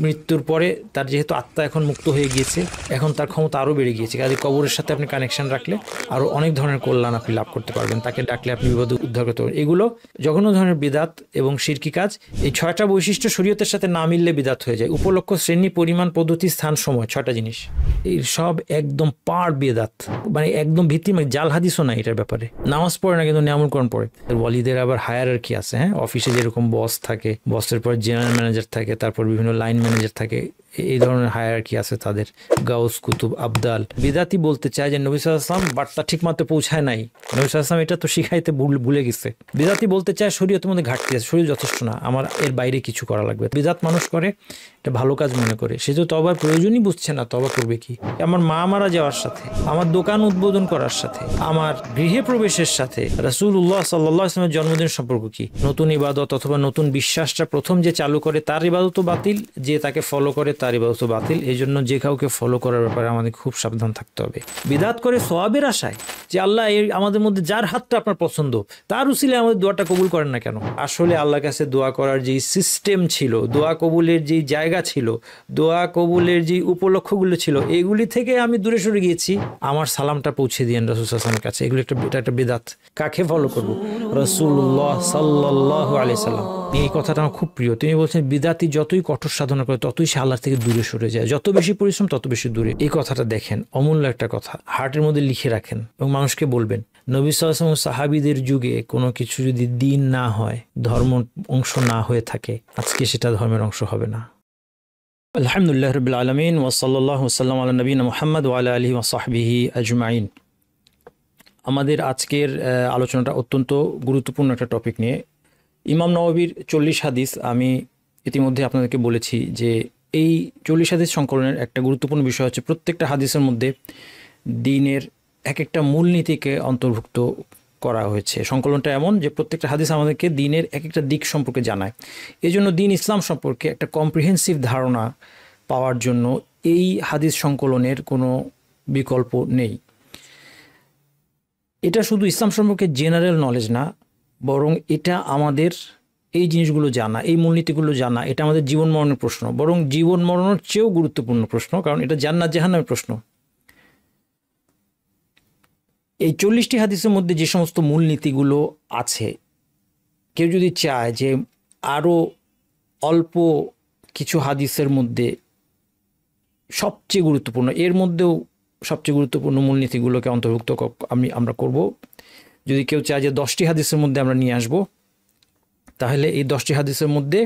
মৃত্যুর পরে তার যেহেতু আত্মা এখন মুক্ত হয়ে গিয়েছে, এখন তার ক্ষমতা আরও বেড়ে গিয়েছে, কাজে কবরের সাথে আপনি কানেকশন রাখলে আরও অনেক ধরনের কল্যাণ আপনি লাভ করতে পারবেন, তাকে ডাকলে আপনি বিপদ উদ্ধার করতে পারবেন। এগুলো জঘন্য ধরনের বিদাত এবং শিরকি কাজ। এই 6টা বৈশিষ্ট্য শরীয়তের সাথে না মিললে বিদাত হয়ে যায়। উপলক্ষ, শ্রেণী, পরিমাণ, পদ্ধতি, স্থান, সময়, 6টা জিনিস, এই সব একদম পার বিদাত, মানে একদম ভিত্তি, মানে জাল হাদিসও না এটার ব্যাপারে। নামাজ পড়ে না কিন্তু নিয়ামকরণ পড়ে। ওয়ালিদের আবার হায়ারার্কি আছে, হ্যাঁ, অফিসে যেরকম বস থাকে, বসের পর জেনারেল ম্যানেজার থাকে, তারপর বিভিন্ন লাইন ম্যানেজার থাকে, এই ধরনের হায়ারার্কি আছে তাদের। গাউস, কুতুব, আবদাল। বিদাতি বলতে চায় যে নবী সাল্লাল্লাহু আলাইহি ওয়াসাল্লাম বার্তা ঠিক মতো পৌঁছায় নাই, নবী সাল্লাল্লাহু আলাইহি ওয়াসাল্লাম এটা তো শিখাইতে ভুলে গেছে। বিদাতি বলতে চায় শরীয়তের মধ্যে ঘাটতি আছে, শরীয়ত যথেষ্ট না, আমার এর বাইরে কিছু করা লাগবে। বিদাত মানুষ করে এটা ভালো কাজ মনে করে, সে তো তওবার প্রয়োজনই বুঝছে না, তওবা করবে কি? আমার মা মারা যাওয়ার সাথে, আমার দোকান উদ্বোধন করার সাথে, আমার গৃহে প্রবেশের সাথে রাসূলুল্লাহ সাল্লাল্লাহু আলাইহি ওয়াসাল্লামের জন্মদিন সম্পর্ক কি? নতুন ইবাদত অথবা নতুন বিশ্বাসটা প্রথম যে চালু করে তার ইবাদতও বাতিল, যে তাকে ফলো করে তার ইবাদতও বাতিল। এই জন্য যে কাউকে ফলো করার ব্যাপারে আমাদের খুব সাবধান থাকতে হবে। বিদাত করে সওয়াবের আশায় যে আল্লাহ আমাদের মধ্যে যার হাতটা আপনার পছন্দ তার উসিলায় আমাদের দোয়াটা কবুল করেন না কেন? আসলে আল্লাহর কাছে দোয়া করার যেই সিস্টেম ছিল, দোয়া কবুলের যেই জায়গা ছিল, দোয়া কবুলের যে উপলক্ষগুলো ছিল, এগুলি থেকে আমি দূরে সরে গিয়েছি। আমার সালামটা পৌঁছে দিয়েন রাসূল সাল্লাল্লাহু আলাইহি ওয়াসাল্লামের কাছে। এগুলো এটা একটা বিদাত। কাকে ফলো করব? রাসূলুল্লাহ সাল্লাল্লাহু আলাইহি সাল্লাম। এই কথাটা আমার খুব প্রিয়। তিনি বলছেন বিদাতি যতই কঠোর সাধনা করে ততই সে আল্লাহ থেকে দূরে সরে যায়, যত বেশি পরিশ্রম তত বেশি দূরে। এই কথাটা দেখেন, অমূল্য একটা কথা, হার্টের মধ্যে লিখে রাখেন এবং মানুষকে বলবেন। নবী সাল্লাল্লাহু আলাইহি ওয়াসাল্লাম সাহাবীদের যুগে কোনো কিছু যদি দিন না হয়, ধর্ম অংশ না হয়ে থাকে, আজকে সেটা ধর্মের অংশ হবে না। আলহামদুলিল্লাহ রাব্বিল আলামিন ওয়া সাল্লাল্লাহু ওয়াসাল্লাম আলা নবিয়িনা মুহাম্মদ ওয়া আলা আলিহি ওয়া সাহবিহি আজমাইন। আমাদের আজকের আলোচনাটা অত্যন্ত গুরুত্বপূর্ণ একটা টপিক নিয়ে। ইমাম নওয়াবীর 40 হাদিস, আমি ইতিমধ্যে আপনাদেরকে বলেছি যে এই 40 হাদিস সংকলনের একটা গুরুত্বপূর্ণ বিষয় হচ্ছে প্রত্যেকটা হাদিসের মধ্যে দ্বীনের এক একটা মূলনীতিকে অন্তর্ভুক্ত করা হয়েছে। সংকলনটা এমন যে প্রত্যেকটা হাদিস আমাদেরকে দ্বীনের এক একটা দিক সম্পর্কে জানায়। এই জন্য দ্বীন ইসলাম সম্পর্কে একটা কম্প্রিহেন্সিভ ধারণা পাওয়ার জন্য এই হাদিস সংকলনের কোনো বিকল্প নেই। এটা শুধু ইসলাম সম্পর্কে জেনারেল নলেজ না, বরং এটা আমাদের এই জিনিসগুলো জানা, এই মূলনীতিগুলো জানা, এটা আমাদের জীবন মরণের প্রশ্ন, বরং জীবন মরণের চেয়েও গুরুত্বপূর্ণ প্রশ্ন, কারণ এটা জান্নাত জাহান্নামের প্রশ্ন। এই 40টি হাদিসের মধ্যে যে সমস্ত মূলনীতিগুলো আছে, কেউ যদি চায় যে আরও অল্প কিছু হাদিসের মধ্যে সবচেয়ে গুরুত্বপূর্ণ, এর মধ্যেও সবচেয়ে গুরুত্বপূর্ণ মূলনীতিগুলোকে অন্তর্ভুক্ত আমরা করব। যদি কেউ চায় যে 10টি হাদিসের মধ্যে আমরা নিয়ে আসব, তাহলে এই 10টি হাদিসের মধ্যে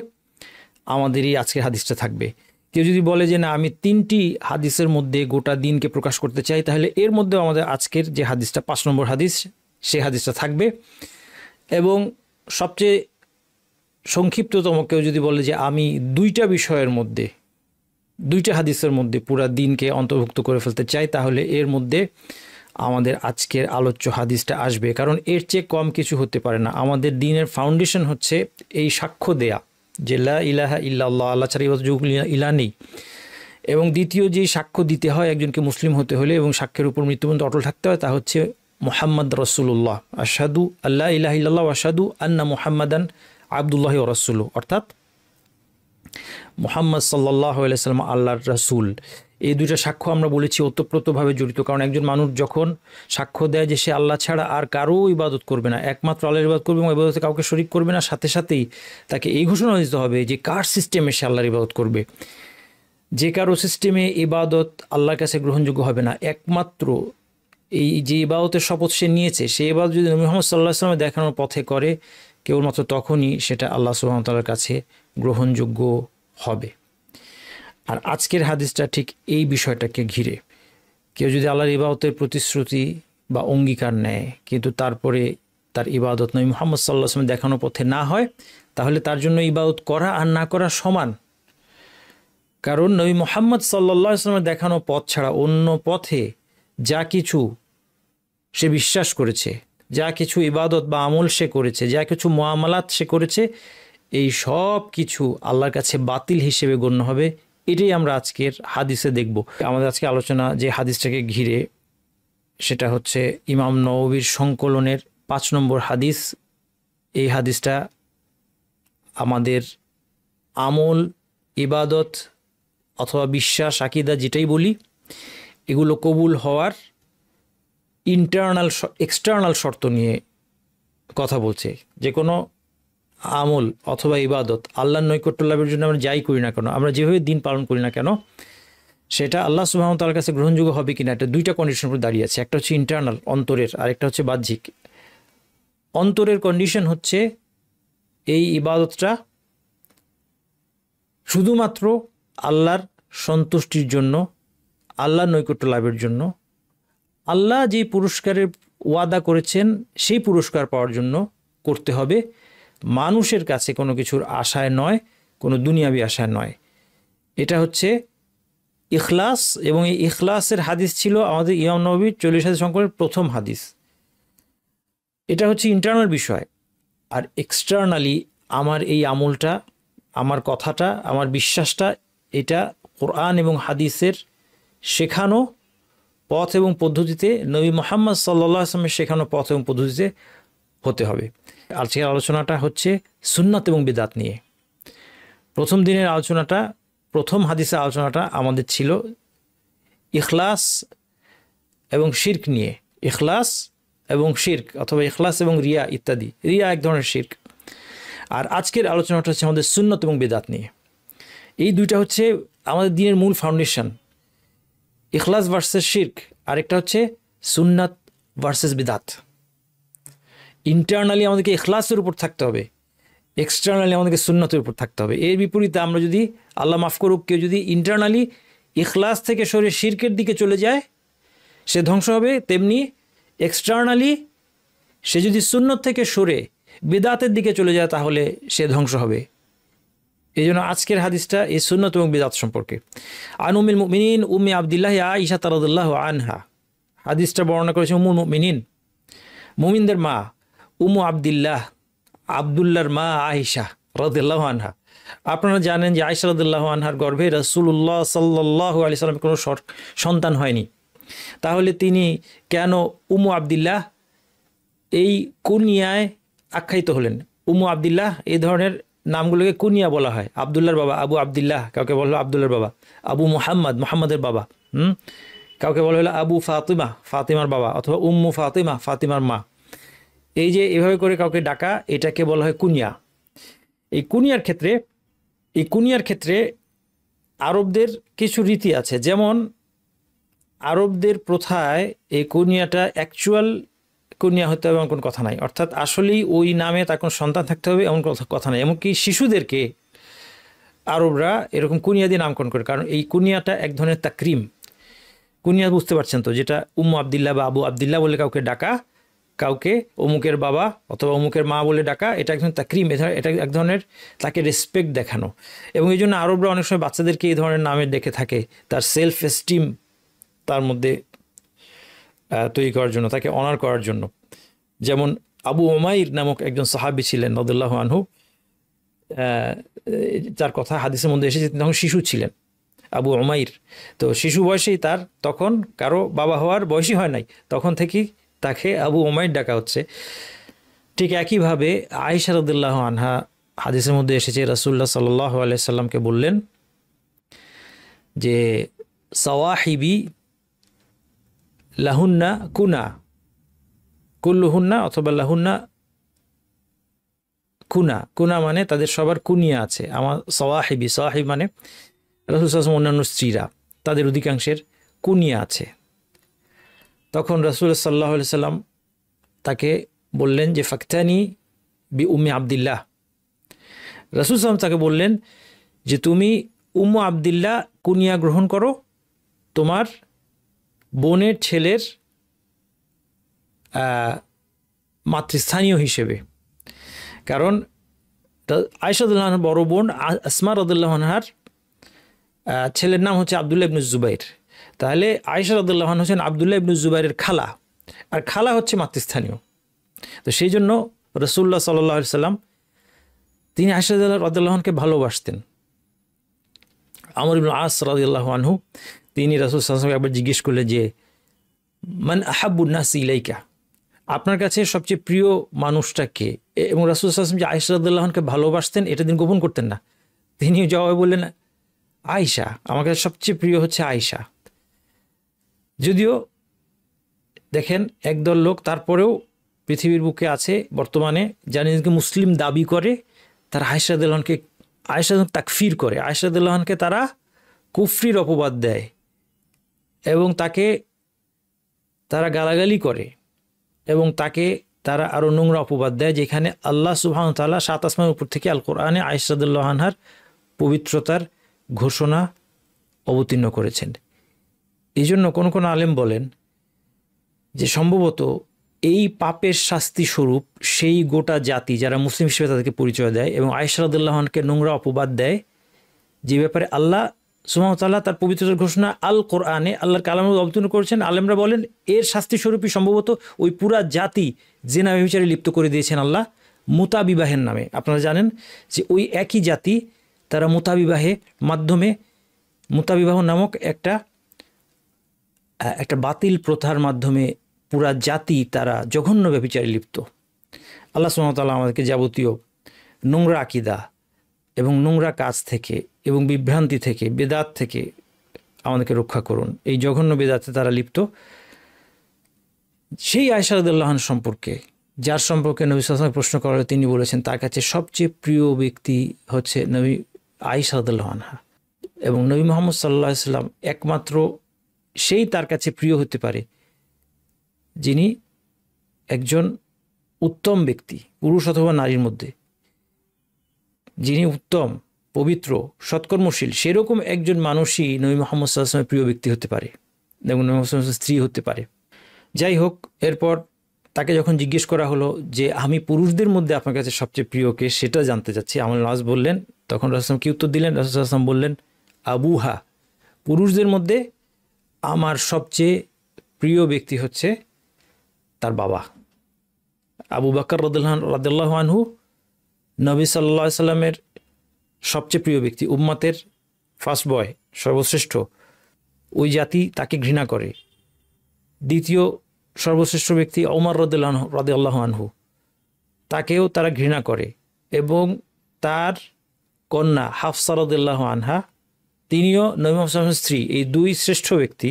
আমাদের এই আজকের হাদিসটা থাকবে। কেউ যদি বলে যে না, আমি 3টি হাদিসের মধ্যে গোটা দিনকে প্রকাশ করতে চাই, তাহলে এর মধ্যেও আমাদের আজকের যে হাদিসটা 5 নম্বর হাদিস, সেই হাদিসটা থাকবে। এবং সবচেয়ে সংক্ষিপ্ততম কেউ যদি বলে যে আমি 2টা বিষয়ের মধ্যে, 2টা হাদিসের মধ্যে পুরা দিনকে অন্তর্ভুক্ত করে ফেলতে চাই, তাহলে এর মধ্যে আমাদের আজকের আলোচ্য হাদিসটা আসবে। কারণ এর চেয়ে কম কিছু হতে পারে না। আমাদের দিনের ফাউন্ডেশন হচ্ছে এই সাক্ষ্য দেয়া যে লা ইলাহা ইল্লাল্লাহ, আল্লাহ ছাড়া ইলাহ নেই। এবং দ্বিতীয় যে সাক্ষ্য দিতে হয় একজনকে মুসলিম হতে হলে এবং সাক্ষ্যের উপর মৃত্যু পর্যন্ত অটল থাকতে হয়, তা হচ্ছে মুহাম্মদ রাসূলুল্লাহ, আশহাদু আল্লা ইলাহা ইল্লাল্লাহ ওয়া আশহাদু আন্না মুহাম্মাদান আবদুল্লাহি ওয়া রাসূলুহু, অর্থাৎ মুহাম্মদ সাল্লাল্লাহু আলাইহি ওয়াসাল্লাম আল্লাহর রাসূল। এই 2টা সাক্ষ্য আমরা বলেছি ওতপ্রোতভাবে জড়িত। কারণ একজন মানুষ যখন সাক্ষ্য দেয় যে সে আল্লাহ ছাড়া আর কারো ইবাদত করবে না, একমাত্র আল্লাহর ইবাদত করবে এবং ইবাদতে কাউকে শরীক করবে না, সাথে সাথেই তাকে এই ঘোষণা দিতে হবে যে কার সিস্টেমে সে আল্লাহর ইবাদত করবে। যে কারো সিস্টেমে ইবাদত আল্লাহর কাছে গ্রহণযোগ্য হবে না। একমাত্র এই যে ইবাদতের শপথ সে নিয়েছে, সেই ইবাদত যদি নবী মুহাম্মদ সাল্লাল্লাহু আলাইহি ওয়াসাল্লামের দেখানোর পথে করে, কেবলমাত্র তখনই সেটা আল্লাহ সুবহানাহু ওয়া তাআলার কাছে গ্রহণযোগ্য হবে। আর আজকের হাদিসটা ঠিক এই বিষয়টাকে ঘিরে। কেউ যদি আল্লাহর ইবাদতের প্রতিশ্রুতি বা অঙ্গীকার নেয়, কিন্তু তারপরে তার ইবাদত নবী মুহাম্মদ সাল্লাল্লাহু আলাইহি ওয়াসাল্লামের দেখানো পথে না হয়, তাহলে তার জন্য ইবাদত করা আর না করা সমান। কারণ নবী মুহাম্মদ সাল্লাল্লাহু আলাইহি ওয়াসাল্লামের দেখানো পথ ছাড়া অন্য পথে যা কিছু সে বিশ্বাস করেছে, যা কিছু ইবাদত বা আমল সে করেছে, যা কিছু মুআমালাত সে করেছে, এই সব কিছু আল্লাহর কাছে বাতিল হিসেবে গণ্য হবে। এটাই আমরা আজকের হাদিসে দেখব। আমাদের আজকে আলোচনা যে হাদিসটাকে ঘিরে, সেটা হচ্ছে ইমাম নওয়াবীর সংকলনের 5 নম্বর হাদিস। এই হাদিসটা আমাদের আমল, ইবাদত অথবা বিশ্বাস, আকীদা যেটাই বলি, এগুলো কবুল হওয়ার এক্সটার্নাল শর্ত নিয়ে কথা বলছে। যে কোনো আমল অথবা ইবাদত আল্লাহর নৈকট্য লাভের জন্য আমরা যাই করি না কেন, আমরা যেভাবে দিন পালন করি না কেন, সেটা আল্লাহ সুবহানাহু ওয়া তাআলার কাছে গ্রহণযোগ্য হবে কিনা, এটা দুইটা কন্ডিশন উপর দাঁড়িয়ে আছে। একটা হচ্ছে ইন্টারনাল, অন্তরের, আর একটা হচ্ছে বাহ্যিক। অন্তরের কন্ডিশন হচ্ছে এই ইবাদতটা শুধুমাত্র আল্লাহর সন্তুষ্টির জন্য, আল্লাহর নৈকট্য লাভের জন্য, আল্লাহ যে পুরস্কারের ওয়াদা করেছেন সেই পুরস্কার পাওয়ার জন্য করতে হবে, মানুষের কাছে কোনো কিছুর আশায় নয়, কোনো দুনিয়াবি আশায় নয়। এটা হচ্ছে ইখলাস। এবং এই ইখলাসের হাদিস ছিল আমাদের ইমাম নববীর 40 হাদিস সংকলনের প্রথম হাদিস। এটা হচ্ছে ইন্টারনাল বিষয়। আর এক্সটার্নালি আমার এই আমলটা, আমার কথাটা, আমার বিশ্বাসটা, এটা কোরআন এবং হাদিসের শেখানো পথ এবং পদ্ধতিতে, নবী মুহাম্মদ সাল্লাল্লাহু আলাইহি ওয়াসাল্লামের শেখানো পথ এবং পদ্ধতিতে হতে হবে। আজকের আলোচনাটা হচ্ছে সুন্নাত এবং বিদআত নিয়ে। প্রথম দিনের আলোচনাটা, প্রথম হাদিসের আলোচনাটা আমাদের ছিল ইখলাস এবং শিরক নিয়ে। ইখলাস এবং শিরক অথবা ইখলাস এবং রিয়া ইত্যাদি। রিয়া এক ধরনের শিরক। আর আজকের আলোচনাটা হচ্ছে আমাদের সুন্নাত এবং বিদআত নিয়ে। এই দুইটা হচ্ছে আমাদের দ্বীনের মূল ফাউন্ডেশন। ইখলাস ভার্সেস শিরক, আরেকটা হচ্ছে সুন্নাত ভার্সেস বিদআত। ইন্টারনালি আমাদেরকে ইখলাসের উপর থাকতে হবে, এক্সটার্নালি আমাদেরকে সুন্নাতের উপর থাকতে হবে। এর বিপরীতে আমরা যদি, আল্লাহ মাফ করুক, কেউ যদি ইন্টারনালি ইখলাস থেকে সরে শিরকের দিকে চলে যায়, সে ধ্বংস হবে। তেমনি এক্সটার্নালি সে যদি সুন্নত থেকে সরে বিদআতের দিকে চলে যায়, তাহলে সে ধ্বংস হবে। এই জন্য আজকের হাদিসটা এই সুন্নত এবং বিদআত সম্পর্কে। আন উম্মুল মুমিনিন উম্মি আবদুল্লাহ আয়েশা রাদিয়াল্লাহু আনহা, হাদিসটা বর্ণনা করেছে উম্মুল মুমিনিন, মুমিনদের মা, উম্মু আবদুল্লাহ, আবদুল্লাহর মা আয়েশা রাদিয়াল্লাহু আনহা। আপনারা জানেন যে আয়েশা রাদিয়াল্লাহু আনহার গর্ভে রাসূলুল্লাহ সাল্লাল্লাহু আলাইহি সাল্লামের কোনো সন্তান হয়নি। তাহলে তিনি কেন উম্মু আবদুল্লাহ এই কুনিয়ায় আখ্যায়িত হলেন? উম্মু আবদুল্লাহ এই ধরনের নামগুলোকে কুনিয়া বলা হয়। আবদুল্লাহর বাবা আবু আবদুল্লাহ, কাউকে বলা হলো আবদুল্লাহর বাবা আবু মুহাম্মদ, মুহাম্মাদের বাবা। কাউকে বলা হলো আবু ফাতিমা, ফাতিমার বাবা, অথবা উম্মু ফাতিমা, ফাতিমার মা। এই যে এভাবে করে কাউকে ডাকা, এটাকে বলা হয় কুনিয়া। এই কুনিয়ার ক্ষেত্রে আরবদের কিছু রীতি আছে। যেমন আরবদের প্রথায় এই কুনিয়াটা অ্যাকচুয়াল কুনিয়া হতে হবে এমন কোনো কথা নাই। অর্থাৎ আসলেই ওই নামে তার কোনো সন্তান থাকতে হবে এমন কথা নাই। এমনকি শিশুদেরকে আরবরা এরকম কুনিয়া দিয়ে নামকরণ করে, কারণ এই কুনিয়াটা এক ধরনের তাকরিম। কুনিয়া বুঝতে পারছেন তো, যেটা উম্মু আবদুল্লাহ বা আবু আবদুল্লাহ বলে কাউকে ডাকা, কাউকে অমুকের বাবা অথবা অমুকের মা বলে ডাকা, এটা একজন তাকরিম, এটা এক ধরনের তাকে রেসপেক্ট দেখানো। এবং এই জন্য আরবরা অনেক সময় বাচ্চাদেরকে এই ধরনের নামে ডেকে থাকে, তার সেলফ এস্টিম তার মধ্যে তৈরি করার জন্য, তাকে অনার করার জন্য। যেমন আবু উমাইর নামক একজন সাহাবী ছিলেন রাদিয়াল্লাহু আনহু, যার কথা হাদিসের মধ্যে এসেছে, তখন শিশু ছিলেন আবু উমাইর। তো শিশু বয়সেই তার, তখন কারো বাবা হওয়ার বয়সই হয় নাই, তখন থেকেই তাকে আবু উমাইর ডাকা হচ্ছে। ঠিক একইভাবে আয়েশা রাদিয়াল্লাহু আনহা, হাদিসের মধ্যে এসেছে রাসূলুল্লাহ সাল্লাল্লাহু আলাইহি সাল্লামকে বললেন যে সাওয়াহিবি লাহুন্না কুনা, কুল্লুহুন্না অথবা লাহুন্না কুনা। কুনা মানে তাদের সবার কুনিয়া আছে। আমার সাওয়াহিবি, সাওয়াহিব মানে রাসূল সাল্লাল্লাহু আলাইহি ওয়াসাল্লাম অন্যান্য স্ত্রীরা, তাদের অধিকাংশের কুনিয়া আছে। তখন রাসূল সাল্লাল্লাহু আলাইহি সাল্লাম তাকে বললেন যে ফাকতানি বি উম্মি আবদুল্লাহ। রাসূল সাল্লাল্লাহু তাকে বললেন যে তুমি উম্মু আবদুল্লাহ কুনিয়া গ্রহণ করো তোমার বোনের ছেলের মাতৃস্থানীয় হিসেবে। কারণ আয়েশা রাদিয়াল্লাহু আনহার বড় বোন আসমা রাদিয়াল্লাহু আনহার ছেলের নাম হচ্ছে আব্দুল্লাহ ইবনে জুবাইর। তাহলে আয়েশা রাদিয়াল্লাহু আনহা হচ্ছেন আব্দুল্লাহ ইবনে জুবাইরের খালা, আর খালা হচ্ছে মাতৃস্থানীয়। তো সেই জন্য রাসূলুল্লাহ সাল্লাল্লাহু আলাইহি সাল্লাম তিনি আয়েশা রাদিয়াল্লাহু আনহাকে ভালোবাসতেন। আমর ইবনে আস রাদিয়াল্লাহু আনহু তিনি রাসূল সাল্লাল্লাহু আলাইহি ওয়াসাল্লামকে একবার জিজ্ঞেস করলেন যে মান আহাব্বুন নাসি ইলাইকা, আপনার কাছে সবচেয়ে প্রিয় মানুষটা কে? এবং রাসূল সাল্লাল্লাহু আলাইহি ওয়াসাল্লাম যে আয়েশা রাদিয়াল্লাহু আনহাকে ভালোবাসতেন এটা তিনি গোপন করতেন না। তিনি জবাবে বললেন আয়েশা, আমার কাছে সবচেয়ে প্রিয় হচ্ছে আয়েশা। যদিও দেখেন একদল লোক তারপরেও পৃথিবীর বুকে আছে বর্তমানে যারা নিজেকে মুসলিম দাবি করে, তারা আয়েশা রাদিয়াল্লাহু আয়েশা তাকফির করে, আয়েশা রাদিয়াল্লাহু তারা কুফরির অপবাদ দেয় এবং তাকে তারা গালাগালি করে এবং তাকে তারা আরও নোংরা অপবাদ দেয়, যেখানে আল্লাহ সুবহানাহু ওয়া তাআলা 7 আসমানের উপর থেকে আল কোরআনে আয়েশা রাদিয়াল্লাহু আনহার পবিত্রতার ঘোষণা অবতীর্ণ করেছেন। এই জন্য কোনো কোনো আলেম বলেন যে সম্ভবত এই পাপের শাস্তি স্বরূপ সেই গোটা জাতি যারা মুসলিম হিসেবে তাদেরকে পরিচয় দেয় এবং আয়েশা রাদিয়াল্লাহু আনহাকে নোংরা অপবাদ দেয়, যে ব্যাপারে আল্লাহ সুবহানাহু ওয়া তাআলা তার পবিত্রতার ঘোষণা আল কোরআনে আল্লাহর কালামে অবতীর্ণ করেছেন, আলেমরা বলেন এর শাস্তি স্বরূপই সম্ভবত ওই পুরা জাতি জিনা ব্যভিচারে লিপ্ত করে দিয়েছেন আল্লাহ মুতাবিবাহের নামে। আপনারা জানেন যে ওই একই জাতি তারা মুতাবিবাহের মাধ্যমে, মুতাবিবাহ নামক একটা বাতিল প্রথার মাধ্যমে পুরা জাতি তারা জঘন্য ব্যভিচারে লিপ্ত। আল্লাহ সুবহানাহু ওয়া তাআলা আমাদেরকে যাবতীয় নোংরা আকীদা এবং নোংরা কাজ থেকে এবং বিভ্রান্তি থেকে, বেদাত থেকে আমাদেরকে রক্ষা করুন। এই জঘন্য বেদাতে তারা লিপ্ত। সেই আয়েশা রাদিয়াল্লাহু আনহা সম্পর্কে, যার সম্পর্কে নবী সাল্লাল্লাহু আলাইহি ওয়াসাল্লাম প্রশ্ন করা হলে তিনি বলেছেন তার কাছে সবচেয়ে প্রিয় ব্যক্তি হচ্ছে নবী আয়েশা রাদিয়াল্লাহু আনহা, এবং নবী মুহাম্মদ সাল্লাল্লাহু আলাইহি ওয়াসাল্লাম একমাত্র সেই তার কাছে প্রিয় হতে পারে যিনি একজন উত্তম ব্যক্তি, পুরুষ অথবা নারীর মধ্যে, যিনি উত্তম, পবিত্র, সৎকর্মশীল, সেরকম একজন মানুষই নবী মুহাম্মদ সাল্লাল্লাহু আলাইহি ওয়াসাল্লামের প্রিয় ব্যক্তি হতে পারে এবং নবী মুহাম্মদ সাল্লাল্লাহু আলাইহি ওয়াসাল্লামের স্ত্রী হতে পারে। যাই হোক, এরপর তাকে যখন জিজ্ঞেস করা হলো যে আমি পুরুষদের মধ্যে আপনার কাছে সবচেয়ে প্রিয়কে সেটা জানতে চাচ্ছি, আমর নাজ বললেন, তখন রাসূল কি উত্তর দিলেন? রাসূল সাল্লাল্লাহু আলাইহি ওয়াসাল্লাম বললেন আবুহা, পুরুষদের মধ্যে আমার সবচেয়ে প্রিয় ব্যক্তি হচ্ছে তার বাবা। আবু বকর রাদিয়াল্লাহু আনহু নবী সাল্লাল্লাহু আলাইহি সাল্লামের সবচেয়ে প্রিয় ব্যক্তি, উম্মতের ফার্স্ট বয়, সর্বশ্রেষ্ঠ। ওই জাতি তাকে ঘৃণা করে। দ্বিতীয় সর্বশ্রেষ্ঠ ব্যক্তি ওমর রাদিয়াল্লাহু আনহু, তাকেও তারা ঘৃণা করে। এবং তার কন্যা হাফসা রাদিয়াল্লাহু আনহা, তিনিও নবী মুহাম্মদ সাল্লাল্লাহু আলাইহি ওয়াসাল্লামের স্ত্রী। এই দুই শ্রেষ্ঠ ব্যক্তি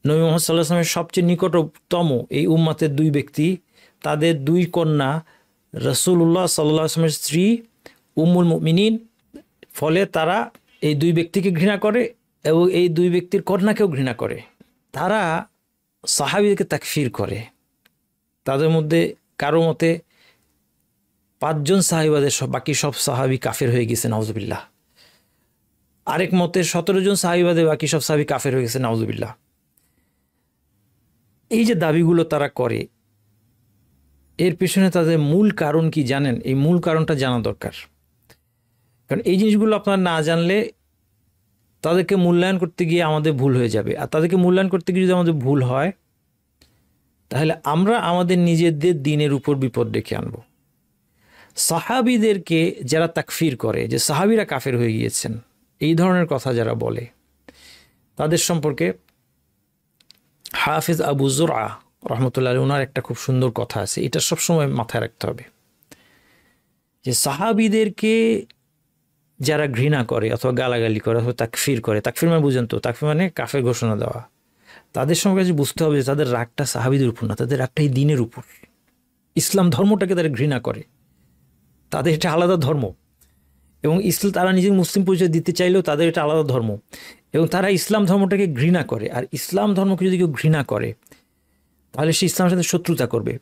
নবী মুহাম্মদ সাল্লাল্লাহু আলাইহি ওয়াসাল্লামের সবচেয়ে নিকটতম এই উম্মতের দুই ব্যক্তি, তাদের দুই কন্যা রাসূলুল্লাহ সাল্লাল্লাহু আলাইহি ওয়াসাল্লামের স্ত্রী উম্মুল মুমিনিন। ফলে তারা এই দুই ব্যক্তিকে ঘৃণা করে এবং এই দুই ব্যক্তির কন্যাকেও ঘৃণা করে। তারা সাহাবীদেরকে তাকফির করে। তাদের মধ্যে কারো মতে 5 জন সাহাবীদের বাকি সব সাহাবী কাফের হয়ে গেছে, নাউজুবিল্লাহ। আরেক মতে 17 জন সাহাবীদের বাকি সব সাহাবী কাফের হয়ে গেছে, নাউজুবিল্লাহ। এই যে দাবিগুলো তারা করে, এর পিছনে তাদের মূল কারণ কি জানেন? এই মূল কারণটা জানা দরকার, কারণ এই জিনিসগুলো আপনারা না জানলে তাদেরকে মূল্যায়ন করতে গিয়ে আমাদের ভুল হয়ে যাবে। আর তাদেরকে মূল্যায়ন করতে গিয়ে যদি আমাদের ভুল হয়, তাহলে আমরা আমাদের নিজেদের দিনের উপর বিপদ ডেকে আনব। সাহাবীদেরকে যারা তাকফির করে, যে সাহাবীরা কাফের হয়ে গিয়েছেন, এই ধরনের কথা যারা বলে, তাদের সম্পর্কে হাফিজ আবু যুরআ রহমতুল্লাহ আলাইহি ওনার একটা খুব সুন্দর কথা আছে, এটা সবসময় মাথায় রাখতে হবে যে সাহাবীদেরকে যারা ঘৃণা করে অথবা গালাগালি করে অথবা তাকফির করে, তাকফির মানে বুঝেন তো, তাকফির মানে কাফের ঘোষণা দেওয়া, তাদের সঙ্গে বুঝতে হবে যে তাদের রাগটা সাহাবীদের উপর না, তাদের রাগটা এই দিনের উপর। ইসলাম ধর্মটাকে তারা ঘৃণা করে, তাদের এটা আলাদা ধর্ম, এবং ইসলাম তারা নিজের মুসলিম পরিচয় দিতে চাইলেও তাদের এটা আলাদা ধর্ম, এবং তারা ইসলাম ধর্মটাকে ঘৃণা করে। আর ইসলাম ধর্মকে যদি কেউ ঘৃণা করে, তাহলে সে ইসলামের সাথে শত্রুতা করবে।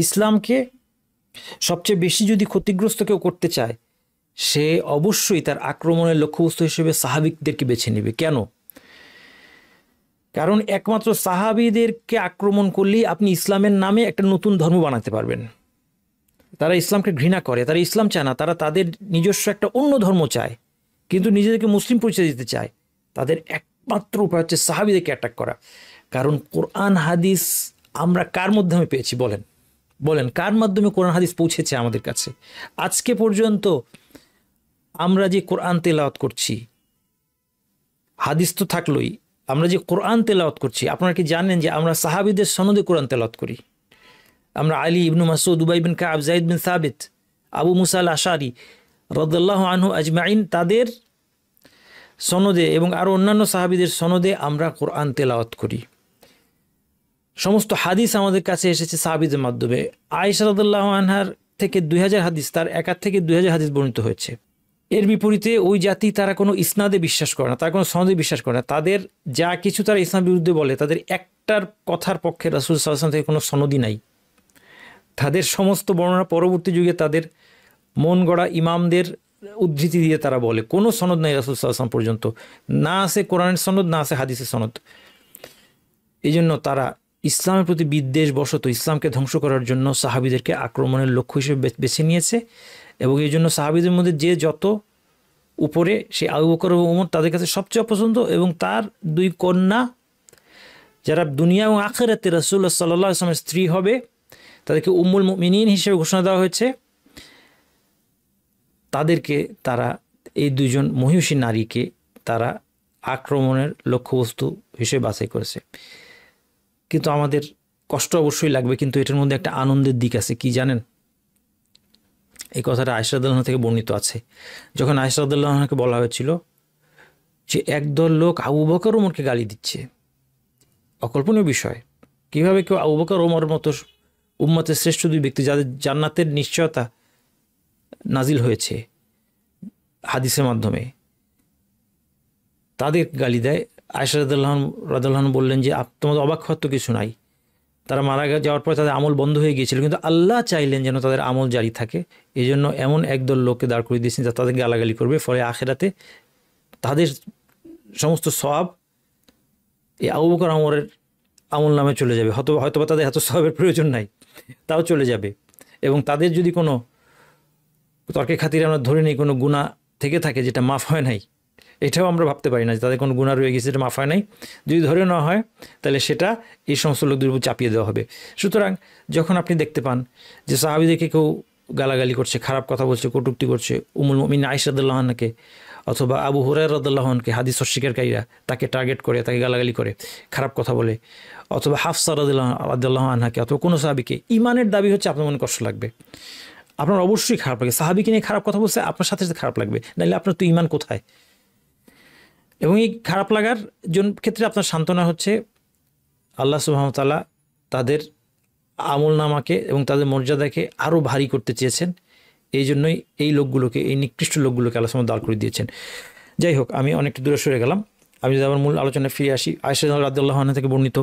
ইসলামকে সবচেয়ে বেশি যদি ক্ষতিগ্রস্ত কেউ করতে চায়, সে অবশ্যই তার আক্রমণের লক্ষ্যবস্তু হিসেবে সাহাবিকদেরকে বেছে নেবে। কেন? কারণ একমাত্র সাহাবীদেরকে আক্রমণ করলেই আপনি ইসলামের নামে একটা নতুন ধর্ম বানাতে পারবেন। তারা ইসলামকে ঘৃণা করে, তারা ইসলাম চায় না, তারা তাদের নিজস্ব একটা অন্য ধর্ম চায়, কিন্তু নিজেদেরকে মুসলিম পরিচয় দিতে চায়। তাদের একমাত্র উপায় হচ্ছে সাহাবীদেরকে অ্যাটাক করা। কারণ কোরআন হাদিস আমরা কার মাধ্যমে পেয়েছি? বলেন কার মাধ্যমে কোরআন হাদিস পৌঁছেছে আমাদের কাছে? আজকে পর্যন্ত আমরা যে কোরআন তেলাওয়াত করছি, হাদিস তো থাকলোই, আমরা যে কোরআন তেলাওয়াত করছি, আপনারা কি জানেন যে আমরা সাহাবীদের সনদে কোরআন তেলাওয়াত করি? আমরা আলী ইবনু মাসউদ, উবাই বিন কাব, যায়েদ বিন সাবিত, আবু মুসা আল আশআরী রাদিয়াল্লাহু আনহু আজমাইন, তাদের সনদে এবং আরও অন্যান্য সাহাবীদের সনদে আমরা কোরআন তেলাওয়াত করি। সমস্ত হাদিস আমাদের কাছে এসেছে সাহাবীদের মাধ্যমে। আয়েশা রাদিয়াল্লাহু আনহার থেকে 2000 হাদিস, তার একার থেকে 2000 হাদিস বর্ণিত হয়েছে। এর বিপরীতে ওই জাতি তারা কোনো ইসনাদে বিশ্বাস করে না, তারা কোনো সনদে বিশ্বাস করে না। তাদের যা কিছু তারা ইসলামের বিরুদ্ধে বলে, তাদের একটার কথার পক্ষে রাসূল সাল্লাল্লাহু আলাইহি ওয়াসাল্লাম থেকে কোনো সনদই নাই। তাদের সমস্ত বর্ণনা পরবর্তী যুগে তাদের মন গড়া ইমামদের উদ্ধৃতি দিয়ে তারা বলে, কোনো সনদ নাই রাসূল সাল্লাল্লাহু আলাইহি ওয়াসাল্লাম পর্যন্ত, না আছে কোরআনের সনদ, না আছে হাদিসের সনদ। এই জন্য তারা ইসলামের প্রতি বিদ্বেষ বশত ইসলামকে ধ্বংস করার জন্য সাহাবীদেরকে আক্রমণের লক্ষ্য হিসেবে বেছে নিয়েছে। এবং এই জন্য সাহাবীদের মধ্যে যে যত উপরে, সে আবু বকর ও ওমর তাদের কাছে সবচেয়ে অপছন্দ। এবং তার দুই কন্যা যারা দুনিয়া এবং আখিরাতে রাসূলুল্লাহ সাল্লাল্লাহু আলাইহি ওয়াসাল্লামের স্ত্রী হবে, তাদেরকে উম্মুল মুমিনিন হিসেবে ঘোষণা দেওয়া হয়েছে। তাদেরকে তারা, এই দুইজন মহিষী নারীকে তারা আক্রমণের লক্ষ্যবস্তু হিসেবে বাছাই করেছে। কিন্তু আমাদের কষ্ট অবশ্যই লাগবে, কিন্তু এটার মধ্যে একটা আনন্দের দিক আছে। কি জানেন? এই কথাটা আয়েশা রাদিয়াল্লাহু আনহা থেকে বর্ণিত আছে। যখন আয়েশা রাদিয়াল্লাহু আনহাকে বলা হয়েছিল যে একদল লোক আবু বকর ওমরকে গালি দিচ্ছে, অকল্পনীয় বিষয়। কিভাবে কেউ আবু বকর ওমরের মতো উম্মতের শ্রেষ্ঠ দুই ব্যক্তি, যাদের জান্নাতের নিশ্চয়তা নাজিল হয়েছে হাদিসের মাধ্যমে, তাদের গালি দেয়। আয়েশা রাদিয়াল্লাহু আনহা বললেন যে তোমাদের অবাক হওয়ার তো কিছু নাই। তারা মারা যাওয়ার পর তাদের আমল বন্ধ হয়ে গিয়েছিল, কিন্তু আল্লাহ চাইলেন যেন তাদের আমল জারি থাকে। এই জন্য এমন একদল লোককে দাঁড় করে দিয়েছেন যা তাদের গালাগালি করবে, ফলে আখিরাতে তাদের সমস্ত সওয়াব এই আবু বকর ওমরের আমল নামে চলে যাবে। হয়তো তাদের এত সওয়াবের প্রয়োজন নাই, তাও চলে যাবে। এবং তাদের যদি কোনো তর্কের খাতিরে আমরা ধরে নিই কোনো গুনাহ থেকে থাকে যেটা মাফ হয় নাই, এটাও আমরা ভাবতে পারি না যে তাদের কোনো গুনাহ রয়ে গেছে, এটা মাফ হয় নাই। যদি ধরে নেওয়া হয় তাহলে সেটা এই সমস্ত লোকদের উপর চাপিয়ে দেওয়া হবে। সুতরাং যখন আপনি দেখতে পান যে সাহাবীদেরকে কেউ গালাগালি করছে, খারাপ কথা বলছে, কটূক্তি করছে, উম্মুল মুমিনিন আয়েশা রাদিয়াল্লাহু আনহাকে অথবা আবু হুরায়রা রাদিয়াল্লাহু আনহুকে, হাদিস অস্বীকারীরা তাকে টার্গেট করে, তাকে গালাগালি করে, খারাপ কথা বলে, অথবা হাফসা রাদিয়াল্লাহু আনহাকে, অথবা কোনো সাহাবীকে, ইমানের দাবি হচ্ছে আপনার মনে কষ্ট লাগবে, আপনার অবশ্যই খারাপ লাগে। সাহাবীকে নিয়ে খারাপ কথা বলছে, আপনার সাথে সাথে খারাপ লাগবে, নাহলে আপনার তো ইমান কোথায়? এবং এই খারাপ লাগার ক্ষেত্রে আপনার সান্ত্বনা হচ্ছে আল্লাহ সুবহানাহু ওয়া তাআলা তাদের আমলনামাকে এবং তাদের মর্যাদাকে আরও ভারী করতে চেয়েছেন। এই জন্যই এই লোকগুলোকে, এই নিকৃষ্ট লোকগুলোকে আল্লাহ সুবহানাহু ওয়া তাআলা দাঁড় করে দিয়েছেন। যাই হোক, আমি অনেকটা দূরে সরে গেলাম। আমি যদি আমার মূল আলোচনায় ফিরে আসি, আয়েশা রাদিয়াল্লাহু আনহা থেকে বর্ণিত,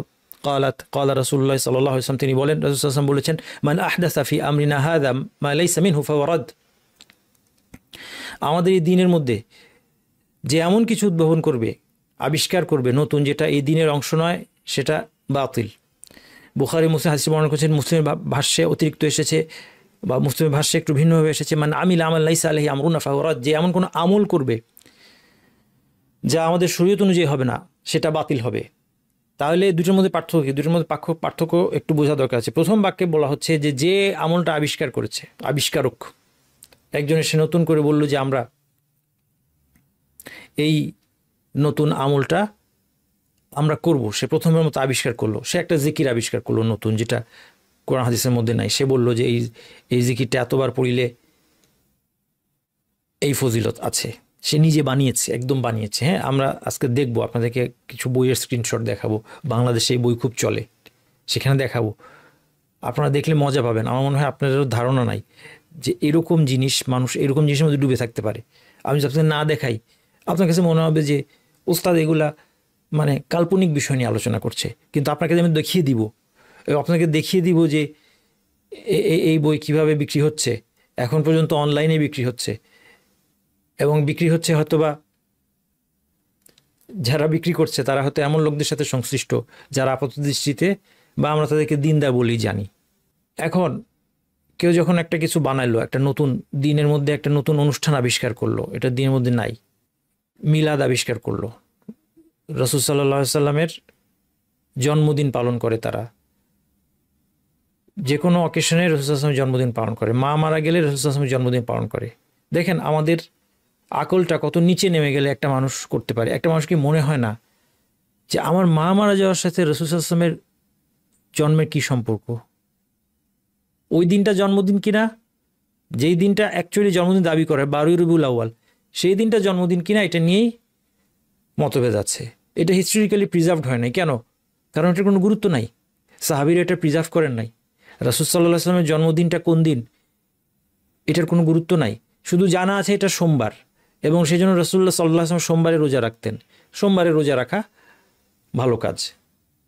قال رسول الله صلى الله عليه وسلم, তিনি বলেন, রাসূল সাল্লাল্লাহু আলাইহি ওয়াসাল্লাম বলেছেন, মান আহদাসা ফি আমরিনা হাযা মা লাইসা মিনহু ফাহুয়া রাদ। আমাদের এই দিনের মধ্যে যে এমন কিছু উদ্ভাবন করবে, আবিষ্কার করবে নতুন, যেটা এই দিনের অংশ নয়, সেটা বাতিল। বুখারী মুসলিম হাদিস বর্ণনা করেছেন, মুসলিমের ভাষ্যে অতিরিক্ত এসেছে বা মুসলিমের ভাষ্যে একটু ভিন্নভাবে এসেছে, মান আমিলা আমাল লাইসা আলাইহি আমরুনা ফাহুয়া রাদ। যে এমন কোনো আমল করবে যা আমাদের শরীয়ত অনুযায়ী হবে না, সেটা বাতিল হবে। তাহলে দুটোর মধ্যে পার্থক্য একটু বোঝা দরকার আছে। প্রথম বাক্যে বলা হচ্ছে যে যে আমলটা আবিষ্কার করেছে, আবিষ্কারক একজন এসে নতুন করে বলল যে আমরা এই নতুন আমলটা আমরা করব, সে প্রথমের মতো আবিষ্কার করলো, সে একটা জিকির আবিষ্কার করলো নতুন, যেটা কোরআন হাদিসের মধ্যে নাই। সে বলল যে এই জিকিরটা এতবার পড়িলে এই ফজিলত আছে। সে নিজে বানিয়েছে, একদম বানিয়েছে। হ্যাঁ, আমরা আজকে দেখবো, আপনাদেরকে কিছু বইয়ের স্ক্রিনশট দেখাবো। বাংলাদেশে এই বই খুব চলে, সেখানে দেখাবো, আপনারা দেখলে মজা পাবেন। আমার মনে হয় আপনাদেরও ধারণা নাই যে এরকম জিনিস, মানুষ এরকম জিনিসের মধ্যে ডুবে থাকতে পারে। আমি যদি আপনাদের না দেখাই, আপনার কাছে মনে হবে যে ওস্তাদ এগুলা মানে কাল্পনিক বিষয় নিয়ে আলোচনা করছে। কিন্তু আপনাকে আমি দেখিয়ে দিব, আপনাকে দেখিয়ে দিব যে এই বই কিভাবে বিক্রি হচ্ছে। এখন পর্যন্ত অনলাইনে বিক্রি হচ্ছে, এবং বিক্রি হচ্ছে হয়তোবা যারা বিক্রি করছে তারা হয়তো এমন লোকদের সাথে সংশ্লিষ্ট যারা আপাতদৃষ্টিতে, বা আমরা তাদেরকে দিনদার বলেই জানি। এখন কেউ যখন একটা কিছু বানাইলো, একটা নতুন দিনের মধ্যে একটা নতুন অনুষ্ঠান আবিষ্কার করলো, এটা দিনের মধ্যে নাই, মিলাদ আবিষ্কার করলো, রাসূল সাল্লাল্লাহু আলাইহি সাল্লামের জন্মদিন পালন করে, তারা যে কোনো অকেশনে রাসূল সাল্লাল্লাহু আলাইহি সাল্লামের জন্মদিন পালন করে, মা মারা গেলে রাসূল সাল্লাল্লাহু আলাইহি সাল্লামের জন্মদিন পালন করে। দেখেন আমাদের আকলটা কত নিচে নেমে গেলে একটা মানুষ করতে পারে। একটা মানুষ কি মনে হয় না যে আমার মা মারা যাওয়ার সাথে রাসূল সাল্লাল্লাহু আলাইহি সাল্লামের জন্মের কি সম্পর্ক? ওই দিনটা জন্মদিন কিনা, যেই দিনটা অ্যাকচুয়ালি জন্মদিন দাবি করে 12ই রবিউল আউয়াল, সেই দিনটা জন্মদিন কিনা, এটা নিয়েই মতভেদ আছে। এটা হিস্টোরিক্যালি প্রিজার্ভড হয় নাই। কেন? কারণ এটার কোনো গুরুত্ব নাই। সাহাবীরা এটা প্রিজার্ভ করেন নাই। রাসূল সাল্লাল্লাহু আলাইহি ওয়াসাল্লামের জন্মদিনটা কোন দিন এটার কোনো গুরুত্ব নাই, শুধু জানা আছে এটা সোমবার, এবং সেই জন্য রাসূলুল্লাহ সাল্লাল্লাহু আলাইহি ওয়াসাল্লাম সোমবারে রোজা রাখতেন। সোমবারে রোজা রাখা ভালো কাজ,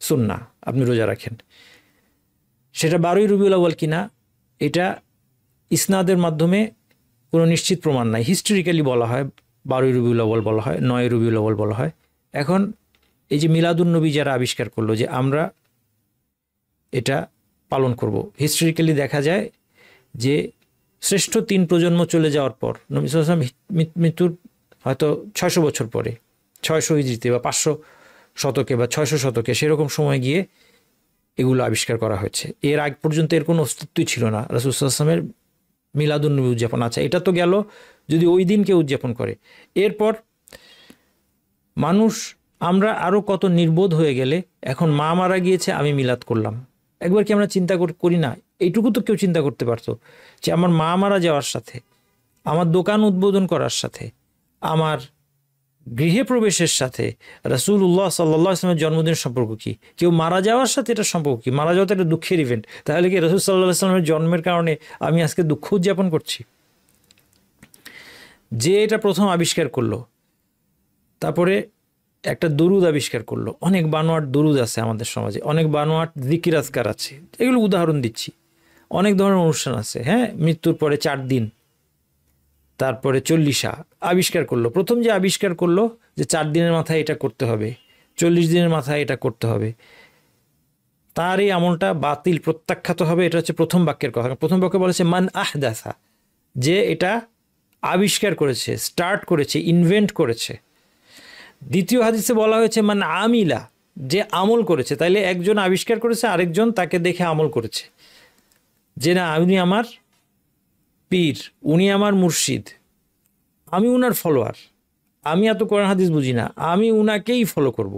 সুন্নাহ, আপনি রোজা রাখেন। সেটা 12ই রবিউল আউয়াল কিনা এটা ইসনাদের মাধ্যমে কোনো নিশ্চিত প্রমাণ নাই। হিস্টোরিক্যালি বলা হয় 12ই রবিউল আউয়াল বলা হয়, 9ই রবিউল আউয়াল বলা হয়। এখন এই যে মিলাদুন নবী যারা আবিষ্কার করলো যে আমরা এটা পালন করব, হিস্টোরিক্যালি দেখা যায় যে শ্রেষ্ঠ 3 প্রজন্ম চলে যাওয়ার পর নবী সাল্লাল্লাহু আলাইহি ওয়াসাল্লাম মৃত্যুর হয়তো 600 বছর পরে, 600 হিজরিতে বা 500 শতকে বা 600 শতকে সেরকম সময় গিয়ে এগুলো আবিষ্কার করা হয়েছে। এর আগ পর্যন্ত এর কোনো অস্তিত্বই ছিল না। রাসূল সাল্লাল্লাহু আলাইহি ওয়াসাল্লামের মিলাদুন নবী উদযাপন, আচ্ছা এটা তো গেল যদি ওই দিনকে উদযাপন করে। এরপর মানুষ, আমরা আরও কত নির্বোধ হয়ে গেলে এখন মা মারা গিয়েছে আমি মিলাদ করলাম। একবার কি আমরা চিন্তা করি না? এইটুকু তো কেউ চিন্তা করতে পারতো যে আমার মা মারা যাওয়ার সাথে, আমার দোকান উদ্বোধন করার সাথে, আমার গৃহে প্রবেশের সাথে রাসূলুল্লাহ সাল্লাল্লাহু আলাইহি ওয়াসাল্লামের জন্মদিনের সম্পর্ক কি? কেউ মারা যাওয়ার সাথে এটা সম্পর্ক কি? মারা যাওয়া তো একটা দুঃখের ইভেন্ট। তাহলে কি রাসূল সাল্লাল্লাহু আলাইহি ওয়াসাল্লামের জন্মের কারণে আমি আজকে দুঃখ উদযাপন করছি? যে এটা প্রথম আবিষ্কার করলো, তারপরে একটা দরুদ আবিষ্কার করলো। অনেক বানোয়াট দরুদ আছে আমাদের সমাজে, অনেক বানোয়াট জিকির আজকার আছে, এগুলো উদাহরণ দিচ্ছি। অনেক ধরনের অনুষ্ঠান আছে, হ্যাঁ, মৃত্যুর পরে 4 দিন, তারপরে 40 আবিষ্কার করলো। প্রথম যে আবিষ্কার করলো যে 4 দিনের মাথায় এটা করতে হবে, 40 দিনের মাথায় এটা করতে হবে, তার এই আমলটা বাতিল, প্রত্যাখ্যাত হবে। এটা হচ্ছে প্রথম বাক্যের কথা। প্রথম বাক্যে বলেছে মান আহদাসা, যে এটা আবিষ্কার করেছে, স্টার্ট করেছে, ইনভেন্ট করেছে। দ্বিতীয় হাদিসে বলা হয়েছে মান আমিলা, যে আমল করেছে। তাইলে একজন আবিষ্কার করেছে, আরেকজন তাকে দেখে আমল করেছে, যে না উনি আমার পীর, উনি আমার মুর্শিদ, আমি উনার ফলোয়ার, আমি এত কোরআন হাদিস বুঝি না, আমি উনাকেই ফলো করব।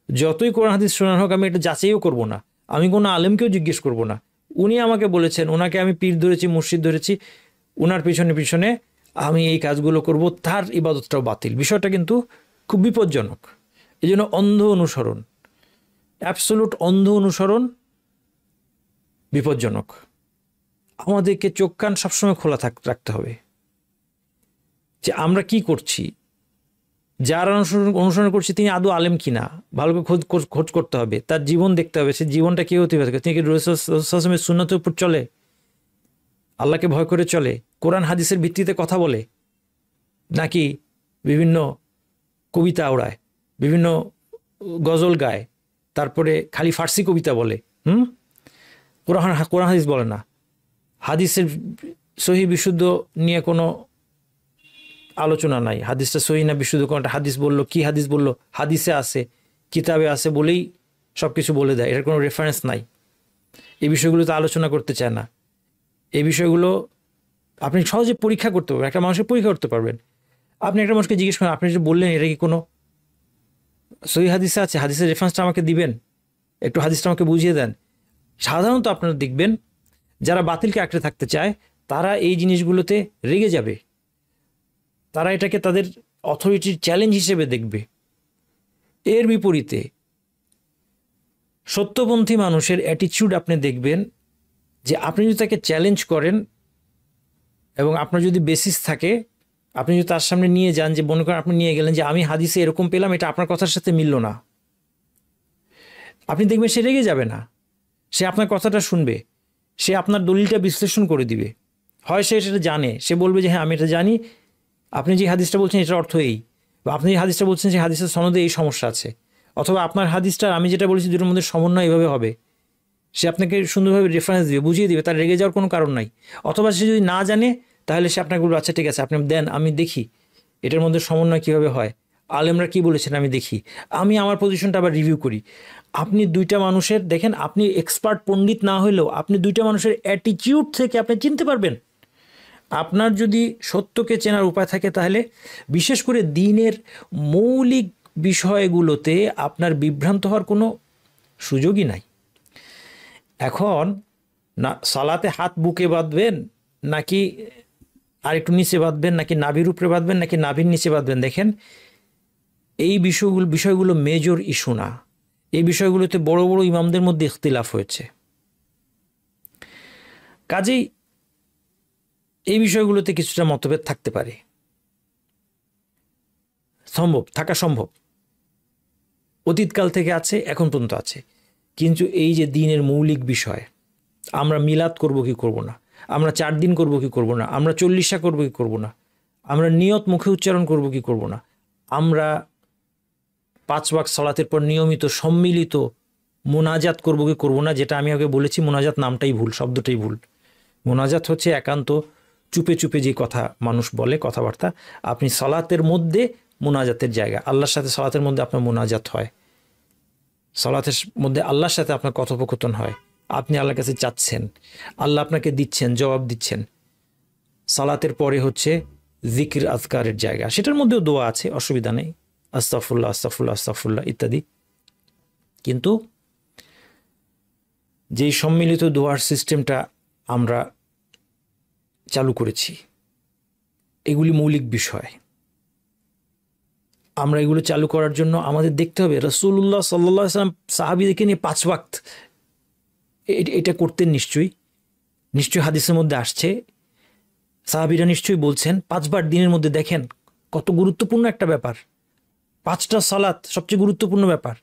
যতই কোরআন হাদিস শোনানো হোক আমি এটা যাচাইও করব না, আমি কোনো আলেমকেও জিজ্ঞেস করব না। উনি আমাকে বলেছেন, ওনাকে আমি পীর ধরেছি, মুর্শিদ ধরেছি, উনার পিছনে পিছনে আমি এই কাজগুলো করব, তার ইবাদতটাও বাতিল। বিষয়টা কিন্তু খুব বিপজ্জনক। এই জন্য অন্ধ অনুসরণ, অ্যাবসোলুট অন্ধ অনুসরণ বিপজ্জনক। আমাদেরকে চোখ কান সবসময় খোলা রাখতে হবে যে আমরা কি করছি, যার অনুসরণ করছি তিনি আদৌ আলেম কিনা ভালো করে খোঁজ করতে হবে, তার জীবন দেখতে হবে, সে জীবনটা কি হতে পারে, তিনি কি রাসূলের সুন্নতের উপর চলে, আল্লাহকে ভয় করে চলে, কোরআন হাদিসের ভিত্তিতে কথা বলে, নাকি বিভিন্ন কবিতা ওড়ায়, বিভিন্ন গজল গায়, তারপরে খালি ফার্সি কবিতা বলে, কোরআন হাদিস বলে না, হাদিসের সহি বিশুদ্ধ নিয়ে কোনো আলোচনা নাই, হাদিসটা সহি না বিশুদ্ধ, কোনটা হাদিস বললো, কি হাদিস বললো, হাদিসে আছে, কিতাবে আছে বলেই সব কিছু বলে দেয়, এটার কোনো রেফারেন্স নাই। এই বিষয়গুলো তো আলোচনা করতে চায় না। এই বিষয়গুলো আপনি সহজে পরীক্ষা করতে পারবেন, একটা মানুষের পরীক্ষা করতে পারবেন। আপনি একটা মানুষকে জিজ্ঞেস করেন, আপনি যে বললেন এটা কি কোনো সহি হাদিসে আছে, হাদিসের রেফারেন্সটা আমাকে দিবেন, একটু হাদিসটা আমাকে বুঝিয়ে দেন। সাধারণত আপনারা দেখবেন যারা বাতিলকে আঁকড়ে থাকতে চায় তারা এই জিনিসগুলোতে রেগে যাবে, তারা এটাকে তাদের অথরিটির চ্যালেঞ্জ হিসেবে দেখবে। এর বিপরীতে সত্যপন্থী মানুষের অ্যাটিটিউড আপনি দেখবেন যে আপনি যদি তাকে চ্যালেঞ্জ করেন এবং আপনার যদি বেসিস থাকে, আপনি যদি তার সামনে নিয়ে যান, যে মনে করেন আপনি নিয়ে গেলেন যে আমি হাদিসে এরকম পেলাম, এটা আপনার কথার সাথে মিলল না, আপনি দেখবেন সে রেগে যাবে না, সে আপনার কথাটা শুনবে, সে আপনার দলিলটা বিশ্লেষণ করে দিবে। হয় সে সেটা জানে, সে বলবে যে হ্যাঁ আমি এটা জানি, আপনি যে হাদিসটা বলছেন এটার অর্থ এই, বা আপনি যে হাদিসটা বলছেন যে হাদিসের সনদে এই সমস্যা আছে, অথবা আপনার হাদিসটা আমি যেটা বলেছি দুটোর মধ্যে সমন্বয় এইভাবে হবে, সে আপনাকে সুন্দরভাবে রেফারেন্স দিবে, বুঝিয়ে দিবে, তার রেগে যাওয়ার কোনো কারণ নাই। অথবা সে যদি না জানে তাহলে সে আপনাকে বলবে আচ্ছা ঠিক আছে আপনি দেন, আমি দেখি এটার মধ্যে সমন্বয় কীভাবে হয়, আলেমরা কি বলেছেন আমি দেখি, আমি আমার পজিশনটা আবার রিভিউ করি। আপনি দুইটা মানুষের, দেখেন আপনি এক্সপার্ট পণ্ডিত না হলেও আপনি দুইটা মানুষের অ্যাটিটিউড থেকে আপনি চিনতে পারবেন। আপনার যদি সত্যকে চেনার উপায় থাকে তাহলে বিশেষ করে দ্বীনের মৌলিক বিষয়গুলোতে আপনার বিভ্রান্ত হওয়ার কোনো সুযোগই নাই। এখন না সালাতে হাত বুকে বাঁধবেন, নাকি আর একটু নিচে বাঁধবেন, নাকি নাভির উপরে বাঁধবেন, নাকি নাভির নিচে বাঁধবেন, দেখেন এই বিষয়গুলো মেজর ইস্যু না। এই বিষয়গুলোতে বড় বড় ইমামদের মধ্যে ইখতিলাফ হয়েছে। কাজেই এই বিষয়গুলোতে কিছুটা মতভেদ থাকতে পারে, থাকা সম্ভব, অতীতকাল থেকে আছে, এখন পর্যন্ত আছে। কিন্তু এই যে দিনের মৌলিক বিষয়, আমরা মিলাদ করব কি করব না, আমরা 4 দিন করব কি করব না, আমরা 40 করব কি করব না, আমরা নিয়ত মুখে উচ্চারণ করব কি করব না, আমরা 5 ওয়াক্ত সালাতের পর নিয়মিত সম্মিলিত মোনাজাত করব কি করব না, যেটা আমি আগে বলেছি মোনাজাত নামটাই ভুল, শব্দটাই ভুল। মোনাজাত হচ্ছে একান্ত চুপে চুপে যে কথা মানুষ বলে, কথাবার্তা। আপনি সালাতের মধ্যে মোনাজাতের জায়গা, আল্লাহর সাথে সালাতের মধ্যে আপনার মোনাজাত হয়, সালাতের মধ্যে আল্লাহর সাথে আপনার কথোপকথন হয়, আপনি আল্লাহর কাছে চাচ্ছেন, আল্লাহ আপনাকে দিচ্ছেন, জবাব দিচ্ছেন। সালাতের পরে হচ্ছে জিকির আজকারের জায়গা, সেটার মধ্যেও দোয়া আছে, অসুবিধা নেই, আস্তাগফিরুল্লাহ আস্তাগফিরুল্লাহ আস্তাগফিরুল্লাহ ইত্যাদি। কিন্তু যেই সম্মিলিত দোয়ার সিস্টেমটা আমরা চালু করেছি, এগুলি মৌলিক বিষয়। আমরা এগুলো চালু করার জন্য আমাদের দেখতে হবে রাসূলুল্লাহ সাল্লাল্লাহু আলাইহি ওয়াসাল্লাম সাহাবীদেরকে নিয়ে 5 ওয়াক্ত এটা করতেন নিশ্চয়ই হাদিসের মধ্যে আসছে। সাহাবীরা নিশ্চয়ই বলছেন 5 বার দিনের মধ্যে। দেখেন কত গুরুত্বপূর্ণ একটা ব্যাপার। 5টা সালাত সবচেয়ে গুরুত্বপূর্ণ ব্যাপার।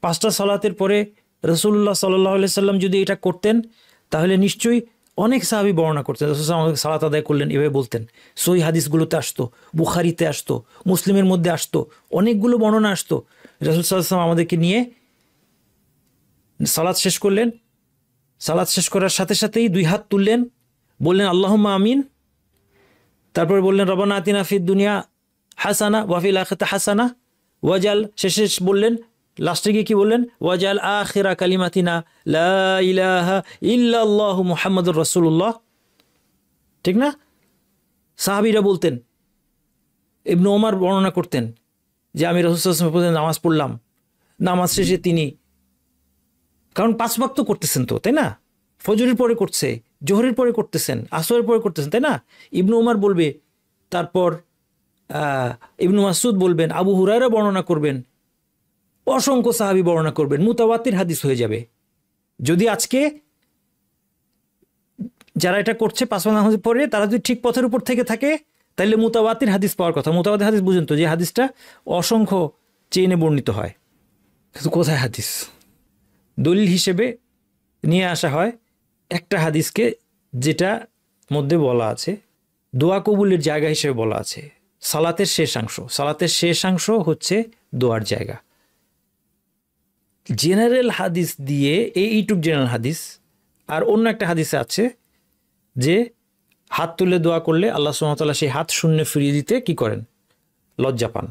5টা সালাতের পরে রাসূলুল্লাহ সাল্লাল্লাহু আলাইহি ওয়াসাল্লাম যদি এটা করতেন, তাহলে নিশ্চয়ই অনেক সাহাবী বর্ণনা করতেন, রাসূল সাল্লাল্লাহু আলাইহি ওয়াসাল্লাম সালাত আদায় করলেন, এভাবে বলতেন। সহিহ হাদিসগুলোতে আসতো, বুখারীতে আসতো, মুসলিমের মধ্যে আসতো, অনেকগুলো বর্ণনা আসতো। রাসূল সাল্লাল্লাহু আলাইহি ওয়াসাল্লাম আমাদেরকে নিয়ে সালাত শেষ করলেন, সালাত শেষ করার সাথে সাথেই 2 হাত তুললেন, বললেন আল্লাহুম্মা আমিন, তারপরে বললেন রব্বানা আতিনা ফিদ দুনিয়া হাসানা ওয়া ফিল আখিরাতি হাসানা ওয়াজাল, শেষে বললেন, লাস্টে গিয়ে কি বললেন, ওয়াজাল আখিরা কালিমাতিনা লা ইলাহা ইল্লাল্লাহু মুহাম্মাদুর রাসূলুল্লাহ। ঠিক না? সাহাবীরা বলতেন, ইবনে ওমর বর্ণনা করতেন যে আমি রাসূল সাল্লাল্লাহু আলাইহি ওয়াসাল্লামের নামাজ পড়লাম, নামাজ শেষে তিনি, কারণ 5 ওয়াক্ত করতেছেন তো, তাই না? ফজরের পরে করছে, জোহরের পরে করতেছেন, আসরের পরে করতেছেন, তাই না? ইবনে ওমর বলবে, তারপর ইবনে মাসউদ বলবেন, আবু হুরায়রা বর্ণনা করবেন, অসংখ্য সাহাবী বর্ণনা করবেন, মুতাওয়াতির হাদিস হয়ে যাবে। যদি আজকে যারা এটা করছে 5 ওয়াক্ত নামাজ পড়ে, তারা যদি ঠিক পথের উপর থেকে থাকে, তাহলে মুতাওয়াতির হাদিস পাওয়ার কথা। মুতাওয়াতির হাদিস বুঝেন তো, যে হাদিসটা অসংখ্য চেইনে বর্ণিত হয়। কিন্তু কোথায় হাদিস? দলিল হিসেবে নিয়ে আসা হয় একটা হাদিসকে, যেটা মধ্যে বলা আছে দোয়া কবুলের জায়গা হিসেবে বলা আছে সালাতের শেষাংশ। সালাতের শেষাংশ হচ্ছে দোয়ার জায়গা। জেনারেল হাদিস দিয়ে এইটুক জেনারেল হাদিস। আর অন্য একটা হাদিসে আছে যে হাত তুলে দোয়া করলে আল্লাহ সুবহানাহু ওয়া তাআলা সেই হাত শূন্য ফিরিয়ে দিতে কি করেন? লজ্জা পান।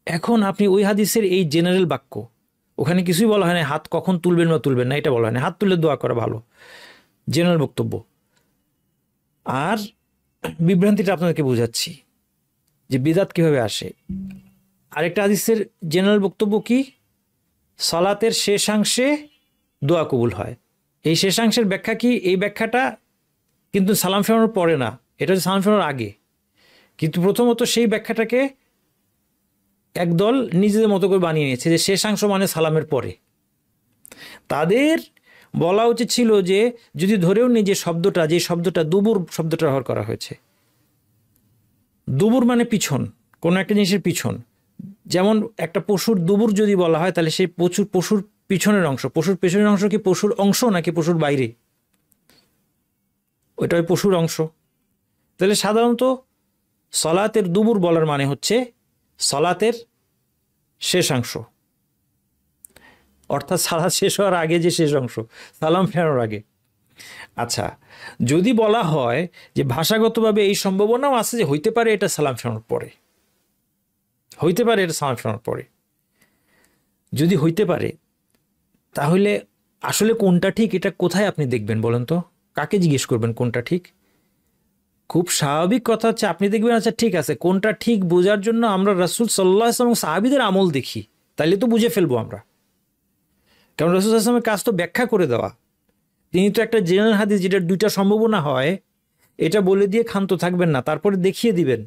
এখন আপনি ওই হাদিসের এই জেনারেল বাক্য, ওখানে কিছুই বলা হয় না হাত কখন তুলবেন বা তুলবেন না, এটা বলা হয় না। হাত তুলে দোয়া করা ভালো, জেনারেল বক্তব্য। আর বিভ্রান্তিটা আপনাদেরকে বোঝাচ্ছি যে বিদআত কিভাবে আসে। আরেকটা হাদিসের জেনারেল বক্তব্য কি? সালাতের শেষাংশে দোয়া কবুল হয়। এই শেষাংশের ব্যাখ্যা কি? এই ব্যাখ্যাটা কিন্তু সালাম ফেরানোর পরে না, এটা হচ্ছে সালাম ফেরানোর আগে। কিন্তু প্রথমত সেই ব্যাখ্যাটাকে একদল নিজেদের মতো করে বানিয়ে নিয়েছে যে শেষাংশ মানে সালামের পরে। তাদের বলা উচিত ছিল যে যদি ধরেও নিই যে শব্দটা দুবুর শব্দটা ব্যবহার করা হয়েছে, দুবুর মানে পিছন, কোনো একটা জিনিসের পিছন। যেমন একটা পশুর দুবুর যদি বলা হয়, তাহলে সেই পশুর পিছনের অংশ। পশুর পেছনের অংশ কি পশুর অংশ নাকি পশুর বাইরে? ওইটা ওই পশুর অংশ। তাহলে সাধারণত সালাতের দুবুর বলার মানে হচ্ছে সালাতের শেষাংশ, অর্থাৎ সালাত শেষ হওয়ার আগে যে শেষ অংশ, সালাম ফেরানোর আগে। আচ্ছা, যদি বলা হয় যে ভাষাগতভাবে এই সম্ভাবনাও আছে যে হইতে পারে এটা সালাম ফেরানোর পরে, হইতে পারে এটা সালাম ফেরানোর পরে, যদি হইতে পারে, তাহলে আসলে কোনটা ঠিক এটা কোথায় আপনি দেখবেন বলেন তো? কাকে জিজ্ঞেস করবেন কোনটা ঠিক? খুব স্বাভাবিক কথা হচ্ছে আপনি দেখবেন আচ্ছা ঠিক আছে, কোনটা ঠিক বোঝার জন্য আমরা রাসূল সাল্লাল্লাহু আলাইহি ওয়াসাল্লাম সাহাবীদের আমল দেখি, তাইলে তো বুঝে ফেলবো আমরা। কারণ রাসূল সাল্লাল্লাহু আলাইহি ওয়াসাল্লামের কাজ তো ব্যাখ্যা করে দেওয়া। তিনি তো একটা জেনারেল হাদিস যেটা 2টা সম্ভাবনা হয়, এটা বলে দিয়ে ক্ষান্ত থাকবেন না, তারপরে দেখিয়ে দিবেন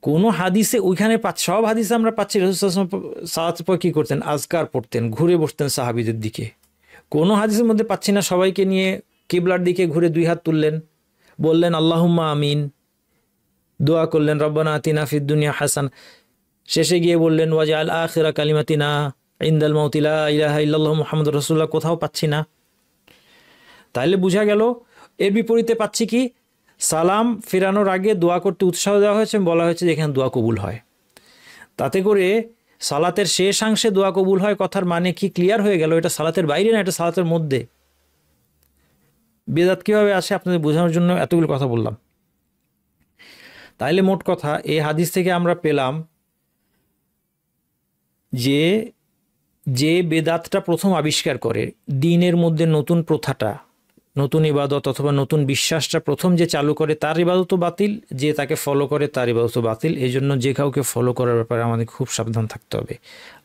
কোনো হাদিসে ওইখানে সব হাদিসে আমরা পাচ্ছি রাসূল সাল্লাল্লাহু আলাইহি ওয়াসাল্লাম সালাতের পর কী করতেন, আজকার পড়তেন, ঘুরে বসতেন সাহাবীদের দিকে। কোনো হাদিসের মধ্যে পাচ্ছি না সবাইকে নিয়ে কিবলার দিকে ঘুরে 2 হাত তুললেন, বললেন আল্লাহুম্মা আমিন, দোয়া করলেন রব্বানা আতিনা ফিদ দুনিয়া হাসান, শেষে গিয়ে বললেন ওয়াজআল আখিরা কালিমাতিনা ইনদাল মাউতি লা ইলাহা ইল্লাল্লাহু মুহাম্মাদুর রাসূলুল্লাহ। কোথাও পাচ্ছি না। তাইলে বোঝা গেল এর বিপরীতে পাচ্ছি কি, সালাম ফেরানোর আগে দোয়া করতে উৎসাহ দেওয়া হয়েছে, বলা হয়েছে যে এখানে দোয়া কবুল হয়। তাতে করে সালাতের শেষাংশে দোয়া কবুল হয় কথার মানে কি ক্লিয়ার হয়ে গেল, এটা সালাতের বাইরে না, এটা সালাতের মধ্যে। বিদআত কীভাবে আসে আপনাদের বোঝানোর জন্য এতগুলো কথা বললাম। তাইলে মোট কথা এই হাদিস থেকে আমরা পেলাম যে যে বেদাতটা প্রথম আবিষ্কার করে, দ্বীনের মধ্যে নতুন প্রথাটা, নতুন ইবাদত অথবা নতুন বিশ্বাসটা প্রথম যে চালু করে, তার ইবাদতও বাতিল, যে তাকে ফলো করে তার ইবাদতও বাতিল। এই জন্য যে কাউকে ফলো করার ব্যাপারে আমাদের খুব সাবধান থাকতে হবে।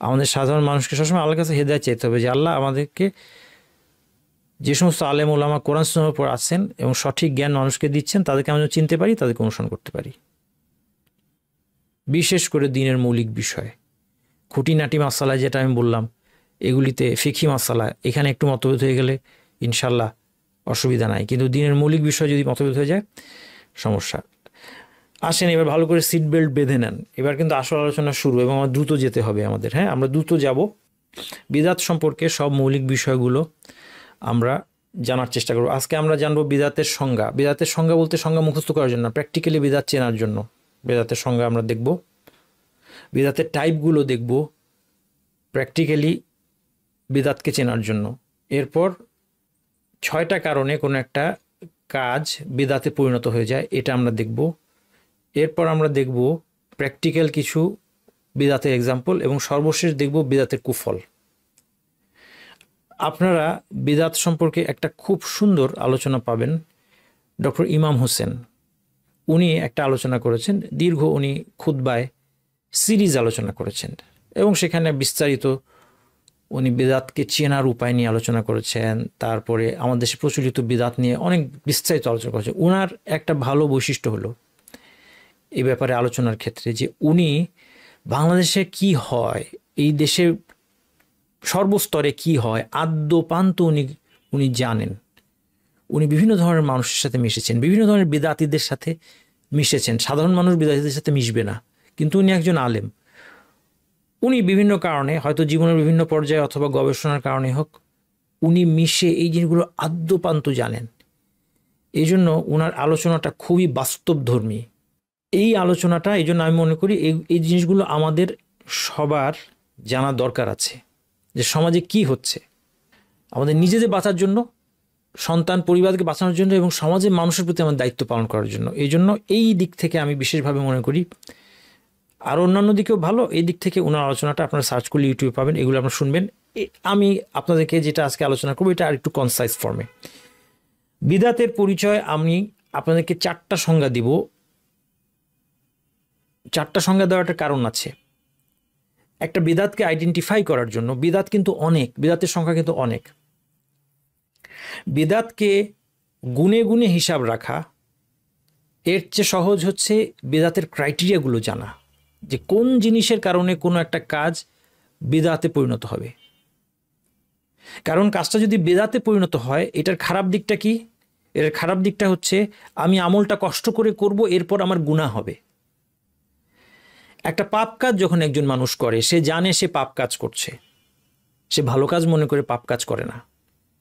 আমাদের সাধারণ মানুষকে সবসময় আল্লাহর কাছে হেদায়েত চাইতে হবে যে আল্লাহ আমাদেরকে যে সমস্ত আলেম ওলামা কোরআন সুন্নাহর উপর আছেন এবং সঠিক জ্ঞান মানুষকে দিচ্ছেন, তাদেরকে আমরা চিনতে পারি, তাদেরকে অনুসরণ করতে পারি। বিশেষ করে দ্বীনের মৌলিক বিষয়, খুঁটিনাটি মাসালা যেটা আমি বললাম, এগুলিতে ফিকহি মাসালা, এখানে একটু মতভেদ হয়ে গেলে ইনশাল্লাহ অসুবিধা নাই, কিন্তু দ্বীনের মৌলিক বিষয় যদি মতভেদ হয়ে যায় সমস্যা। আসেন এবার ভালো করে সিট বেল্ট বেঁধে নেন, এবার কিন্তু আসল আলোচনা শুরু, এবং আমার দ্রুত যেতে হবে আমাদের। হ্যাঁ, আমরা দ্রুত যাব। বিদআত সম্পর্কে সব মৌলিক বিষয়গুলো আমরা জানার চেষ্টা করব। আজকে আমরা জানবো বিদআতের সংজ্ঞা। বিদআতের সংজ্ঞা বলতে সংজ্ঞা মুখস্থ করার জন্য, প্র্যাকটিক্যালি বিদআত চেনার জন্য বিদআতের সংজ্ঞা আমরা দেখব। বিদআতের টাইপগুলো দেখব প্র্যাকটিক্যালি বিদআতকে চেনার জন্য। এরপর 6টা কারণে কোনো একটা কাজ বিদআতে পরিণত হয়ে যায়, এটা আমরা দেখব। এরপর আমরা দেখব প্র্যাকটিক্যাল কিছু বিদআতের এক্সাম্পল, এবং সর্বশেষ দেখব বিদআতের কুফল। আপনারা বিদআত সম্পর্কে একটা খুব সুন্দর আলোচনা পাবেন ডক্টর ইমাম হোসেন। উনি একটা আলোচনা করেছেন, দীর্ঘ উনি খুতবায় সিরিজ আলোচনা করেছেন, এবং সেখানে বিস্তারিত উনি বিদআতকে চেনার উপায় নিয়ে আলোচনা করেছেন। তারপরে আমাদের দেশে প্রচলিত বিদআত নিয়ে অনেক বিস্তারিত আলোচনা করেছেন। ওনার একটা ভালো বৈশিষ্ট্য হলো এই ব্যাপারে আলোচনার ক্ষেত্রে যে উনি বাংলাদেশে কি হয়, এই দেশের সর্বস্তরে কি হয়, আদ্যপান্ত উনি জানেন। উনি বিভিন্ন ধরনের মানুষের সাথে মিশেছেন, বিভিন্ন ধরনের বিদআতীদের সাথে মিশেছেন। সাধারণ মানুষ বিদআতীদের সাথে মিশবে না, কিন্তু উনি একজন আলেম। উনি বিভিন্ন কারণে, হয়তো জীবনের বিভিন্ন পর্যায়ে অথবা গবেষণার কারণে হোক, উনি মিশে এই জিনিসগুলো আদ্যপান্ত জানেন। এই জন্য ওনার আলোচনাটা খুবই বাস্তবধর্মী। এই আলোচনাটা এই জন্য আমি মনে করি এই জিনিসগুলো আমাদের সবার জানা দরকার আছে, যে সমাজে কি হচ্ছে, আমাদের নিজেদের বাঁচার জন্য, সন্তান পরিবারকে বাঁচানোর জন্য, এবং সমাজের মানুষের প্রতি আমার দায়িত্ব পালন করার জন্য। এই জন্য এই দিক থেকে আমি বিশেষভাবে মনে করি, আর অন্যান্য দিকেও ভালো, এই দিক থেকে ওনার আলোচনাটা আপনারা সার্চ করলে ইউটিউবে পাবেন, এগুলো আপনারা শুনবেন। আমি আপনাদেরকে যেটা আজকে আলোচনা করবো এটা আর একটু কনসাইজ ফর্মে। বিদআতের পরিচয় আমি আপনাদেরকে 4টা সংজ্ঞা দিব। 4টা সংজ্ঞা দেওয়ার একটা কারণ আছে। একটা বিদআতকে আইডেন্টিফাই করার জন্য, বিদআত কিন্তু অনেক, বিদআতের সংখ্যা কিন্তু অনেক। বিদআতকে গুণে গুণে হিসাব রাখা এর চেয়ে সহজ হচ্ছে বিদআতের ক্রাইটেরিয়াগুলো জানা, যে কোন জিনিসের কারণে কোনো একটা কাজ বিদআতে পরিণত হবে। কারণ কাজটা যদি বিদআতে পরিণত হয়, এটার খারাপ দিকটা কি? এর খারাপ দিকটা হচ্ছে আমি আমলটা কষ্ট করে করব, এরপর আমার গুনাহ হবে। একটা পাপ কাজ যখন একজন মানুষ করে, সে জানে সে পাপ কাজ করছে, সে ভালো কাজ মনে করে পাপ কাজ করে না।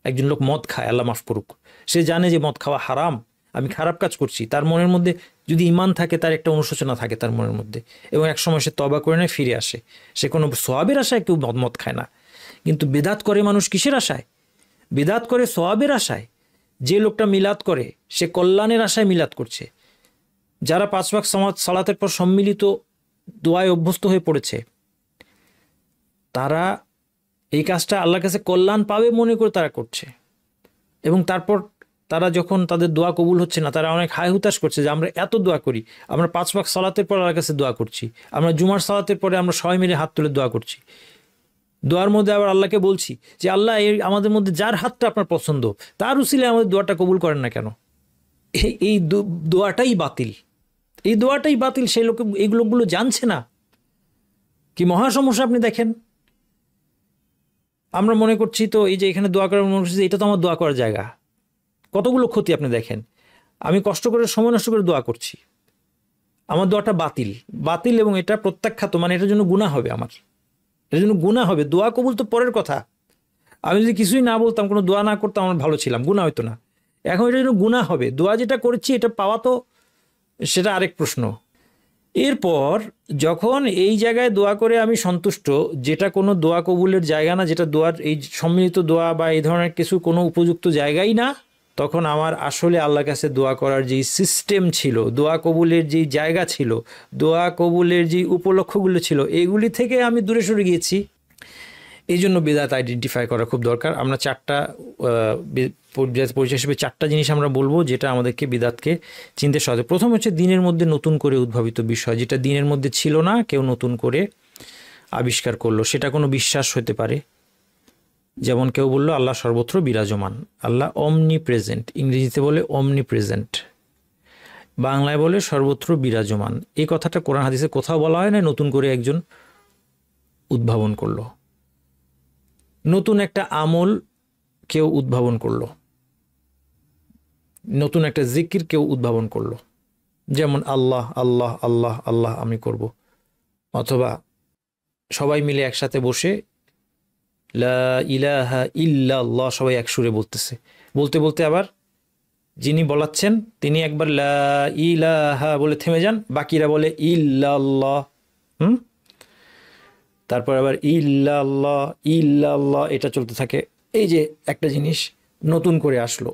একজন লোক মদ খায়, আল্লাহ মাফ করুক, সে জানে যে মদ খাওয়া হারাম, আমি খারাপ কাজ করছি। তার মনের মধ্যে যদি ঈমান থাকে, তার একটা অনুশোচনা থাকে তার মনের মধ্যে, এবং এক সময় সে তওবা করে নেয়, ফিরে আসে। সে কোনো সওয়াবের আশায় কেউ মদ খায় না। কিন্তু বিদআত করে মানুষ কিসের আশায়? বিদআত করে সওয়াবের আশায়। যে লোকটা মিলাদ করে, সে কল্যাণের আশায় মিলাদ করছে। যারা 5 ওয়াক্ত সালাতের পর সম্মিলিত দোয়ায় অভ্যস্ত হয়ে পড়েছে, তারা এই কাজটা আল্লাহর কাছে কল্যাণ পাবে মনে করে তারা করছে। এবং তারপর তারা যখন তাদের দোয়া কবুল হচ্ছে না, তারা অনেক হায় হুতাশ করছে যে আমরা এত দোয়া করি, আমরা 5 ওয়াক্ত সালাতের পর আল্লাহর কাছে দোয়া করছি, আমরা জুমার সালাতের পরে আমরা সবাই মিলে হাত তুলে দোয়া করছি। দোয়ার মধ্যে আবার আল্লাহকে বলছি যে আল্লাহ, এই আমাদের মধ্যে যার হাতটা আপনার পছন্দ, তার উসিলায় আমাদের দোয়াটা কবুল করেন না কেন? এই দোয়াটাই বাতিল। এই দোয়াটাই বাতিল, সেই লোক এই লোকগুলো জানছে না। কি মহা সমস্যা আপনি দেখেন। আমরা মনে করছি তো এই যে এখানে দোয়া করার মনে করছি এটা তো আমার দোয়া করার জায়গা, কতগুলো ক্ষতি আপনি দেখেন। আমি কষ্ট করে সময় নষ্ট করে দোয়া করছি, আমার দোয়াটা বাতিল বাতিল, এবং এটা প্রত্যাখ্যাত, মানে এটার জন্য গুনাহ হবে, আমার এটার জন্য গুনাহ হবে। দোয়া কবুল তো পরের কথা, আমি যদি কিছুই না বলতাম, কোনো দোয়া না করতাম, আমার ভালো ছিলাম, গুনাহ হইতো না। এখন এটার জন্য গুনাহ হবে, দোয়া যেটা করেছি এটা পাওয়া তো সেটা আরেক প্রশ্ন। এরপর যখন এই জায়গায় দোয়া করে আমি সন্তুষ্ট, যেটা কোনো দোয়া কবুলের জায়গা না, যেটা দোয়ার এই সম্মিলিত দোয়া বা এই ধরনের কিছু কোনো উপযুক্ত জায়গাই না, তখন আমার আসলে আল্লাহর কাছে দোয়া করার যেই সিস্টেম ছিল, দোয়া কবুলের যেই জায়গা ছিল, দোয়া কবুলের যেই উপলক্ষগুলো ছিল, এইগুলি থেকে আমি দূরে সরে গিয়েছি। এই জন্য বিদআত আইডেন্টিফাই করা খুব দরকার। আমরা চারটা পরিচয় হিসেবে চারটা জিনিস আমরা বলবো যেটা আমাদেরকে বিদআতকে চিনতে সহায়তা। প্রথম হচ্ছে দিনের মধ্যে নতুন করে উদ্ভাবিত বিষয়, যেটা দিনের মধ্যে ছিল না, কেউ নতুন করে আবিষ্কার করলো। সেটা কোনো বিশ্বাস হতে পারে, যেমন কেউ বললো আল্লাহ সর্বত্র বিরাজমান, আল্লাহ অমনি প্রেজেন্ট, ইংরেজিতে বলে অমনি প্রেজেন্ট, বাংলায় বলে সর্বত্র বিরাজমান। এই কথাটা কোরআন হাদিসে কোথাও বলা হয় না, নতুন করে একজন উদ্ভাবন করলো, নতুন একটা আমল কেউ উদ্ভাবন করলো, নতুন একটা জিকির কেউ উদ্ভাবন করলো, যেমন আল্লাহ আল্লাহ আল্লাহ আল্লাহ আমি করব, অথবা সবাই মিলে একসাথে বসে লা ইলাহা ইল্লাল্লাহ সবাই এক সুরে বলতেছে, বলতে বলতে আবার যিনি বলাচ্ছেন তিনি একবার লা ইলাহা বলে থেমে যান, বাকিরা বলে ইল্লাল্লাহ, তারপর আবার ইল্লাল্লাহ ইল্লাল্লাহ, এটা চলতে থাকে। এই যে একটা জিনিস নতুন করে আসলো,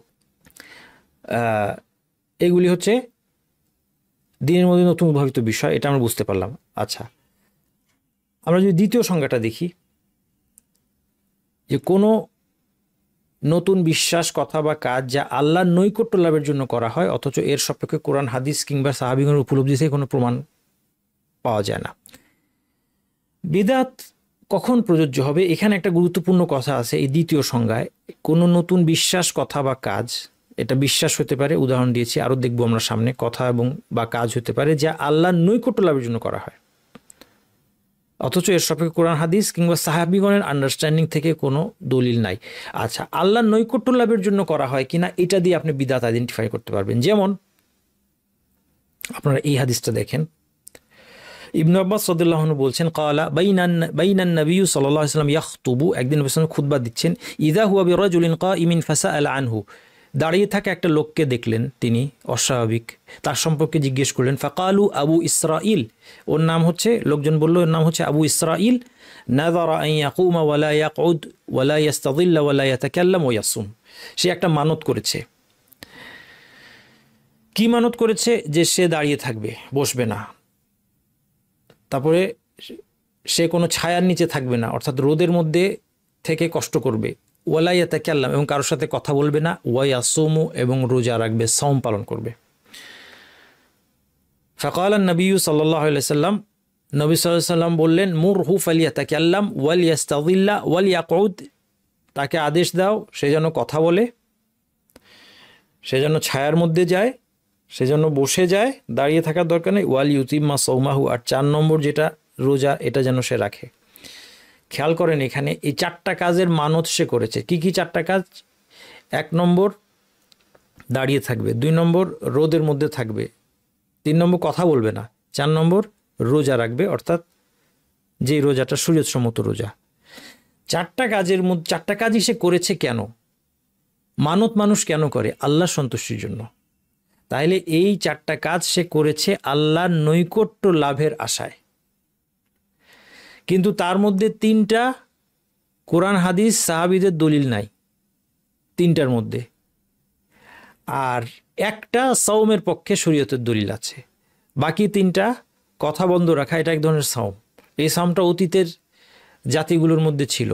এগুলি হচ্ছে দিনের মধ্যে নতুন উদ্ভাবিত বিষয়, এটা আমরা বুঝতে পারলাম। আচ্ছা, আমরা যদি দ্বিতীয় সংজ্ঞাটা দেখি, যে কোনো নতুন বিশ্বাস, কথা বা কাজ যা আল্লাহর নৈকট্য লাভের জন্য করা হয়, অথচ এর সপক্ষে কোরআন হাদিস কিংবা সাহাবীগণের উপলব্ধি থেকে কোনো প্রমাণ পাওয়া যায় না। বিদআত কখন প্রযোজ্য হবে, এখানে একটা গুরুত্বপূর্ণ কথা আছে এই দ্বিতীয় সংজ্ঞায়। কোনো নতুন বিশ্বাস, কথা বা কাজ, এটা বিশ্বাস হতে পারে, উদাহরণ দিয়েছি, আরও দেখবো আমরা সামনে, কথা এবং বা কাজ হতে পারে যা আল্লাহর নৈকট্য লাভের জন্য করা হয়, অথচ এর সপক্ষে কোরআন হাদিস কিংবা সাহাবীগণের আন্ডারস্ট্যান্ডিং থেকে কোনো দলিল নাই। আচ্ছা, আল্লাহর নৈকট্য লাভের জন্য করা হয় কিনা এটা দিয়ে আপনি বিদআত আইডেন্টিফাই করতে পারবেন। যেমন আপনারা এই হাদিসটা দেখেন, ইবনে আব্বাস রাদিয়াল্লাহু আনহু বলছেন, ক্বালা বাইনান নবী সাল্লাল্লাহু আলাইহি ওয়াসাল্লাম ইয়াখতুবু, একদিন নবী সাল্লাল্লাহু আলাইহি ওয়াসাল্লাম খুতবা দিচ্ছেন, ইযা হুয়া বিরাজুলিন কাইমিন ফাসাআলা আনহু, দাঁড়িয়ে থাকা একটা লোককে দেখলেন তিনি অস্বাভাবিক, তার সম্পর্কে জিজ্ঞেস করলেন। ফাকালু আবু ইসরাইল, ওর নাম হচ্ছে, লোকজন বলল ওর নাম হচ্ছে আবু ইসরাইল, নাযারা আন ইয়াকুমা ওয়ালা ইয়াকউদ ওয়ালা ইস্তাযিল্লা ওয়ালা ইয়াতাকাল্লাম ওয়া ইয়াসুম, সে একটা মানত করেছে। কি মানত করেছে? যে সে দাঁড়িয়ে থাকবে, বসবে না, তারপরে সে কোনো ছায়ার নিচে থাকবে না, অর্থাৎ রোদের মধ্যে থেকে কষ্ট করবে, ওয়ালা ইয়াতাকাল্লাম, এবং কারোর সাথে কথা বলবে না, ওয়া ইয়াসুমু, এবং রোজা রাখবে, সাওম পালন করবে। ফাকালান নবী সাল্লাল্লাহু আলাইহি ওয়াসাল্লাম, নবী সাল্লাল্লাহু আলাইহি ওয়াসাল্লাম বললেন, মুরহু ফালিয়াতাকাল্লাম ওয়াল ইয়াস্তাযিল্লা ওয়াল ইয়াকউদ, তাকে আদেশ দাও সে যেন কথা বলে, সে যেন ছায়ার মধ্যে যায়, সে যেন বসে যায়, দাঁড়িয়ে থাকার দরকার নেই, ওয়াল ইউতিম্মা সাওমাহু, আর 4 নম্বর যেটা রোজা, এটা যেন সে রাখে। খেয়াল করেন এখানে এই 4টা কাজের মানত সে করেছে। কি কি 4টা কাজ? 1 নম্বর দাঁড়িয়ে থাকবে, 2 নম্বর রোদের মধ্যে থাকবে, 3 নম্বর কথা বলবে না, 4 নম্বর রোজা রাখবে, অর্থাৎ যে রোজাটা সূর্যসম্মত রোজা। 4টা কাজের মধ্যে 4টা কাজই সে করেছে কেন? মানত মানুষ কেন করে? আল্লাহর সন্তুষ্টির জন্য। তাইলে এই 4টা কাজ সে করেছে আল্লাহর নৈকট্য লাভের আশায়, কিন্তু তার মধ্যে 3টা কোরআন হাদিস সাহাবীদের দলিল নাই 3টার মধ্যে, আর একটা সাওমের পক্ষে শরীয়তের দলিল আছে, বাকি 3টা কথা বন্ধ রাখা, এটা এক ধরনের সাওম। এই সাওমটা অতীতের জাতিগুলোর মধ্যে ছিল।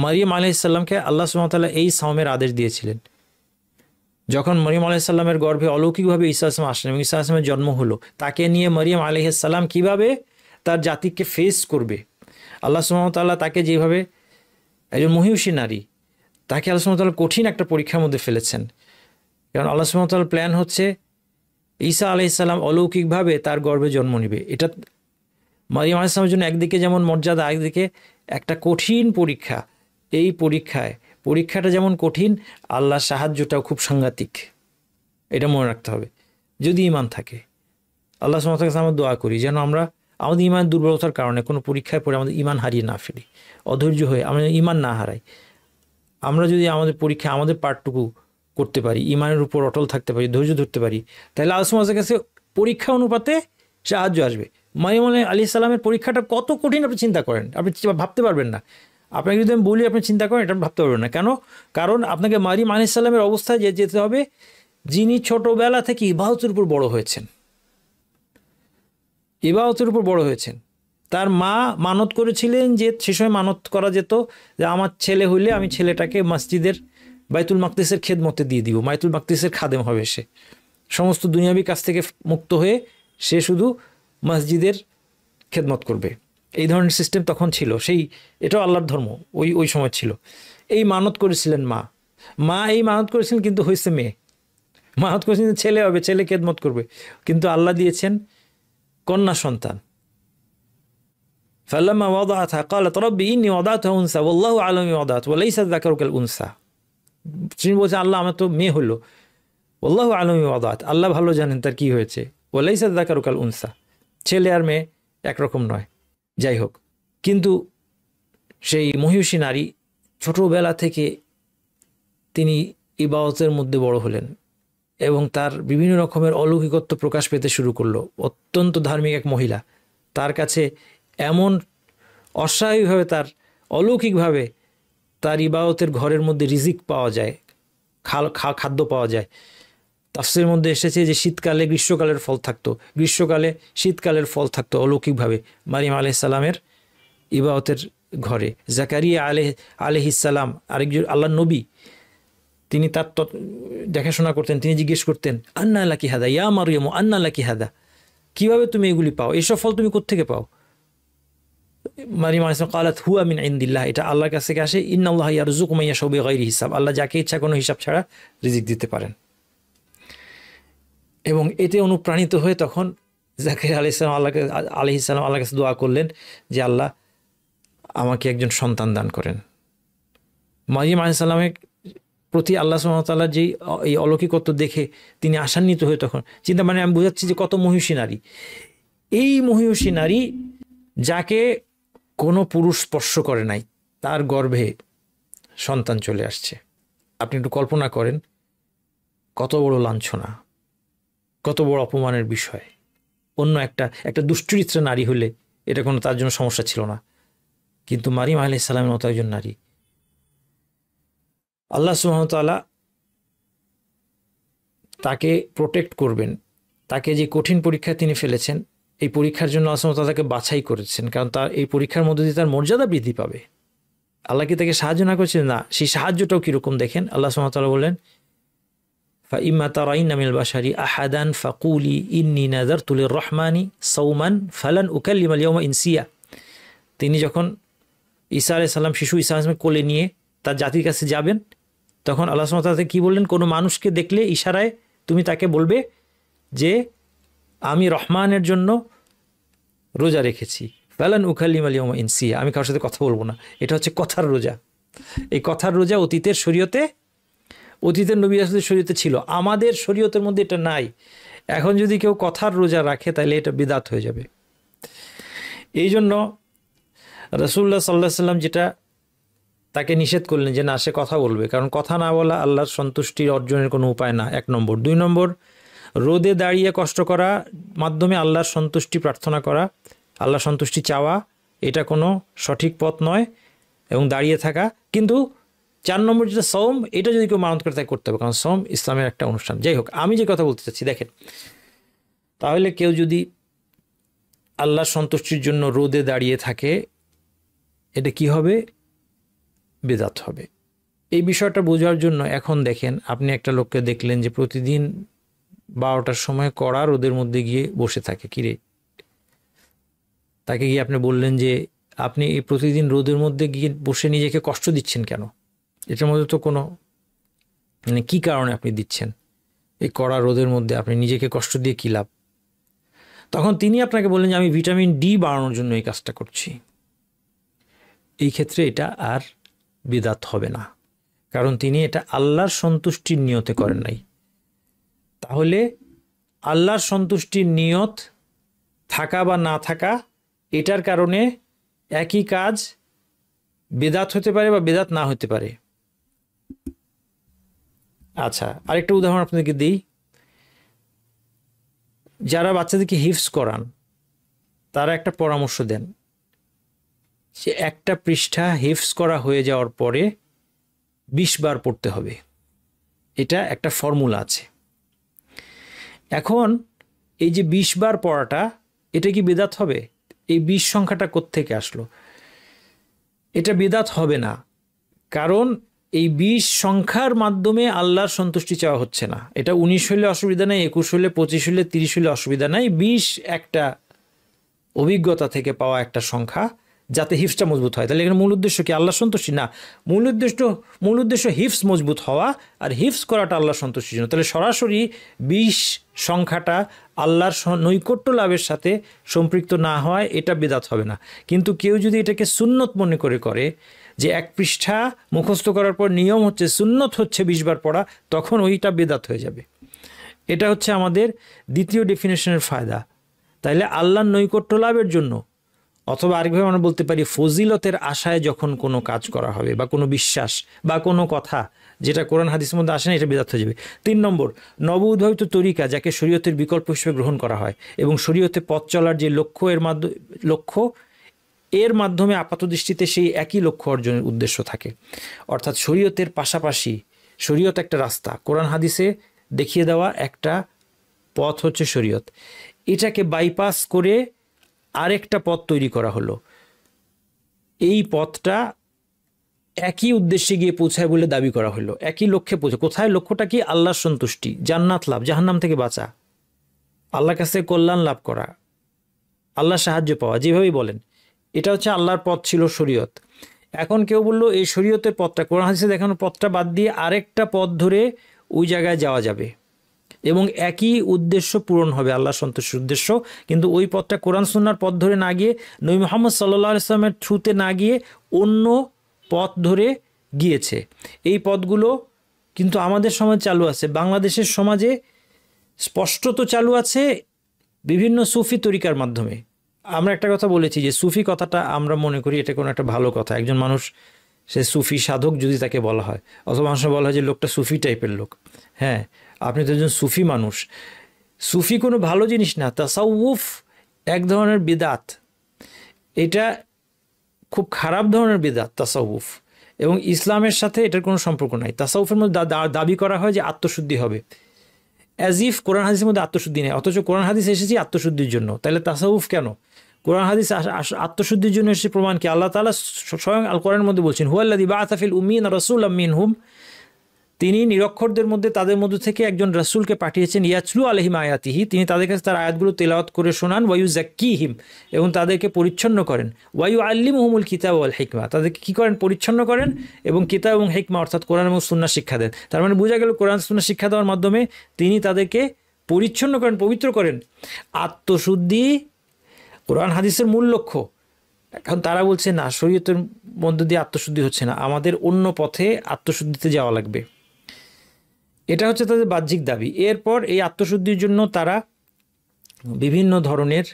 মারিয়াম আলাইহিস সালামকে আল্লাহ সুবহানাহু ওয়া তাআলা এই সাওমের আদেশ দিয়েছিলেন। যখন মারিয়াম আলাইহিস সালামের গর্ভে অলৌকিকভাবে ঈসা আলাইহিস সালাম আসলেন এবং ঈসা আলাইহিস সালামের জন্ম হলো, তাকে নিয়ে মারিয়াম আলাইহিস সালাম কীভাবে তার জাতিকে ফেস করবে, আল্লাহ সুবহানাহু ওয়া তাআলা তাকে যেভাবে, একজন মহিষী নারী, তাকে আল্লাহ সুবহানাহু ওয়া তাআলা কঠিন একটা পরীক্ষার মধ্যে ফেলেছেন। কারণ আল্লাহ সুবহানাহু ওয়া তাআলার প্ল্যান হচ্ছে ঈসা আলাইহিসসালাম অলৌকিকভাবে তার গর্ভে জন্ম নেবে। এটা মারিয়াম আলাইহিসসালামের জন্য একদিকে যেমন মর্যাদা, একদিকে একটা কঠিন পরীক্ষা। এই পরীক্ষাটা যেমন কঠিন, আল্লাহর সাহায্যটাও খুব সাংঘাতিক, এটা মনে রাখতে হবে যদি ঈমান থাকে। আল্লাহ সুবহানাহু ওয়া তাআলা আমরা দোয়া করি যেন আমরা আমাদের ঈমান দুর্বলতার কারণে কোনো পরীক্ষায় পড়ে আমাদের ঈমান হারিয়ে না ফেলি, অধৈর্য হয়ে আমরা ঈমান না হারাই। আমরা যদি আমাদের পরীক্ষা আমাদের পার্টটুকু করতে পারি, ঈমানের উপর অটল থাকতে পারি, ধৈর্য ধরতে পারি, তাহলে আল্লাহ সুবহানাহু ওয়া তাআলার কাছে পরীক্ষা অনুপাতে সাহায্য আসবে। মারিয়াম আলাইহিস সালামের পরীক্ষাটা কত কঠিন আপনি চিন্তা করেন, আপনি ভাবতে পারবেন না। আপনাকে যদি আমি বলি আপনি চিন্তা করেন, এটা ভাবতে পারবেন না। কেন? কারণ আপনাকে মারিয়াম আলাইহিস সালামের অবস্থায় যেতে হবে যিনি ছোটবেলা থেকে ইবাদতের উপর বড় হয়েছেন, ইবাদতের উপর বড় হয়েছেন। তার মা মানত করেছিলেন যে সে সময় মানত করা যেত যে আমার ছেলে হইলে আমি ছেলেটাকে মসজিদের বাইতুল মাকদিসের খেদমতে দিয়ে দিব, বাইতুল মাকদিসের খাদেম হবে, সে সমস্ত দুনিয়াবি কাছ থেকে মুক্ত হয়ে সে শুধু মসজিদের খেদমত করবে। এই ধরনের সিস্টেম তখন ছিল, এটাও আল্লাহর ধর্ম ওই সময় ছিল। এই মানত করেছিলেন মা এই মানত করেছিলেন, কিন্তু হয়েছে মেয়ে। মানত করেছিলেন ছেলে হবে, ছেলে খেদমত করবে, কিন্তু আল্লাহ দিয়েছেন কন্যা সন্তান। ফালাম্মা ওয়াদাআতহা ক্বালাত রাব্বি ইন্নী ওয়াদাতুহা উনসা ওয়াল্লাহু আ'লামু বিমা ওয়াদাত ওয়া লাইসা যাকারু কাল উনসা। তিনি বলছেন আল্লাহ আমার তো মেয়ে হলো, ওয়াল্লাহু আ'লামু বিমা ওয়াদাত, আল্লাহ ভালো জানেন তার কি হয়েছে, ওয়া লাইসা যাকারু কাল উনসা, ছেলে আর মেয়ে একরকম নয়। যাই হোক, কিন্তু সেই মহিষী নারী ছোটবেলা থেকে তিনি ইবাদতের মধ্যে বড় হলেন এবং তার বিভিন্ন রকমের অলৌকিকত্ব প্রকাশ পেতে শুরু করলো। অত্যন্ত ধার্মিক এক মহিলা, তার কাছে এমন অস্বাভাবিকভাবে তার অলৌকিকভাবে তার ইবাদতের ঘরের মধ্যে রিজিক পাওয়া যায়, খাদ্য পাওয়া যায়। তাফসীরের মধ্যে এসেছে যে শীতকালে গ্রীষ্মকালের ফল থাকতো, গ্রীষ্মকালে শীতকালের ফল থাকতো অলৌকিকভাবে মারিয়াম আলাইহিস সালামের ইবাদতের ঘরে। জাকারিয়া আলাইহিস সালাম আরেকজন আল্লাহর নবী, তিনি তার দেখাশোনা করতেন। তিনি জিজ্ঞেস করতেন আন্না লাকি হাদা ইয়া মারিয়াম আন্না লাকি হাদা, কীভাবে তুমি এগুলি পাও, এসব ফল তুমি কোত্থেকে পাও? মারিয়াম আলাইহিস সালাম ক্বালাত হুয়া মিন ইনদিল্লাহ, এটা আল্লাহর কাছ থেকে আসে। ইন্নাল্লাহা ইয়ারযুকু মান ইয়াশাউ বিগাইরি হিসাব, আল্লাহ যাকে ইচ্ছা কোনো হিসাব ছাড়া রিজিক দিতে পারেন। এবং এতে অনুপ্রাণিত হয়ে তখন জাকারিয়া আলাইহিস সালাম আল্লাহর কাছে দোয়া করলেন যে আল্লাহ আমাকে একজন সন্তান দান করেন। মারিয়াম আলাইহিস সালামের প্রতি আল্লাহ সুবহানাহু ওয়া তাআলার যেই এই অলৌকিকত্ব দেখে তিনি আশান্বিত হয়ে তখন চিন্তা, মানে আমি বুঝাচ্ছি যে কত মহিষী নারী, এই মহিষী নারী যাকে কোনো পুরুষ স্পর্শ করে নাই, তার গর্ভে সন্তান চলে আসছে। আপনি একটু কল্পনা করেন কত বড় লাঞ্ছনা, কত বড় অপমানের বিষয়। অন্য একটা দুশ্চরিত্রা নারী হলে এটা কোনো তার জন্য সমস্যা ছিল না, কিন্তু মারিয়াম আলাইহিস সালামের মতো একজন নারী, আল্লাহ সুবহানাহু ওয়া তাআলা তাকে প্রোটেক্ট করবেন। তাকে যে কঠিন পরীক্ষায় তিনি ফেলেছেন, এই পরীক্ষার জন্য আল্লাহ সুবহানাহু ওয়া তাআলা তাকে বাছাই করেছেন, কারণ তার এই পরীক্ষার মধ্যে দিয়ে তার মর্যাদা বৃদ্ধি পাবে। আল্লাহ কি তাকে সাহায্য না করেছিলেন? না, সেই সাহায্যটাও কীরকম দেখেন। আল্লাহ সুবহানাহু ওয়া তাআলা বললেন ফাইম্মা তারাইন্না মিনাল বাশারি আহাদান ফাকুলি ইন্নী নাযারতু লির-রাহমানি সাওমান ফালান উকাল্লিমাল ইয়াওমা ইনসিয়া। তিনি যখন ঈসা আলাইহিস সালাম, শিশু ঈসা আলাইহিস সালাম কোলে নিয়ে তার জাতির কাছে যাবেন, তখন আল্লাহ সুবহানাহু ওয়া তাআলা কি বললেন? কোনো মানুষকে দেখলে ইশারায় তুমি তাকে বলবে যে আমি রহমানের জন্য রোজা রেখেছি, ফালান উকাল্লিমাল ইয়াওমা ইনসিয়া, আমি কারোর সাথে কথা বলবো না। এটা হচ্ছে কথার রোজা। এই কথার রোজা অতীতের শরীয়তে, অতীতের নবী রাসূলের শরীয়তে ছিল, আমাদের শরীয়তের মধ্যে এটা নাই। এখন যদি কেউ কথার রোজা রাখে তাহলে এটা বিদআত হয়ে যাবে। এই জন্য রাসূলুল্লাহ সাল্লাল্লাহু আলাইহি ওয়াসাল্লাম যেটা তাকে নিষেধ করলেন যে না, সে কথা বলবে, কারণ কথা না বলা আল্লাহর সন্তুষ্টির অর্জনের কোনো উপায় না, 1 নম্বর। 2 নম্বর, রোদে দাঁড়িয়ে কষ্ট করা মাধ্যমে আল্লাহর সন্তুষ্টি প্রার্থনা করা, আল্লাহর সন্তুষ্টি চাওয়া, এটা কোনো সঠিক পথ নয়, এবং দাঁড়িয়ে থাকা। কিন্তু 4 নম্বর যেটা সওম, এটা যদি কেউ মানত করে তাকে করতে হবে, কারণ সওম ইসলামের একটা অনুষ্ঠান। যাই হোক, আমি যে কথা বলতে চাচ্ছি দেখেন, তাহলে কেউ যদি আল্লাহর সন্তুষ্টির জন্য রোদে দাঁড়িয়ে থাকে, এটা কি হবে? বিদআত হবে। এই বিষয়টা বোঝার জন্য এখন দেখেন, আপনি একটা লোককে দেখলেন যে প্রতিদিন 12টার সময় কড়া রোদের মধ্যে গিয়ে বসে থাকে, কিরে, তাকে গিয়ে আপনি বললেন যে আপনি এই প্রতিদিন রোদের মধ্যে গিয়ে বসে নিজেকে কষ্ট দিচ্ছেন কেন? এটার মধ্যে তো কোনো, মানে কী কারণে আপনি দিচ্ছেন? এই কড়া রোদের মধ্যে আপনি নিজেকে কষ্ট দিয়ে কী লাভ? তখন তিনি আপনাকে বললেন যে আমি ভিটামিন ডি বাড়ানোর জন্য এই কাজটা করছি। এই ক্ষেত্রে এটা আর বিদআত হবে না, কারণ তিনি এটা আল্লাহর সন্তুষ্টির নিয়তে করেন নাই। তাহলে আল্লাহর সন্তুষ্টির নিয়ত থাকা বা না থাকা, এটার কারণে একই কাজ বিদআত হতে পারে বা বিদআত না হতে পারে। আচ্ছা, আরেকটা উদাহরণ আপনাদেরকে দিই। যারা বাচ্চাদেরকে হিফজ করান তারা একটা পরামর্শ দেন যে একটা পৃষ্ঠা হিফজ করা হয়ে যাওয়ার পরে 20 বার পড়তে হবে। এটা একটা ফর্মুলা আছে। এখন এই যে 20 বার পড়াটা, এটা কি বিদআত হবে? এই 20 সংখ্যাটা কোত্থেকে আসলো? এটা বিদআত হবে না, কারণ এই 20 সংখ্যার মাধ্যমে আল্লাহর সন্তুষ্টি চাওয়া হচ্ছে না। এটা 19 হলে অসুবিধা নেই, 21 হলে, 25 হলে, 30 হলে অসুবিধা নাই। 20 একটা অভিজ্ঞতা থেকে পাওয়া একটা সংখ্যা, যাতে হিফজটা মজবুত হয়। তাহলে এখানে মূল উদ্দেশ্য কি? আল্লাহ সন্তুষ্টি না, মূল উদ্দেশ্য হিফজ মজবুত হওয়া, আর হিফজ করাটা আল্লাহ সন্তুষ্টির জন্য। তাহলে সরাসরি 20 সংখ্যাটা আল্লাহর নৈকট্য লাভের সাথে সম্পৃক্ত না হয়, এটা বিদআত হবে না। কিন্তু কেউ যদি এটাকে সুন্নত মনে করে যে এক পৃষ্ঠা মুখস্থ করার পর নিয়ম হচ্ছে, সুন্নত হচ্ছে 20 বার পড়া, তখন ওইটা বিদআত হয়ে যাবে। এটা হচ্ছে আমাদের দ্বিতীয় ডেফিনেশনের ফায়দা। তাইলে আল্লাহর নৈকট্য লাভের জন্য, অথবা আরেকভাবে আমরা বলতে পারি ফজিলতের আশায় যখন কোনো কাজ করা হবে বা কোনো বিশ্বাস বা কোনো কথা যেটা কোরআন হাদিসের মধ্যে আসে না, এটা বিদআত হয়ে যাবে। 3 নম্বর, নব উদ্ভাবিত তরিকা যাকে শরীয়তের বিকল্প হিসেবে গ্রহণ করা হয় এবং শরীয়তে পথ চলার যে লক্ষ্য এর মাধ্যমে আপাত দৃষ্টিতে সেই একই লক্ষ্য অর্জনের উদ্দেশ্য থাকে। অর্থাৎ শরীয়তের পাশাপাশি, শরীয়ত একটা রাস্তা, কোরআন হাদিসে দেখিয়ে দেওয়া একটা পথ হচ্ছে শরীয়ত, এটাকে বাইপাস করে আরেকটা পথ তৈরি করা হলো। এই পথটা একই উদ্দেশ্যে গিয়ে পৌঁছায় বলে দাবি করা হলো, একই লক্ষ্যে পৌঁছে। কোথায় লক্ষ্যটা কি? আল্লাহর সন্তুষ্টি, জান্নাত লাভ, জাহান্নাম থেকে বাঁচা, আল্লাহর কাছে কল্যাণ লাভ করা, আল্লাহর সাহায্য পাওয়া, যেভাবেই বলেন। এটা হচ্ছে আল্লাহর পথ ছিল শরীয়ত। এখন কেউ বললো এই শরীয়তের পথটা, কোরআন হাদিসে দেখানো পথটা বাদ দিয়ে আরেকটা পথ ধরে ওই জায়গায় যাওয়া যাবে এবং একই উদ্দেশ্য পূরণ হবে, আল্লাহ সন্তুষ্টির উদ্দেশ্য। কিন্তু ওই পথটা কোরআন সুন্নাহর পথ ধরে না গিয়ে, নবী মুহাম্মদ সাল্লাল্লাহু আলাইহি ওয়াসাল্লামের থ্রুতে না গিয়ে অন্য পথ ধরে গিয়েছে। এই পথগুলো কিন্তু আমাদের সমাজে চালু আছে, বাংলাদেশের সমাজে স্পষ্টত চালু আছে বিভিন্ন সুফি তরিকার মাধ্যমে। আমরা একটা কথা বলেছি যে সুফি কথাটা আমরা মনে করি এটা কোনো একটা ভালো কথা। একজন মানুষ সে সুফি সাধক যদি তাকে বলা হয়, অথবা মানুষ বলা হয় যে লোকটা সুফি টাইপের লোক। হ্যাঁ, আপনি তো একজন সুফি মানুষ। সুফি কোনো ভালো জিনিস না, তাসাউফ এক ধরনের বিদআত, এটা খুব খারাপ ধরনের বিদআত তাসাউফ, এবং ইসলামের সাথে এটার কোনো সম্পর্ক নাই। তাসাউফের মধ্যে দাবি করা হয় যে আত্মশুদ্ধি হবে, অ্যাজ ইফ কোরআন হাদিসের মধ্যে আত্মশুদ্ধি নেই, অথচ কোরআন হাদিস এসেছে আত্মশুদ্ধির জন্য। তাহলে তাসাউফ কেন? কোরআন হাদিস আত্মশুদ্ধির জন্য এসেছে, প্রমাণ কি? আল্লাহ তাআলা স্বয়ং আল কোরআনের মধ্যে বলছেন, হুয়াল্লাযী বাআসা ফিল উম্মিয়িনা রাসূলাম মিনহুম, তিনি নিরক্ষরদের মধ্যে তাদের মধ্য থেকে একজন রাসূলকে পাঠিয়েছেন, ইয়াতলু আলাইহিম আয়াতিহি, তিনি তাদের কাছে তার আয়াতগুলো তেলাওয়াত করে শোনান, ওয়া ইউযাক্কিহিম, এবং তাদেরকে পরিচ্ছন্ন করেন, ওয়া ইউআল্লিমুহুমুল কিতাব ওয়াল হিকমা, তাদেরকে কি করেন? পরিচ্ছন্ন করেন, এবং কিতাব এবং হিকমা অর্থাৎ কোরআন এবং সুন্নাহ শিক্ষা দেন। তার মানে বোঝা গেল কোরআন সুন্নাহ শিক্ষা দেওয়ার মাধ্যমে তিনি তাদেরকে পরিচ্ছন্ন করেন, পবিত্র করেন। আত্মশুদ্ধি কোরআন হাদিসের মূল লক্ষ্য। এখন তারা বলছে না, শরীয়তের মধ্য দিয়ে আত্মশুদ্ধি হচ্ছে না, আমাদের অন্য পথে আত্মশুদ্ধিতে যাওয়া লাগবে। এটা হচ্ছে তাদের বাহ্যিক দাবি। এরপর এই আত্মশুদ্ধির জন্য তারা বিভিন্ন ধরনের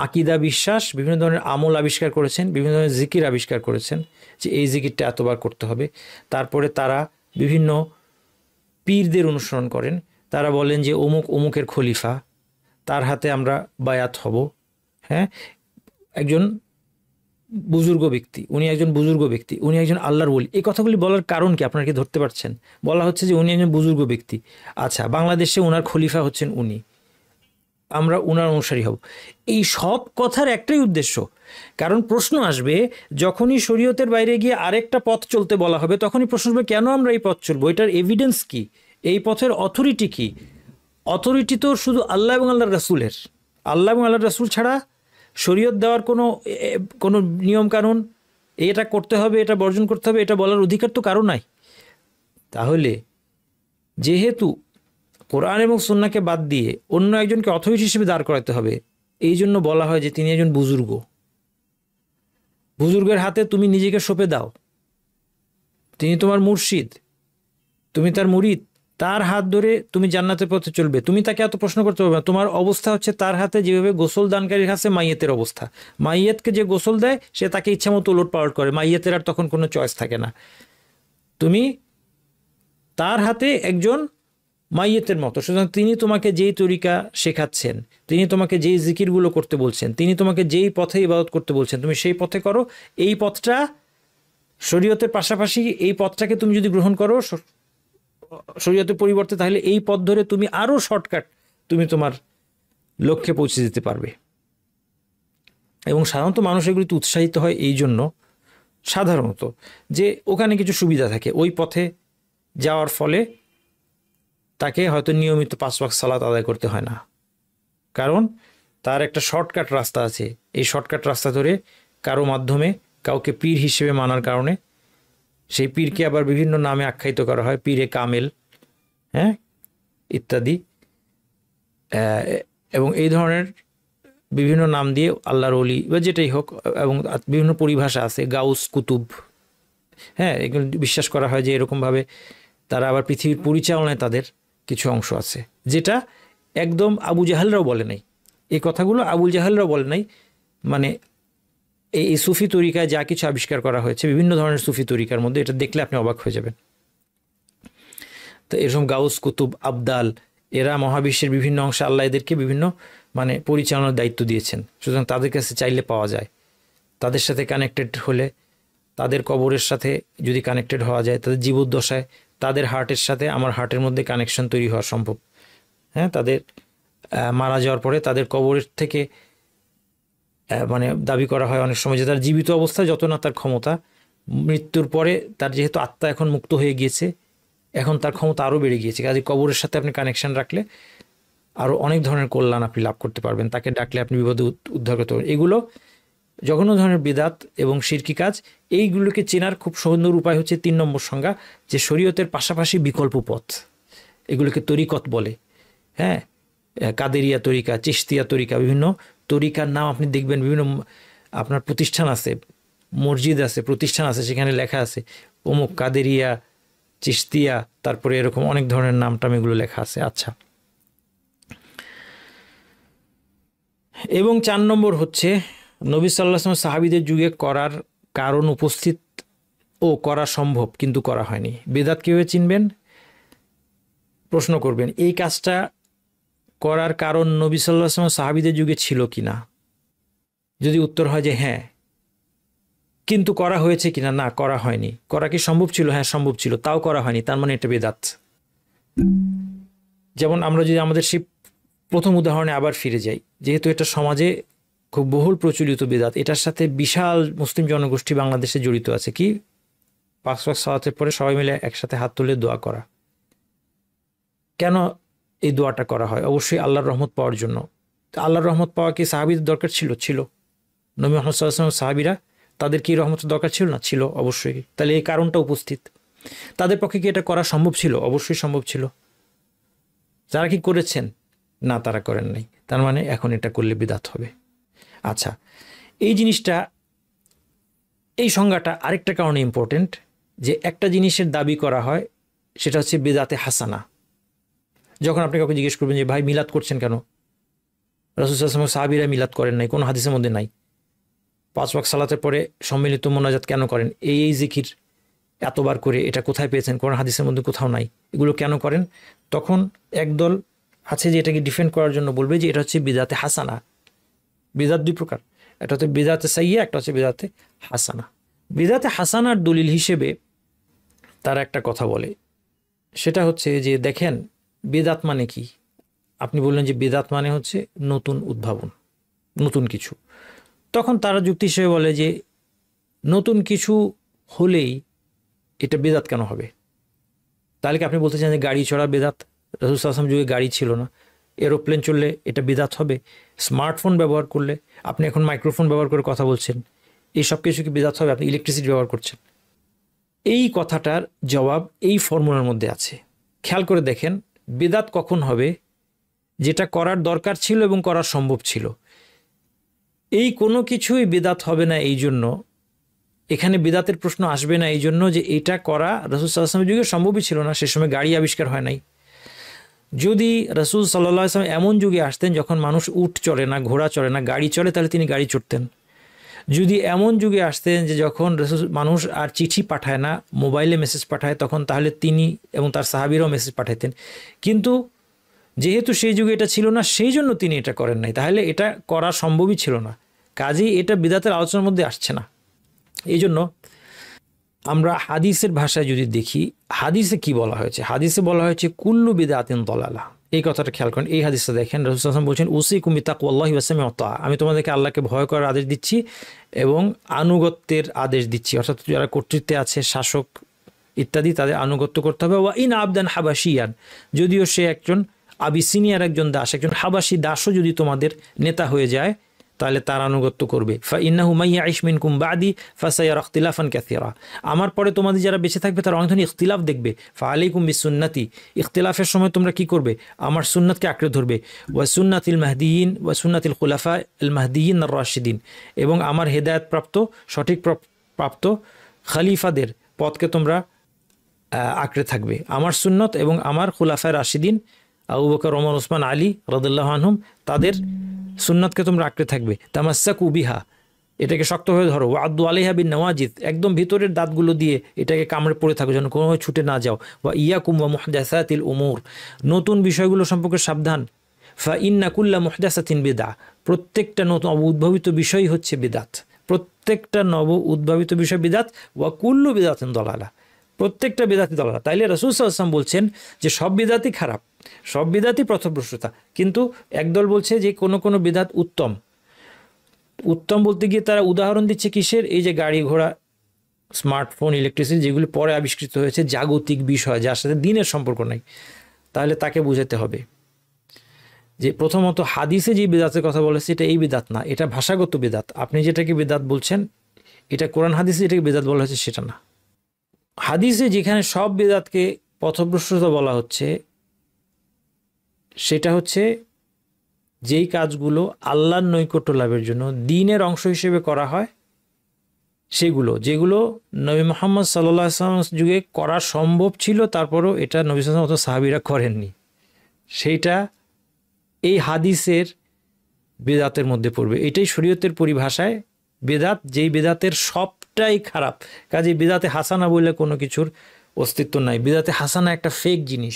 আকিদা বিশ্বাস, বিভিন্ন ধরনের আমল আবিষ্কার করেছেন, বিভিন্ন ধরনের জিকির আবিষ্কার করেছেন, যে এই জিকিরটা এতবার করতে হবে। তারপরে তারা বিভিন্ন পীরদের অনুসরণ করেন। তারা বলেন যে অমুকের খলিফা, তার হাতে আমরা বায়াত হব। হ্যাঁ, একজন বুজুর্গ ব্যক্তি, উনি একজন বুজুর্গ ব্যক্তি, উনি একজন আল্লাহর ওলি। এই কথাগুলি বলার কারণ কি আপনারা কি ধরতে পারছেন? বলা হচ্ছে যে উনি একজন বুজুর্গ ব্যক্তি, আচ্ছা বাংলাদেশে ওনার খলিফা হচ্ছেন উনি, আমরা ওনার অনুসারী হব। এই সব কথার একটাই উদ্দেশ্য, কারণ প্রশ্ন আসবে যখনই শরীয়তের বাইরে গিয়ে আরেকটা পথ চলতে বলা হবে, তখনই প্রশ্ন আসবে কেন আমরা এই পথ চলবো, এটার এভিডেন্স কি, এই পথের অথরিটি কি? অথরিটি তো শুধু আল্লাহ এবং আল্লাহর রাসূলের। আল্লাহ এবং আল্লাহর রাসূল ছাড়া শরীয়ত দেওয়ার কোনো নিয়ম কানুন, এটা করতে হবে, এটা বর্জন করতে হবে, এটা বলার অধিকার তো কারো নাই। তাহলে যেহেতু কোরআন এবং সুন্নাহকে বাদ দিয়ে অন্য একজনকে অথরিটি হিসেবে দাঁড় করাতে হবে, এই জন্য বলা হয় যে তিনি একজন বুজুর্গ। বুজুর্গের হাতে তুমি নিজেকে সঁপে দাও, তিনি তোমার মুর্শিদ, তুমি তার মুরিদ, তার হাত ধরে তুমি জান্নাতের পথে চলবে। তুমি তাকে এত প্রশ্ন করতে পারবে না। তোমার অবস্থা হচ্ছে তার হাতে যেভাবে গোসল দানকারীর কাছে মাইয়েতের অবস্থা। মাইয়েতকে যে গোসল দেয় সে তাকে ইচ্ছা মতো ওলট পালট করে, মাইয়েতের আর তখন কোনো চয়েস থাকে না। তুমি তার হাতে একজন মাইয়েতের মতো। সুতরাং তিনি তোমাকে যেই তরিকা শেখাচ্ছেন, তিনি তোমাকে যেই জিকিরগুলো করতে বলছেন, তিনি তোমাকে যেই পথে ইবাদত করতে বলছেন, তুমি সেই পথে করো। এই পথটা শরীয়তের পাশাপাশি এই পথটাকে তুমি যদি গ্রহণ করো শরীয়তের পরিবর্তে, তাহলে এই পথ ধরে তুমি আরও শর্টকাট তুমি তোমার লক্ষ্যে পৌঁছে যেতে পারবে। এবং সাধারণত মানুষ এগুলিতে উৎসাহিত হয় এই জন্য, সাধারণত যে ওখানে কিছু সুবিধা থাকে, ওই পথে যাওয়ার ফলে তাকে হয়তো নিয়মিত 5 ওয়াক্ত সালাত আদায় করতে হয় না, কারণ তার একটা শর্টকাট রাস্তা আছে। এই শর্টকাট রাস্তা ধরে কারো মাধ্যমে কাউকে পীর হিসেবে মানার কারণে সেই পীরকে আবার বিভিন্ন নামে আখ্যায়িত করা হয়, পীরে কামেল, হ্যাঁ, ইত্যাদি। এবং এই ধরনের বিভিন্ন নাম দিয়ে আল্লাহর ওলি বা যেটাই হোক, এবং বিভিন্ন পরিভাষা আছে, গাউস, কুতুব, হ্যাঁ, এগুলো বিশ্বাস করা হয় যে এরকমভাবে তারা আবার পৃথিবীর পরিচালনায় তাদের কিছু অংশ আছে, যেটা একদম আবু জাহেলরাও বলে নাই। এই কথাগুলো আবুল জাহেলরাও বলে নাই। মানে এই সুফি তরিকায় যা কিছু আবিষ্কার করা হয়েছে বিভিন্ন ধরনের সুফি তরিকার মধ্যে, এটা দেখলে আপনি অবাক হয়ে যাবেন। তো এরকম গাউস, কুতুব, আবদাল, এরা মহাবিশ্বের বিভিন্ন অংশে আল্লাহ এদেরকে বিভিন্ন মানে পরিচালনার দায়িত্ব দিয়েছেন। সুতরাং তাদের কাছে চাইলে পাওয়া যায়। তাদের সাথে কানেক্টেড হলে, তাদের কবরের সাথে যদি কানেক্টেড হওয়া যায়, তাদের জীবদ্দশায় তাদের হার্টের সাথে আমার হার্টের মধ্যে কানেকশন তৈরি হওয়া সম্ভব। হ্যাঁ, তাদের মারা যাওয়ার পরে তাদের কবরের থেকে মানে দাবি করা হয় অনেক সময় যে তার জীবিত অবস্থায় যত না তার ক্ষমতা, মৃত্যুর পরে তার যেহেতু আত্মা এখন মুক্ত হয়ে গিয়েছে, এখন তার ক্ষমতা আরও বেড়ে গিয়েছে। কাজে কবরের সাথে আপনি কানেকশন রাখলে আরও অনেক ধরনের কল্যাণ আপনি লাভ করতে পারবেন। তাকে ডাকলে আপনি বিপদে উদ্ধার করতে পারবেন। এগুলো জঘন্য ধরনের বিদাত এবং শিরকি কাজ। এইগুলোকে চেনার খুব সুন্দর উপায় হচ্ছে 3 নম্বর সংজ্ঞা, যে শরীয়তের পাশাপাশি বিকল্প পথ, এগুলোকে তরিকত বলে। হ্যাঁ, কাদেরিয়া তরিকা, চিশতিয়া তরিকা, বিভিন্ন তরিকার নাম আপনি দেখবেন। বিভিন্ন আপনার প্রতিষ্ঠান আছে, মসজিদ আছে, প্রতিষ্ঠান আছে, সেখানে লেখা আছে অমুক কাদেরিয়া, চিশতিয়া, তারপরে এরকম অনেক ধরনের নামটাম এগুলো লেখা আছে। আচ্ছা, এবং 4 নম্বর হচ্ছে নবী সাল্লাল্লাহু আলাইহি ওয়াসাল্লাম সাহাবীদের যুগে করার কারণ উপস্থিত ও করা সম্ভব কিন্তু করা হয়নি। বেদাত কীভাবে চিনবেন? প্রশ্ন করবেন এই কাজটা করার কারণ নবী সাল্লাল্লাহু আলাইহি ওয়াসাল্লাম সাহাবীদের যুগে ছিল কিনা। যদি উত্তর হয় যে হ্যাঁ, কিন্তু করা হয়েছে কিনা, না করা হয়নি। করা কি সম্ভব ছিল? হ্যাঁ সম্ভব ছিল, তাও করা হয়নি, তার মানে এটা বেদাত। যেমন আমরা যদি আমাদের সেই প্রথম উদাহরণে আবার ফিরে যাই, যেহেতু এটা সমাজে খুব বহুল প্রচলিত বেদাত, এটার সাথে বিশাল মুসলিম জনগোষ্ঠী বাংলাদেশে জড়িত আছে। কি? 5 ওয়াক্ত সালাতের পরে সবাই মিলে একসাথে হাত তুলে দোয়া করা। কেন এই দোয়াটা করা হয়? অবশ্যই আল্লাহর রহমত পাওয়ার জন্য। আল্লাহর রহমত পাওয়া কি সাহাবীদের দরকার ছিল? ছিল। নবী মুহাম্মদ সাল্লাল্লাহু আলাইহি ওয়াসাল্লাম সাহাবীরা, তাদের কি রহমতের দরকার ছিল না? ছিল, অবশ্যই। তাহলে এই কারণটা উপস্থিত। তাদের পক্ষে কি এটা করা সম্ভব ছিল? অবশ্যই সম্ভব ছিল। যারা কি করেছেন? না, তারা করেন নাই। তার মানে এখন এটা করলে বিদাত হবে। আচ্ছা, এই জিনিসটা, এই সংজ্ঞাটা আরেকটা কারণে ইম্পর্টেন্ট, যে একটা জিনিসের দাবি করা হয় সেটা হচ্ছে বেদাতে হাসানা। যখন আপনি কাউকে জিজ্ঞেস করবেন যে ভাই মিলাদ করছেন কেন, রাসূল সাল্লাল্লাহু আলাইহি ওয়াসাল্লাম সাহাবীরা মিলাদ করেন নাই, কোনো হাদিসের মধ্যে নাই। 5 ওয়াক্ত সালাতের পরে সম্মিলিত মোনাজাত কেন করেন, এই জিকির এতবার করে, এটা কোথায় পেয়েছেন? কোন হাদিসের মধ্যে কোথাও নাই। এগুলো কেন করেন? তখন একদল আছে যে এটাকে ডিফেন্ড করার জন্য বলবে যে এটা হচ্ছে বিদাতে হাসানা। বিদাত 2 প্রকার, একটা হচ্ছে বিদাতে সাইয়্যা, একটা হচ্ছে বিদাতে হাসানা। বিদাতে হাসানার দলিল হিসেবে তারা একটা কথা বলে, সেটা হচ্ছে যে দেখেন বিদাত মানে কি। আপনি বললেন যে বিদাত মানে হচ্ছে নতুন উদ্ভাবন, নতুন কিছু। তখন তারা যুক্তি হিসেবে বলে যে নতুন কিছু হলেই এটা বেদাত কেন হবে? তাহলে কি আপনি বলতে চান যে গাড়ি চড়া বেদাত? রাসূল সাল্লাল্লাহু আলাইহি ওয়াসাল্লাম যুগে গাড়ি ছিল না, এরোপ্লেন চললে এটা বেদাত হবে? স্মার্টফোন ব্যবহার করলে, আপনি এখন মাইক্রোফোন ব্যবহার করে কথা বলছেন, এই সব কিছু কি বেদাত হবে? আপনি ইলেকট্রিসিটি ব্যবহার করছেন। এই কথাটার জবাব এই ফর্মুলার মধ্যে আছে। খেয়াল করে দেখেন, বিদাত কখন হবে? যেটা করার দরকার ছিল এবং করা সম্ভব ছিল। এই কোনো কিছুই বিদাত হবে না এই জন্য, এখানে বিদাতের প্রশ্ন আসবে না এই জন্য যে এটা করা রাসূল সাল্লাল্লাহু আলাইহি ওয়াসাল্লামের যুগে সম্ভবই ছিল না, সে সময় গাড়ি আবিষ্কার হয় নাই। যদি রাসূল সাল্লাল্লাহু আলাইহি ওয়াসাল্লাম এমন যুগে আসতেন যখন মানুষ উট চড়ে না, ঘোড়া চড়ে না, গাড়ি চড়ে, তাহলে তিনি গাড়ি চড়তেন। যদি এমন যুগে আসতেন যে যখন মানুষ আর চিঠি পাঠায় না, মোবাইলে মেসেজ পাঠায়, তখন তাহলে তিনি এবং তার সাহাবীরাও মেসেজ পাঠাতেন। কিন্তু যেহেতু সেই যুগে এটা ছিল না, সেই জন্য তিনি এটা করেন নাই, তাহলে এটা করা সম্ভবই ছিল না। কাজেই এটা বিদাতের আলোচনার মধ্যে আসছে না। এই জন্য আমরা হাদিসের ভাষায় যদি দেখি, হাদিসে কি বলা হয়েছে? হাদিসে বলা হয়েছে কুল্লু বিদআতিন দালালা। এই কথাটা খেয়াল করেন। এই হাদিসটা দেখেন, রাসূল সাল্লাল্লাহু আলাইহি ওয়াসাল্লাম বলছেন উসিকুম বিতাকওয়াল্লাহি ওয়া সামিউ ওয়া তাআ। আমি তোমাদেরকে আল্লাহকে ভয় করার আদেশ দিচ্ছি এবং আনুগত্যের আদেশ দিচ্ছি। অর্থাৎ যারা কর্তৃত্বে আছে, শাসক ইত্যাদি, তাদের আনুগত্য করতে হবে। ওয়া ইন আবদান হাবাশিয়ান, যদিও সে একজন আবিসিনিয়ার একজন দাস, একজন হাবাসি দাসও যদি তোমাদের নেতা হয়ে যায়, তাহলে তার আনুগত্য করবে। ফা ইন্নাহু মান ইয়াইশ মিনকুম বাদি ফাসায়ারা ইখতিলাফান কাসীরা। আমার পরে তোমাদের যারা বেঁচে থাকবে তারা অনেক ধরনের ইখতিলাফ দেখবে। ফা আলাইকুম বিসুন্নতি, ইখতিলাফের সময় তোমরা কি করবে? আমার সুন্নাতকে আঁকড়ে ধরবে। ওয়া সুন্নাতিল মাহদিয়িন ওয়া সুন্নাতিল খুলাফা আল মাহদিয়িন আর রাশিদিন, এবং আমার হেদায়েতপ্রাপ্ত, সঠিক প্রাপ্ত খলিফাদের পথকে তোমরা আঁকড়ে থাকবে। আমার সুন্নত এবং আমার খুলাফায়ে রাশিদিন আবু বকর, ওমর, ওসমান, আলী রাদিয়াল্লাহু আনহুম, তাদের সুন্নাতকে তোমরা আঁকড়ে থাকবে। তামাসসাকু বিহা, এটাকে শক্তভাবে ধরো। ওয়া আদু আলাইহা বিন নওয়াজিদ, একদম ভিতরের দাঁতগুলো দিয়ে এটাকে কামড়ে পড়ে থাকো, যেন কোনোভাবে ছুটে না যাও। ওয়া ইয়াকুম ওয়া মুহদাসাতিল উমুর, নতুন বিষয়গুলো সম্পর্কে সাবধান। ফা ইন্না কুল্লা মুহদাসাতিন বিদআ, প্রত্যেকটা নতুন উদ্ভাবিত বিষয় হচ্ছে বিদাত। প্রত্যেকটা নব উদ্ভাবিত বিষয় বিদাত। ওয়া কুল্লু বিদাতিন দালালা, প্রত্যেকটা বিদাতি দালালা। তাইলে রাসূল সাল্লাল্লাহু আলাইহি ওয়াসাল্লাম বলছেন যে সব বিদাতই খারাপ, সব বিদাতই পথভ্রষ্টতা। কিন্তু একদল বলছে যে কোনো বিদাত উত্তম। উত্তম বলতে গিয়ে তারা উদাহরণ দিচ্ছে কিসের? এই যে গাড়ি ঘোড়া, স্মার্টফোন, ইলেকট্রিসিটি, যেগুলি পরে আবিষ্কৃত হয়েছে, জাগতিক বিষয়, যার সাথে দিনের সম্পর্ক নাই। তাহলে তাকে বুঝাতে হবে যে প্রথমত হাদিসে যে বিদাতের কথা বলেছে এটা এই বিদাত না, এটা ভাষাগত বিদাত। আপনি যেটাকে বিদাত বলছেন, এটা কোরআন হাদিসে যেটাকে বিদাত বলা হয়েছে সেটা না। হাদিসে যেখানে সব বিদাতকে পথভ্রষ্টতা বলা হচ্ছে, সেটা হচ্ছে যেই কাজগুলো আল্লাহর নৈকট্য লাভের জন্য দ্বীনের অংশ হিসেবে করা হয়, সেগুলো যেগুলো নবী মুহাম্মদ সাল্লাল্লাহু আলাইহি ওয়াসাল্লাম যুগে করা সম্ভব ছিল, তারপরও এটা নবী সাল্লাল্লাহু আলাইহি ওয়াসাল্লাম সাহাবীরা করেননি, সেইটা এই হাদিসের বেদাতের মধ্যে পড়বে। এটাই শরীয়তের পরিভাষায় বেদাত, যেই বেদাতের সবটাই খারাপ। কাজে বেদাতে হাসানা বললে কোনো কিছুর অস্তিত্ব নাই। বেদাতে হাসানা একটা ফেক জিনিস।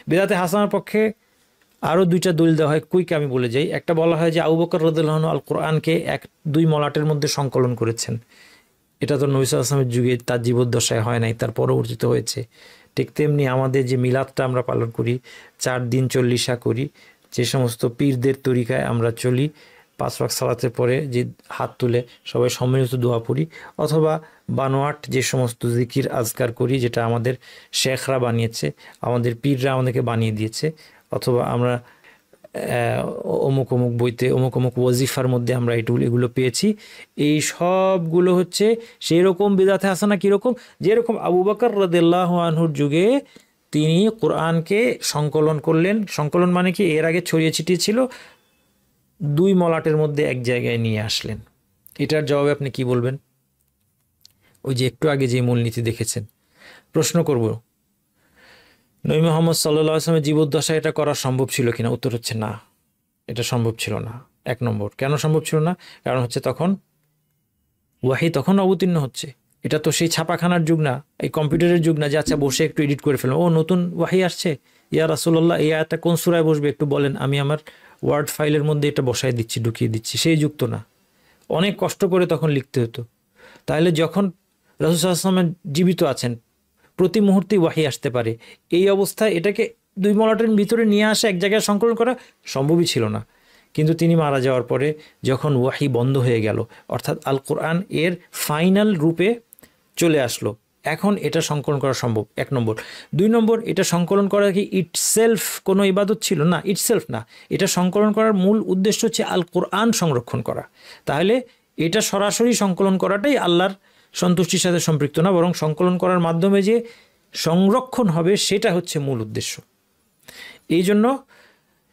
বেদাতে হাসানার পক্ষে আরও দুইটা দলিল দেওয়া হয়, কুইক আমি বলে যাই। একটা বলা হয় যে আবু বকর রাদিয়াল্লাহু আনহু আল কোরআনকে 1-2 মলাটের মধ্যে সংকলন করেছেন। এটা তো নবী সাল্লাল্লাহু আলাইহি ওয়াসাল্লামের যুগে তার জীবদ্দশায় হয় নাই, তার পরবর্তীতে হয়েছে। ঠিক তেমনি আমাদের যে মিলাদটা আমরা পালন করি, 4 দিন 40 করি, যে সমস্ত পীরদের তরিকায় আমরা চলি, 5 ওয়াক্ত সালাতের পরে যে হাত তুলে সবাই সম্মিলিত দোয়া পড়ি, অথবা বানোয়াট যে সমস্ত জিকির আজকার করি, যেটা আমাদের শেখরা বানিয়েছে, আমাদের পীররা আমাদেরকে বানিয়ে দিয়েছে, অথবা আমরা অমুক অমুক বইতে অমুক অমুক ওয়াজিফার মধ্যে আমরা এগুলো পেয়েছি, এই সবগুলো হচ্ছে সেই রকম বিদাতে হাসানা। কীরকম? যেরকম আবু বকর রাদিয়াল্লাহু আনহুর যুগে তিনি কোরআনকে সংকলন করলেন। সংকলন মানে কি? এর আগে ছড়িয়ে ছিটিয়ে ছিল, 2 মলাটের মধ্যে এক জায়গায় নিয়ে আসলেন। এটার জবাবে আপনি কি বলবেন? ওই যে একটু আগে যে মূলনীতি দেখেছেন। প্রশ্ন করব, নবী মুহাম্মদ সাল্লাল্লাহু আলাইহি ওয়াসাল্লামের জীবদ্দশায় এটা করা সম্ভব ছিল কিনা? উত্তর হচ্ছে না, এটা সম্ভব ছিল না। 1 নম্বর, কেন সম্ভব ছিল না? কারণ হচ্ছে তখন ওয়াহি তখন অবতীর্ণ হচ্ছে। এটা তো সেই ছাপাখানার যুগ না, এই কম্পিউটারের যুগ না যে আচ্ছা বসে একটু এডিট করে ফেললাম, ও নতুন ওয়াহি আসছে, ইয়া রাসূলুল্লাহ এই আয়াতটা কোন সূরায় বসবে একটু বলেন, আমি আমার ওয়ার্ড ফাইলের মধ্যে এটা বসায় দিচ্ছি, ঢুকিয়ে দিচ্ছি। সেই যুগ তো না, অনেক কষ্ট করে তখন লিখতে হতো। তাহলে যখন রাসূল সাল্লাল্লাহু আলাইহি ওয়াসাল্লাম জীবিত আছেন, প্রতি মুহূর্তেই ওয়াহি আসতে পারে, এই অবস্থায় এটাকে 2 মলাটের ভিতরে নিয়ে আসা, এক জায়গায় সংকলন করা সম্ভবই ছিল না। কিন্তু তিনি মারা যাওয়ার পরে যখন ওয়াহি বন্ধ হয়ে গেল, অর্থাৎ আল কোরআন এর ফাইনাল রূপে চলে আসলো, এখন এটা সংকলন করা সম্ভব। 1 নম্বর। 2 নম্বর, এটা সংকলন করা কি ইটসেলফ কোনো ইবাদত ছিল? না, ইটসেলফ না। এটা সংকলন করার মূল উদ্দেশ্য হচ্ছে আল কোরআন সংরক্ষণ করা। তাহলে এটা সরাসরি সংকলন করাটাই আল্লাহর সন্তুষ্টির সাথে সম্পৃক্ত না, বরং সংকলন করার মাধ্যমে যে সংরক্ষণ হবে সেটা হচ্ছে মূল উদ্দেশ্য। এই জন্য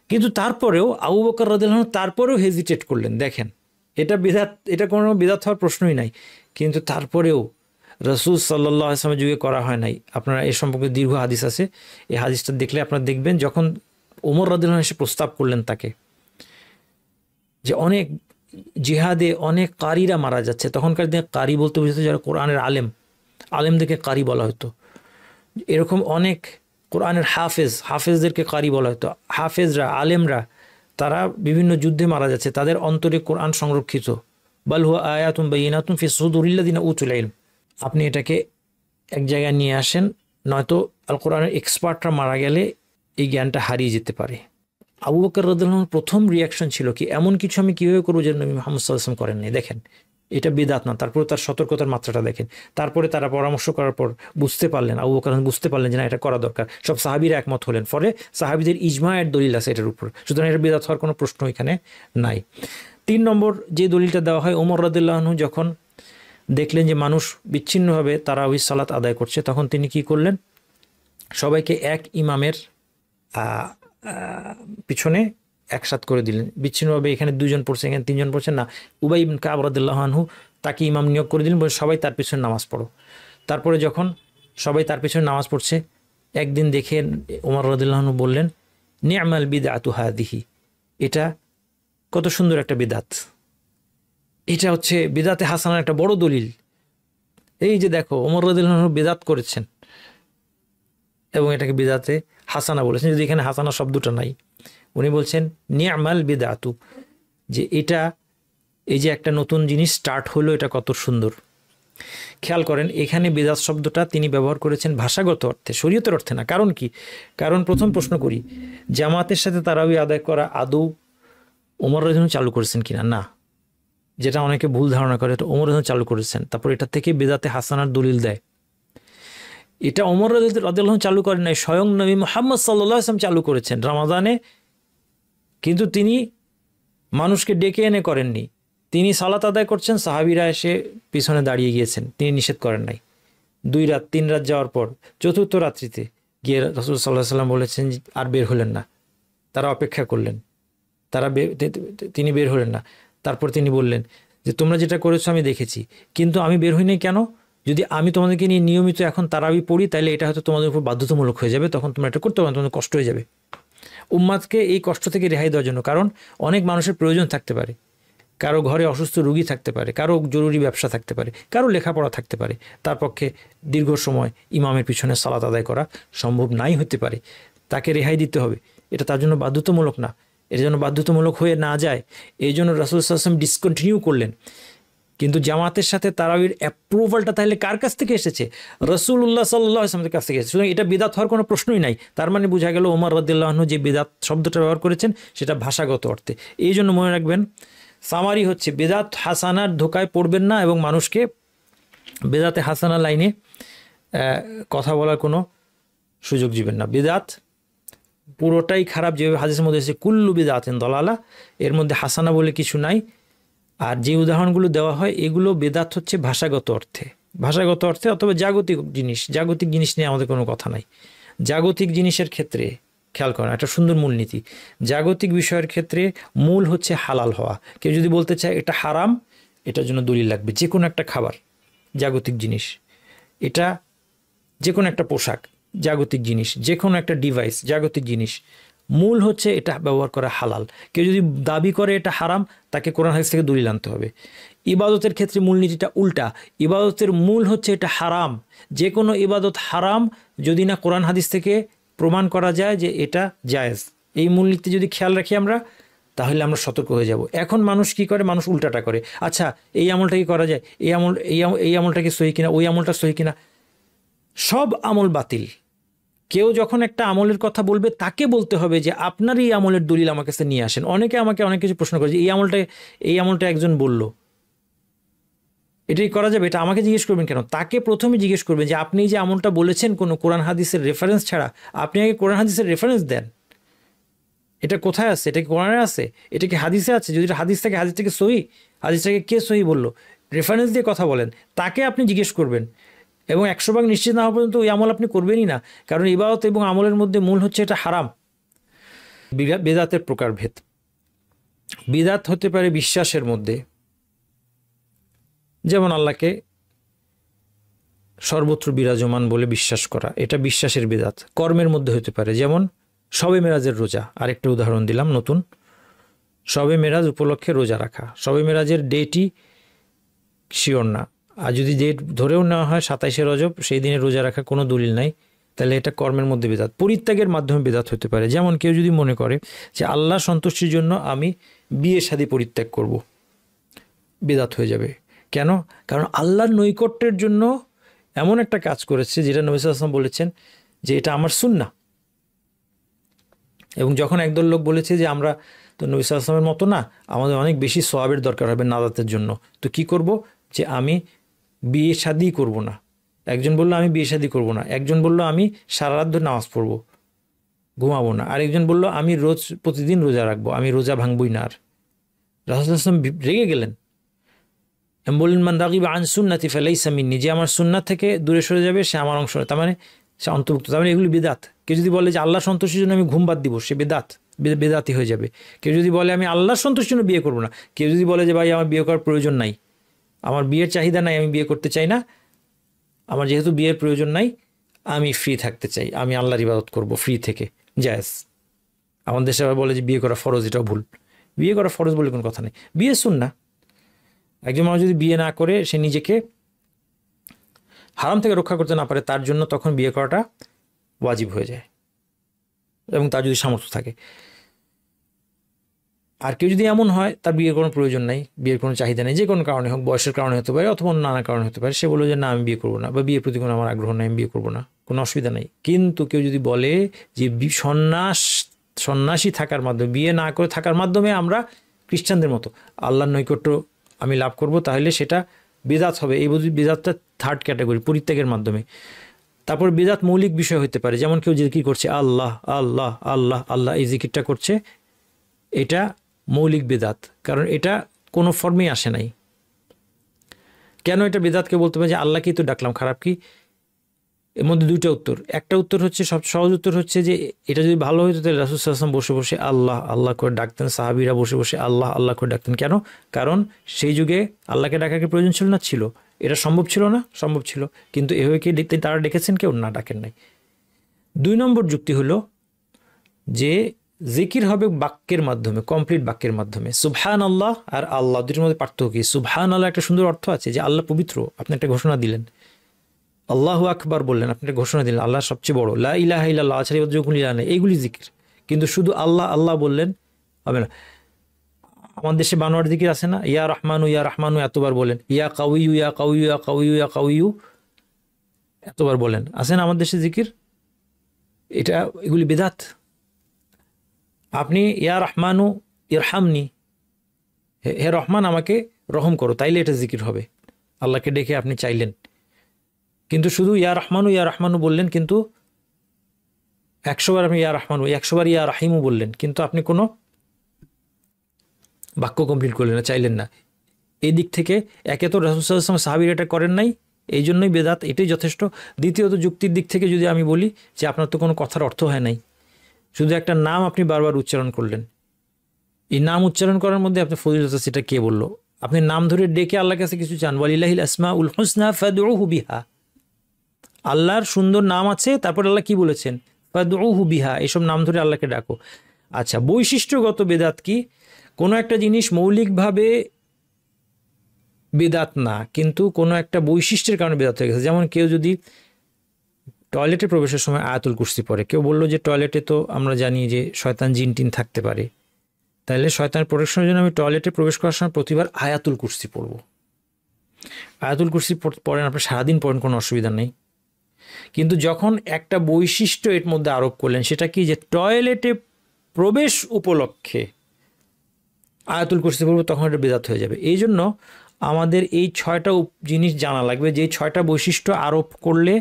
কিন্তু তারপরেও আবু বকর রাদিয়াল্লাহু আনহু তারপরেও হেজিটেট করলেন। দেখেন, এটা বিদআত, এটা কোনো বিদআত হওয়ার প্রশ্নই নাই, কিন্তু তারপরেও রাসূল সাল্লাল্লাহু আলাইহি ওয়াসাল্লামের যুগে করা হয় নাই। আপনারা এ সম্পর্কে দীর্ঘ হাদিস আছে, এই হাদিসটা দেখলে আপনারা দেখবেন যখন ওমর রাদিয়াল্লাহু আনহু এসে প্রস্তাব করলেন তাকে, যে অনেক জিহাদে অনেক কারিরা মারা যাচ্ছে, তখনকার দিনে কারি বলতে বুঝতো যারা কোরআনের আলেমদেরকে কারি বলা হতো, এরকম অনেক কোরআনের হাফেজদেরকে কারি বলা হতো। হাফেজরা, আলেমরা, তারা বিভিন্ন যুদ্ধে মারা যাচ্ছে, তাদের অন্তরে কোরআন সংরক্ষিত। বাল হুয়া আয়াতুম বাইয়িনাতুম ফি সুদুরিল্লাযিনা উতুল ইলম। আপনি এটাকে এক জায়গায় নিয়ে আসেন, নয়তো আল কোরআনের এক্সপার্টরা মারা গেলে এই জ্ঞানটা হারিয়ে যেতে পারে। আবু বকর রাদিয়াল্লাহু আনহুর প্রথম রিয়াকশন ছিল কি, এমন কিছু আমি কীভাবে করবো যে নবী মুহাম্মদ সাল্লাল্লাহু আলাইহি ওয়াসাল্লাম করেন নাই। দেখেন, এটা বিদআত না, তারপরে তার সতর্কতার মাত্রাটা দেখেন। তারপরে তারা পরামর্শ করার পর বুঝতে পারলেন, আবু বকর বুঝতে পারলেন যে না, এটা করা দরকার। সব সাহাবীরা একমত হলেন, ফলে সাহাবীদের ইজমায়ের দলিল আছে এটার উপর, সুতরাং এটা বিদআত হওয়ার কোনো প্রশ্ন এখানে নাই। 3 নম্বর যে দলিলটা দেওয়া হয়, ওমর রাদিয়াল্লাহু আনহু যখন দেখলেন যে মানুষ বিচ্ছিন্নভাবে তারাবির সালাত আদায় করছে, তখন তিনি কি করলেন, সবাইকে এক ইমামের পিছনে একসাথ করে দিলেন। বিচ্ছিন্নভাবে এখানে 2 জন পড়ছে, এখানে 3 জন পড়ছেন না, উবাই ইবনে কাব রাদিয়াল্লাহু আনহু তাকে ইমাম নিয়োগ করে দিলেন, বলে সবাই তার পিছনে নামাজ পড়ো। তারপরে যখন সবাই তার পিছনে নামাজ পড়ছে, একদিন দেখে ওমর রাদিয়াল্লাহু আনহু বললেন, নি'মাল বিদআতু হাদিহি, এটা কত সুন্দর একটা বিদআত, এটা হচ্ছে বিদআতে হাসানার একটা বড় দলিল। এই যে দেখো, ওমর রাদিয়াল্লাহু আনহু বিদআত করেছেন এবং এটাকে বিদআতে হাসানা বলেছেন, যদি এখানে হাসানা শব্দটা নাই। উনি বলছেন নি'মাল বিদআতু, যে এটা, এই যে একটা নতুন জিনিস স্টার্ট হলো, এটা কত সুন্দর। খেয়াল করেন, এখানে বিদআত শব্দটা তিনি ব্যবহার করেছেন ভাষাগত অর্থে, শরীয়তের অর্থে না। কারণ কি? কারণ প্রথম প্রশ্ন করি, জামাতের সাথে তারাবি আদায় করা আদৌ ওমর রাদিয়াল্লাহু চালু করেছেন কিনা? না, যেটা অনেকে ভুল ধারণা করে, এটা ওমর রাদিয়াল্লাহু চালু করেছেন। তারপর এটা থেকে বিদআতে হাসানার দলিল দেয়। এটা ওমর রাদিয়াল্লাহু চালু করেন নাই, স্বয়ং নবী মুহাম্মদ সাল্লাল্লাহু আলাইহি ওয়াসাল্লাম চালু করেছেন রামাদানে, কিন্তু তিনি মানুষকে ডেকে এনে করেননি। তিনি সালাত আদায় করছেন, সাহাবীরা এসে পিছনে দাঁড়িয়ে গিয়েছেন, তিনি নিষেধ করেন নাই। 2 রাত 3 রাত যাওয়ার পর 4র্থ রাত্রিতে গিয়ে রাসূল সাল্লাল্লাহু আলাইহি ওয়াসাল্লাম বলেছেন আর বের হলেন না, তারা অপেক্ষা করলেন, তিনি বের হলেন না। তারপর তিনি বললেন যে তোমরা যেটা করেছো আমি দেখেছি, কিন্তু আমি বের হই নাই কেন? যদি আমি তোমাদেরকে নিয়ে নিয়মিত এখন তারাবি পড়ি, তাহলে এটা হয়তো তোমাদের উপর বাধ্যতামূলক হয়ে যাবে, তখন তোমরা এটা করতে পারবে, তোমাদের কষ্ট হয়ে যাবে। উম্মাদকে এই কষ্ট থেকে রেহাই দেওয়ার জন্য, কারণ অনেক মানুষের প্রয়োজন থাকতে পারে, কারো ঘরে অসুস্থ রোগী থাকতে পারে, কারো জরুরি ব্যবসা থাকতে পারে, কারো লেখাপড়া থাকতে পারে, তার পক্ষে দীর্ঘ সময় ইমামের পিছনে সালাত আদায় করা সম্ভব নাই হতে পারে, তাকে রেহাই দিতে হবে। এটা তার জন্য বাধ্যতামূলক না, এর জন্য বাধ্যতামূলক হয়ে না যায়, এই জন্য রাসূল সাল্লাল্লাহু আলাইহি ওয়াসাল্লাম ডিসকন্টিনিউ করলেন। কিন্তু জামাতের সাথে তারাবির অ্যাপ্রুভালটা তাহলে কার কাছ থেকে এসেছে? রাসূলুল্লাহ সাল্লাল্লাহু আলাইহি ওয়াসাল্লামের কাছ থেকে এসেছে। সুতরাং এটা বিদআত হওয়ার কোনো প্রশ্নই নাই। তার মানে বোঝা গেল ওমর রাদিয়াল্লাহু আনহু যে বিদআত শব্দটা ব্যবহার করেছেন সেটা ভাষাগত অর্থে। এই জন্য মনে রাখবেন, সামারি হচ্ছে বিদআত হাসানার ধোকায় পড়বেন না এবং মানুষকে বিদআতে হাসানা লাইনে কথা বলার কোনো সুযোগ দিবেন না। বিদআত পুরোটাই খারাপ, যেভাবে হাদিসের মধ্যে এসেছে কুল্লু বিদআতিন দালালা, এর মধ্যে হাসানা বলে কিছু নাই। আর যে উদাহরণগুলো দেওয়া হয় এগুলো বেদাত হচ্ছে ভাষাগত অর্থে অথবা জাগতিক জিনিস নিয়ে আমাদের কোনো কথা নাই। জাগতিক জিনিসের ক্ষেত্রে খেয়াল করেন, একটা সুন্দর মূলনীতি, জাগতিক বিষয়ের ক্ষেত্রে মূল হচ্ছে হালাল হওয়া। কেউ যদি বলতে চায় এটা হারাম, এটার জন্য দলিল লাগবে। যে কোনো একটা খাবার জাগতিক জিনিস, এটা যে কোনো একটা পোশাক জাগতিক জিনিস, যে কোনো একটা ডিভাইস জাগতিক জিনিস, মূল হচ্ছে এটা ব্যবহার করা হালাল। কেউ যদি দাবি করে এটা হারাম, তাকে কোরআন হাদিস থেকে দলিল আনতে হবে। ইবাদতের ক্ষেত্রে মূলনীতিটা উল্টা, ইবাদতের মূল হচ্ছে এটা হারাম। যে কোনো ইবাদত হারাম যদি না কোরআন হাদিস থেকে প্রমাণ করা যায় যে এটা জায়েজ। এই মূলনীতি যদি খেয়াল রাখি আমরা, তাহলে আমরা সতর্ক হয়ে যাব। এখন মানুষ কি করে? মানুষ উল্টাটা করে। আচ্ছা, এই আমলটা কি করা যায়? এই আমলটা কি সহি কিনা? ওই আমলটা সহি কিনা? সব আমল বাতিল। কেউ যখন একটা আমলের কথা বলবে, তাকে বলতে হবে যে আপনার এই আমলের দলিল আমার কাছে নিয়ে আসেন। অনেকে আমাকে অনেক কিছু প্রশ্ন করে যে এই আমলটা একজন বলল, এটাই করা যাবে, এটা আমাকে জিজ্ঞেস করবেন কেন? তাকে প্রথমে জিজ্ঞেস করবেন যে আপনি যে আমলটা বলেছেন কোনো কোরআন হাদিসের রেফারেন্স ছাড়া, আপনি আগে কোরআন হাদিসের রেফারেন্স দেন। এটা কোথায় আছে? এটা কি কোরআনে আছে? এটা কি হাদিসে আছে? যদি এটা হাদিস থাকে, হাদিসটাকে সহি, হাদিসটাকে কে সহি বললো? রেফারেন্স দিয়ে কথা বলেন, তাকে আপনি জিজ্ঞেস করবেন। এবং 100% নিশ্চিত না হওয়া পর্যন্ত ওই আমল আপনি করবেনই না, কারণ ইবাদত এবং আমলের মধ্যে মূল হচ্ছে এটা হারাম। বেদাতের প্রকারভেদ। বিদাত হতে পারে বিশ্বাসের মধ্যে, যেমন আল্লাহকে সর্বত্র বিরাজমান বলে বিশ্বাস করা, এটা বিশ্বাসের বিদাত। কর্মের মধ্যে হতে পারে, যেমন শবে মেরাজের রোজা, আরেকটা উদাহরণ দিলাম নতুন। শবে মেরাজ উপলক্ষে রোজা রাখা, শবে মেরাজের ডেটই শিওর না, আর যদি ডেট ধরেও নেওয়া হয় 27শে রজব, সেই দিনে রোজা রাখা কোনো দলিল নাই, তাহলে এটা কর্মের মধ্যে বিদাত। পরিত্যাগের মাধ্যমে বিদাত হতে পারে, যেমন কেউ যদি মনে করে যে আল্লাহ সন্তুষ্টির জন্য আমি বিয়ে শাদী পরিত্যাগ করব, বিদাত হয়ে যাবে। কেন? কারণ আল্লাহর নৈকট্যের জন্য এমন একটা কাজ করেছে যেটা নবী সাল্লাল্লাহু আলাইহি ওয়াসাল্লাম বলেছেন যে এটা আমার সুন্নাহ। এবং যখন একদল লোক বলেছে যে আমরা তো নবী সাল্লাল্লাহু আলাইহি ওয়াসাল্লামের মতো না, আমাদের অনেক বেশি সওয়াবের দরকার হবে নাজাতের জন্য, তো কি করব, যে আমি বিয়ে শাদী করব না। একজন বলল আমি বিয়ে শাদী করব না, একজন বলল আমি সারা রাত ধরে নামাজ পড়ব, ঘুমাবো না, আরেকজন বলল আমি প্রতিদিন রোজা রাখবো, আমি রোজা ভাঙবই না। আর রাসূল সাল্লাল্লাহু আলাইহি ওয়াসাল্লাম রেগে গেলেন, বললেন মান রাগিবা আন সুন্নতি ফালাইসা মিন্নি, যে আমার সুন্নাত থেকে দূরে সরে যাবে সে আমার অংশ নয়, তার মানে সে অন্তর্ভুক্ত। তার মানে এগুলি বেদাত। কেউ যদি বলে যে আল্লাহ সন্তুষ্টির জন্য আমি ঘুম বাদ দিব, সে বেদাতি হয়ে যাবে। কেউ যদি বলে আমি আল্লাহর সন্তুষ্টির জন্য বিয়ে করবো না, কেউ যদি বলে যে ভাই আমার বিয়ে করার প্রয়োজন নাই, আমার বিয়ের চাহিদা নাই, আমি বিয়ে করতে চাই না, আমার যেহেতু বিয়ের প্রয়োজন নাই, আমি ফ্রি থাকতে চাই, আমি আল্লাহর ইবাদত করব ফ্রি থেকে, জায়েজ। আমাদের দেশে আবার বলে যে বিয়ে করা ফরজ, এটাও ভুল। বিয়ে করা ফরজ বলে কোনো কথা নেই, বিয়ে সুন্নাহ। একজন মানুষ যদি বিয়ে না করে সে নিজেকে হারাম থেকে রক্ষা করতে না পারে, তার জন্য তখন বিয়ে করাটা ওয়াজিব হয়ে যায়, এবং তার যদি সামর্থ্য থাকে। আর কেউ যদি এমন হয় তার বিয়ের কোনো প্রয়োজন নাই, বিয়ের কোনো চাহিদা নেই, যে কোনো কারণে হোক, বয়সের কারণে হতে পারে অথবা নানা কারণে হতে পারে, সে বললো যে না আমি বিয়ে করবো না, বা বিয়ের প্রতি কোনো আমার আগ্রহ নেই, আমি বিয়ে করবো না, কোনো অসুবিধা নেই। কিন্তু কেউ যদি বলে যে সন্ন্যাসী থাকার মাধ্যমে, বিয়ে না করে থাকার মাধ্যমে আমরা খ্রিস্টানদের মতো আল্লাহর নৈকট্য আমি লাভ করব, তাহলে সেটা বিদাত হবে। এই বিদাতটা থার্ড ক্যাটাগরি, পরিত্যাগের মাধ্যমে। তারপর বিদাত মৌলিক বিষয় হতে পারে, যেমন কেউ জিকির করছে আল্লাহ আল্লাহ আল্লাহ আল্লাহ, এই জিকিরটা করছে, এটা মৌলিক বিদাত, কারণ এটা কোনো ফর্মেই আসে নাই। কেন এটা বিদাতকে বলতে পারে যে আল্লাহকেই তো ডাকলাম, খারাপ কি? এর মধ্যে দুইটা উত্তর। একটা উত্তর হচ্ছে, সবচেয়ে সহজ উত্তর হচ্ছে যে এটা যদি ভালো হতো তাহলে রাসূল সাল্লাল্লাহু আলাইহি ওয়াসাল্লাম বসে বসে আল্লাহ আল্লাহ করে ডাকতেন, সাহাবীরা বসে বসে আল্লাহ আল্লাহ করে ডাকতেন। কেন? কারণ সেই যুগে আল্লাহকে ডাকার কি প্রয়োজন ছিল না? ছিল। এটা সম্ভব ছিল না? সম্ভব ছিল। কিন্তু এভাবে কি তারা ডেকেছেন কেউ? না, ডাকেন নাই। 2 নম্বর যুক্তি হলো যে জিকির হবে বাক্যের মাধ্যমে, কমপ্লিট বাক্যের মাধ্যমে। সুবহান আল্লাহ আর আল্লাহ দুটির মধ্যে পার্থক্য কি? সুবহান আল্লাহ একটা সুন্দর অর্থ আছে যে আল্লাহ পবিত্র, আপনি একটা ঘোষণা দিলেন। আল্লাহু আকবার বললেন, আপনি একটা ঘোষণা দিলেন আল্লাহ সবচেয়ে বড়, লা ইলাহা ইল্লাল্লাহ ছাড়া কোনো ইলাহ নেই, এইগুলি জিকির। কিন্তু শুধু আল্লাহ আল্লাহ বললেন হবে না। আমাদের দেশে বানোয়ার জিকির আছে না, ইয়া রহমানু এতবার বলেন, ইয়া কাউইউ ইয়া কাউইউ ইয়া কাউইউ ইয়া কাউইউ এতবার বলেন, আছে না আমাদের দেশে জিকির? এটা এগুলি বিদাত। আপনি ইয়া রহমানু ইরহামনি, হে রহমান আমাকে রহম করো, তাইলে এটা জিকির হবে। আল্লাহকে ডেকে আপনি চাইলেন, কিন্তু শুধু ইয়া রহমানু বললেন, কিন্তু 100 বার আপনি ইয়া রহমানু, 100 বার ইয়া রাহিমু বললেন, কিন্তু আপনি কোনো বাক্য কমপ্লিট করলেন না, চাইলেন না। এই দিক থেকে একে তো রাসূল সাল্লাল্লাহু আলাইহি ওয়াসাল্লাম সাহাবীরা এটা করেন নাই, এই জন্যই বেদাত, এটাই যথেষ্ট। দ্বিতীয়ত যুক্তির দিক থেকে যদি আমি বলি যে আপনার তো কোনো কথার অর্থ হয় নাই, শুধু একটা নাম আপনি বারবার উচ্চারণ করলেন। এই নাম উচ্চারণ করার মধ্যে আপনার ফজিলত আছে, সেটা কে বললো? আপনি নাম ধরে ডেকে আল্লাহর কাছে কিছু চান, ওয়ালিল্লাহিল আসমাউল হুসনা ফাদউহু বিহা, আল্লাহর সুন্দর নাম আছে, তারপর আল্লাহ কি বলেছেন? ফাদউহু বিহা, এসব নাম ধরে আল্লাহকে ডাকো। আচ্ছা, বৈশিষ্ট্যগত বেদাত কি? কোনো একটা জিনিস মৌলিকভাবে বেদাত না, কিন্তু কোনো একটা বৈশিষ্ট্যের কারণে বেদাত হয়ে গেছে। যেমন কেউ যদি টয়লেটে প্রবেশের সময় আয়াতুল কুরসি পড়ে, কেউ বললো যে টয়লেটে তো আমরা জানি যে শয়তান জিন টিন থাকতে পারে, তাহলে শয়তানের প্রোটেকশনের জন্য আমি টয়লেটে প্রবেশ করার সময় প্রতিবার আয়াতুল কুরসি পড়ব। আয়াতুল কুরসি পড়েন, আপনি সারাদিন পড়েন, কোনো অসুবিধা নেই। কিন্তু যখন একটা বৈশিষ্ট্য এর মধ্যে আরোপ করলেন, সেটা কি? যে টয়লেটে প্রবেশ উপলক্ষে আয়াতুল কুরসি পড়ব, তখন এটা বেদাত হয়ে যাবে। এই জন্য আমাদের এই 6টা জিনিস জানা লাগবে, যে 6টা বৈশিষ্ট্য আরোপ করলে,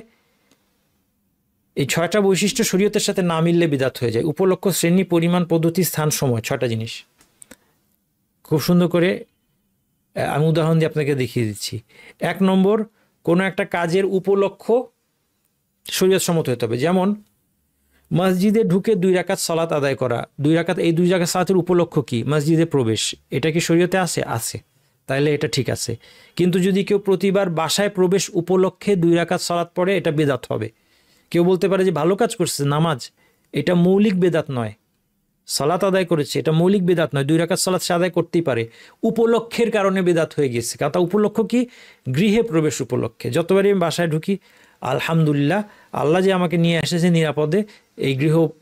এই 6টা বৈশিষ্ট্য শরীয়তের সাথে না মিললে বিদাত হয়ে যায়। উপলক্ষ, শ্রেণী, পরিমাণ, পদ্ধতি, স্থান, সময়, 6টা জিনিস। খুব সুন্দর করে আমি উদাহরণ দিয়ে আপনাকে দেখিয়ে দিচ্ছি। 1 নম্বর, কোনো একটা কাজের উপলক্ষ শরীয়ত সম্মত হতে হবে। যেমন মসজিদে ঢুকে 2 রাকাত সালাত আদায় করা, 2 রাকাত, এই 2 রাকাত সালাতের উপলক্ষ কি? মসজিদে প্রবেশ। এটা কি শরীয়তে আছে? আছে, তাহলে এটা ঠিক আছে। কিন্তু যদি কেউ প্রতিবার বাসায় প্রবেশ উপলক্ষে 2 রাকাত সালাত পড়ে, এটা বেদাত হবে। কেউ বলতে পারে যে ভালো কাজ করছে, নামাজ, এটা মৌলিক বেদাত নয়। সালাত আদায় করেছে, এটা মৌলিক বেদাত নয়। 2 রাকাত সালাত সে আদায় করতেই পারে, উপলক্ষের কারণে বেদাত হয়ে গেছে। কারণ তা উপলক্ষ কি? গৃহে প্রবেশ উপলক্ষে। যতবারই আমি বাসায় ঢুকি, আলহামদুলিল্লাহ, আল্লাহ যে আমাকে নিয়ে এসেছে নিরাপদে, এই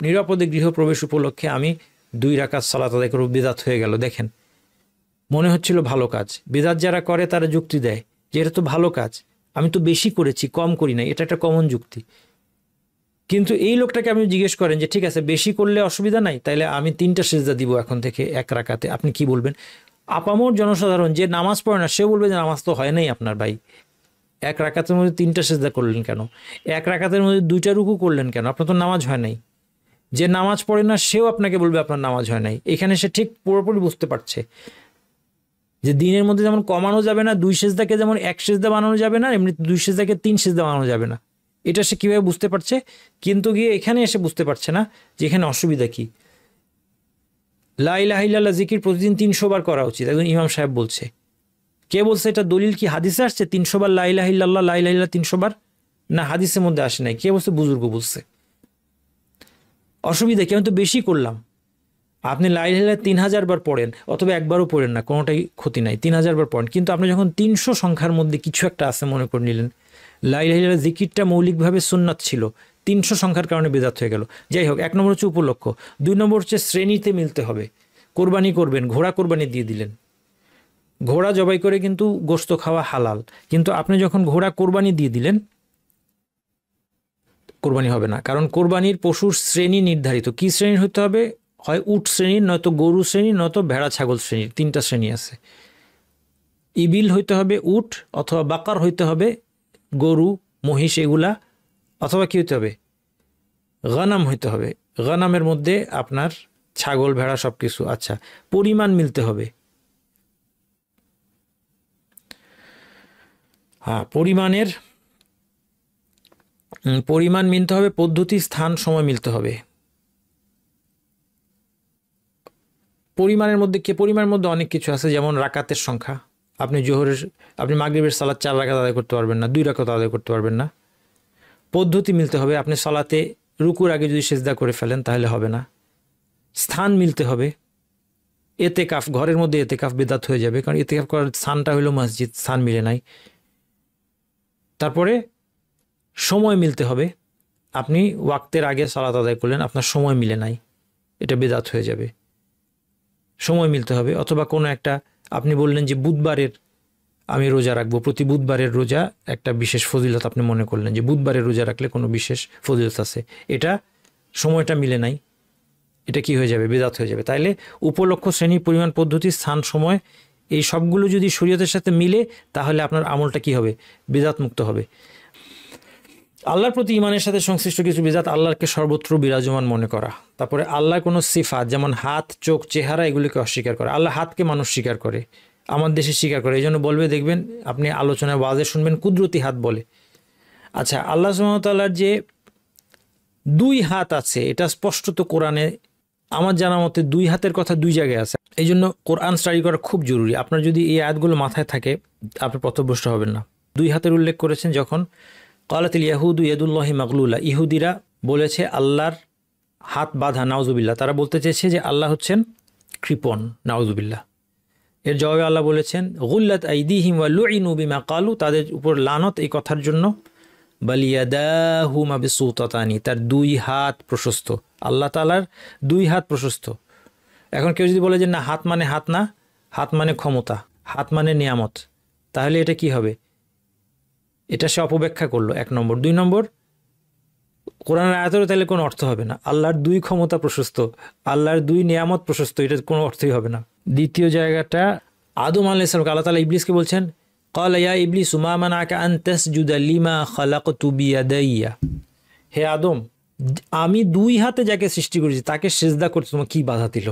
নিরাপদে গৃহ প্রবেশ উপলক্ষে আমি 2 রাকাত সালাত আদায় করব, বেদাত হয়ে গেল। দেখেন, মনে হচ্ছিল ভালো কাজ। বেদাত যারা করে তারা যুক্তি দেয় যে এটা তো ভালো কাজ, আমি তো বেশি করেছি, কম করি নাই, এটা একটা কমন যুক্তি। কিন্তু এই লোকটাকে আপনি জিজ্ঞেস করেন যে ঠিক আছে, বেশি করলে অসুবিধা নাই, তাইলে আমি 3টা সিজদা দিব এখন থেকে 1 রাকাতে, আপনি কি বলবেন? আপামর জনসাধারণ যে নামাজ পড়ে না, সে বলবে যে নামাজ তো হয় নাই আপনার ভাই, 1 রাকাতের মধ্যে 3টা সিজদা করলেন কেন? 1 রাকাতের মধ্যে 2টা রুকু করলেন কেন? আপনার তো নামাজ হয় নাই। যে নামাজ পড়ে না সেও আপনাকে বলবে আপনার নামাজ হয় নাই। এখানে সে ঠিক পুরোপুরি বুঝতে পারছে যে দিনের মধ্যে যেমন কমানো যাবে না, 2 সিজদাকে যেমন 1 সিজদা বানানো যাবে না, এমনি 2 সিজদাকে 3 সিজদা বানানো যাবে না। এটা সে কীভাবে বুঝতে পারছে? কিন্তু গিয়ে এখানে এসে বুঝতে পারছে না যে এখানে অসুবিধা কি। লা ইলাহা ইল্লাল্লাহ জিকির প্রতিদিন 300 বার করা উচিত, একজন ইমাম সাহেব বলছে। কে বলছে এটা? দলিল কি হাদিসে আসছে 300 বার লা ইলাহা ইল্লাল্লাহ, লা ইলাহা ইল্লাল্লাহ 300 বার? না, হাদিসের মধ্যে আসে নাই। কে বলছে? বুজুর্গ বলছে। অসুবিধা কি? আমি তো বেশি করলাম। আপনি লা ইলাহা ইল্লাল্লাহ 3000 বার পড়েন, অথবা একবারও পড়েন না, কোনোটাই ক্ষতি নাই, 3000 বার পড়েন। কিন্তু আপনি যখন 300 সংখ্যার মধ্যে কিছু একটা আছে মনে করে নিলেন, লা ইলাহা ইল্লাল্লাহ জিকিরটা মৌলিকভাবে সুন্নাত ছিল, 300 সংখ্যার কারণে বেদাত হয়ে গেল। যাই হোক, 1 নম্বর হচ্ছে উপলক্ষ, 2 নম্বর হচ্ছে শ্রেণীতে মিলতে হবে। কোরবানি করবেন, ঘোড়া কোরবানি দিয়ে দিলেন, ঘোড়া জবাই করে কিন্তু গোশত খাওয়া হালাল, কিন্তু আপনি যখন ঘোড়া কোরবানি দিয়ে দিলেন, কোরবানি হবে না। কারণ কোরবানির পশুর শ্রেণী নির্ধারিত। কি শ্রেণীর হতে হবে? হয় উট শ্রেণীর, নয়তো গরু শ্রেণীর, নয়তো ভেড়া ছাগল শ্রেণীর, 3টা শ্রেণী আছে। ইবিল হইতে হবে উট, অথবা বাকার হইতে হবে গরু মহিষ এগুলা, অথবা কি হইতে হবে? গানাম হইতে হবে। গানামের মধ্যে আপনার ছাগল ভেড়া সব কিছু। আচ্ছা, পরিমাণ মিলতে হবে। হ্যাঁ, পরিমাণ মিলতে হবে, পদ্ধতি, স্থান, সময় মিলতে হবে। পরিমাণের মধ্যে অনেক কিছু আছে, যেমন রাকাতের সংখ্যা। আপনি মাগরিবের সালাত 4 রাকাত আদায় করতে পারবেন না, 2 রাকাত আদায় করতে পারবেন না। পদ্ধতি মিলতে হবে। আপনি সালাতে রুকুর আগে যদি সিজদা করে ফেলেন তাহলে হবে না। স্থান মিলতে হবে। এতেকাফ, ঘরের মধ্যে এতেকাফ বেদাত হয়ে যাবে, কারণ এতেকাফ করার স্থানটা হলো মসজিদ, স্থান মিলে নাই। তারপরে সময় মিলতে হবে। আপনি ওয়াক্তের আগে সালাত আদায় করলেন, আপনার সময় মিলে নাই, এটা বেদাত হয়ে যাবে। সময় মিলতে হবে। অথবা কোনো একটা, আপনি বললেন যে বুধবারের আমি রোজা রাখবো, প্রতি বুধবারের রোজা একটা বিশেষ ফজিলত, আপনি মনে করলেন যে বুধবারের রোজা রাখলে কোনো বিশেষ ফজিলত আছে, এটা সময়টা মিলে নাই, এটা কি হয়ে যাবে? বেদাত হয়ে যাবে। তাইলে উপলক্ষ, শ্রেণী, পরিমাণ, পদ্ধতি, স্থান, সময়, এই সবগুলো যদি শরীয়তের সাথে মিলে, তাহলে আপনার আমলটা কি হবে? বেদাত মুক্ত হবে। আল্লাহর প্রতি ইমানের সাথে সংশ্লিষ্ট কিছু বিদাত, আল্লাহকে সর্বত্র বিরাজমান মনে করা। তারপরে আল্লাহর কোনো সিফাত, যেমন হাত, চোখ, চেহারা, এগুলিকে অস্বীকার করা। আল্লাহ হাতকে মানুষ স্বীকার করে, আমার দেশে স্বীকার করে, এই জন্য বলবে, দেখবেন আপনি আলোচনায় ওয়াজে শুনবেন কুদরতি হাত বলে। আচ্ছা, আল্লাহ সুবহানাহু ওয়া তাআলার যে 2 হাত আছে, এটা স্পষ্টত কোরআনে আমার জানা মতে 2 হাতের কথা 2 জায়গায় আছে। এই জন্য কোরআন স্টাডি করা খুব জরুরি। আপনার যদি এই আয়াতগুলো মাথায় থাকে, আপনি পথভ্রষ্ট হবেন না। 2 হাতের উল্লেখ করেছেন যখন কালাতিল ইয়াহুদু ইয়াদুল্লাহি মাগলুলা, ইহুদিরা বলেছে আল্লাহর হাত বাঁধা, নাউজুবিল্লাহ। তারা বলতে চেয়েছে যে আল্লাহ হচ্ছেন কৃপণ, নাউজুবিল্লাহ। এর জবাবে আল্লাহ বলেছেন গুল্লাত আইদিহিম ওয়া লুইনু বিমা কালু, তাদের উপর লানত এই কথার জন্য। বালিয়াদাহু মাবিসুতাতানি, তার 2 হাত প্রশস্ত। আল্লাহ তাআলার 2 হাত প্রশস্ত। এখন কেউ যদি বলে যে না, হাত মানে হাত না, হাত মানে ক্ষমতা, হাত মানে নিয়ামত, তাহলে এটা কি হবে? এটা সে অপব্যাখ্যা করলো, 1 নম্বর। 2 নম্বর, কোরআনের আয়াতেরও তাহলে কোনো অর্থ হবে না। আল্লাহর 2 ক্ষমতা প্রশস্ত, আল্লাহর 2 নিয়ামত প্রশস্ত, এটা কোনো অর্থই হবে না। দ্বিতীয় জায়গাটা, আদম আলাইহিস সালাম, আল্লাহ তাআলা ইবলিসকে বলছেন ক্বালা ইয়া ইবলিসু মা মানাকা আন তাসজুদা লিমা খালাকতু বিয়াদাইয়া, হে আদম, আমি 2 হাতে যাকে সৃষ্টি করেছি তাকে সিজদা করতে তোমার কি বাধা দিল?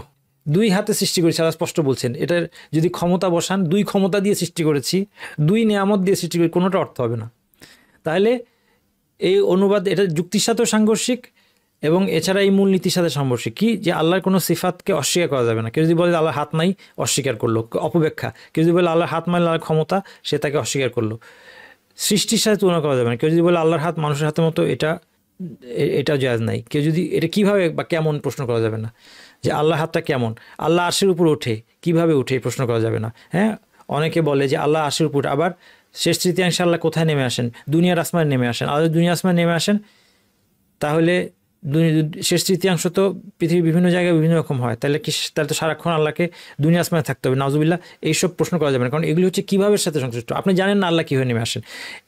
2 হাতে সৃষ্টি করেছি, আল্লাহ স্পষ্ট বলছেন। এটার যদি ক্ষমতা বসান, 2 ক্ষমতা দিয়ে সৃষ্টি করেছি, 2 নিয়ামত দিয়ে সৃষ্টি করেছি, কোনোটা অর্থ হবে না। তাহলে এই অনুবাদ, এটা যুক্তির সাথেও সাংঘর্ষিক, এবং এছাড়া এই মূলনীতির সাথে সাংঘর্ষিক কি, যে আল্লাহর কোনো সিফাতকে অস্বীকার করা যাবে না। কেউ যদি বলে আল্লাহর হাত নাই, অস্বীকার করলো, অপব্যাখ্যা। কেউ যদি বলে আল্লাহর হাত মানে আল্লাহর ক্ষমতা, সে তাকে অস্বীকার করলো। সৃষ্টির সাথে তুলনা করা যাবে না। কেউ যদি বলে আল্লাহর হাত মানুষের হাতের মতো, এটা জায়েজ নাই। কেউ যদি এটা কিভাবে বা কেমন প্রশ্ন করা যাবে না, যে আল্লাহর হাতটা কেমন, আল্লাহ আরশের উপর ওঠে কিভাবে ওঠে, এই প্রশ্ন করা যাবে না। হ্যাঁ, অনেকে বলে যে আল্লাহ আরশের উপর, আবার শেষ তৃতীয়াংশে আল্লাহ কোথায় নেমে আসেন? দুনিয়ার আসমানে নেমে আসেন। আল্লাহ দুনিয়ার আসমানে নেমে আসেন, তাহলে শেষ তৃতীয়াংশ তো পৃথিবীর বিভিন্ন জায়গায় বিভিন্ন রকম হয়, তাহলে তো সারাক্ষণ আল্লাহকে দুনিয়া আসমানে থাকতে হবে? নাউজুবিল্লাহ, এইসব প্রশ্ন করা যাবে না, কারণ এগুলি হচ্ছে কীভাবে সাথে সংশ্লিষ্ট। আপনি জানেন না আল্লাহ কীভাবে নেমে আসেন।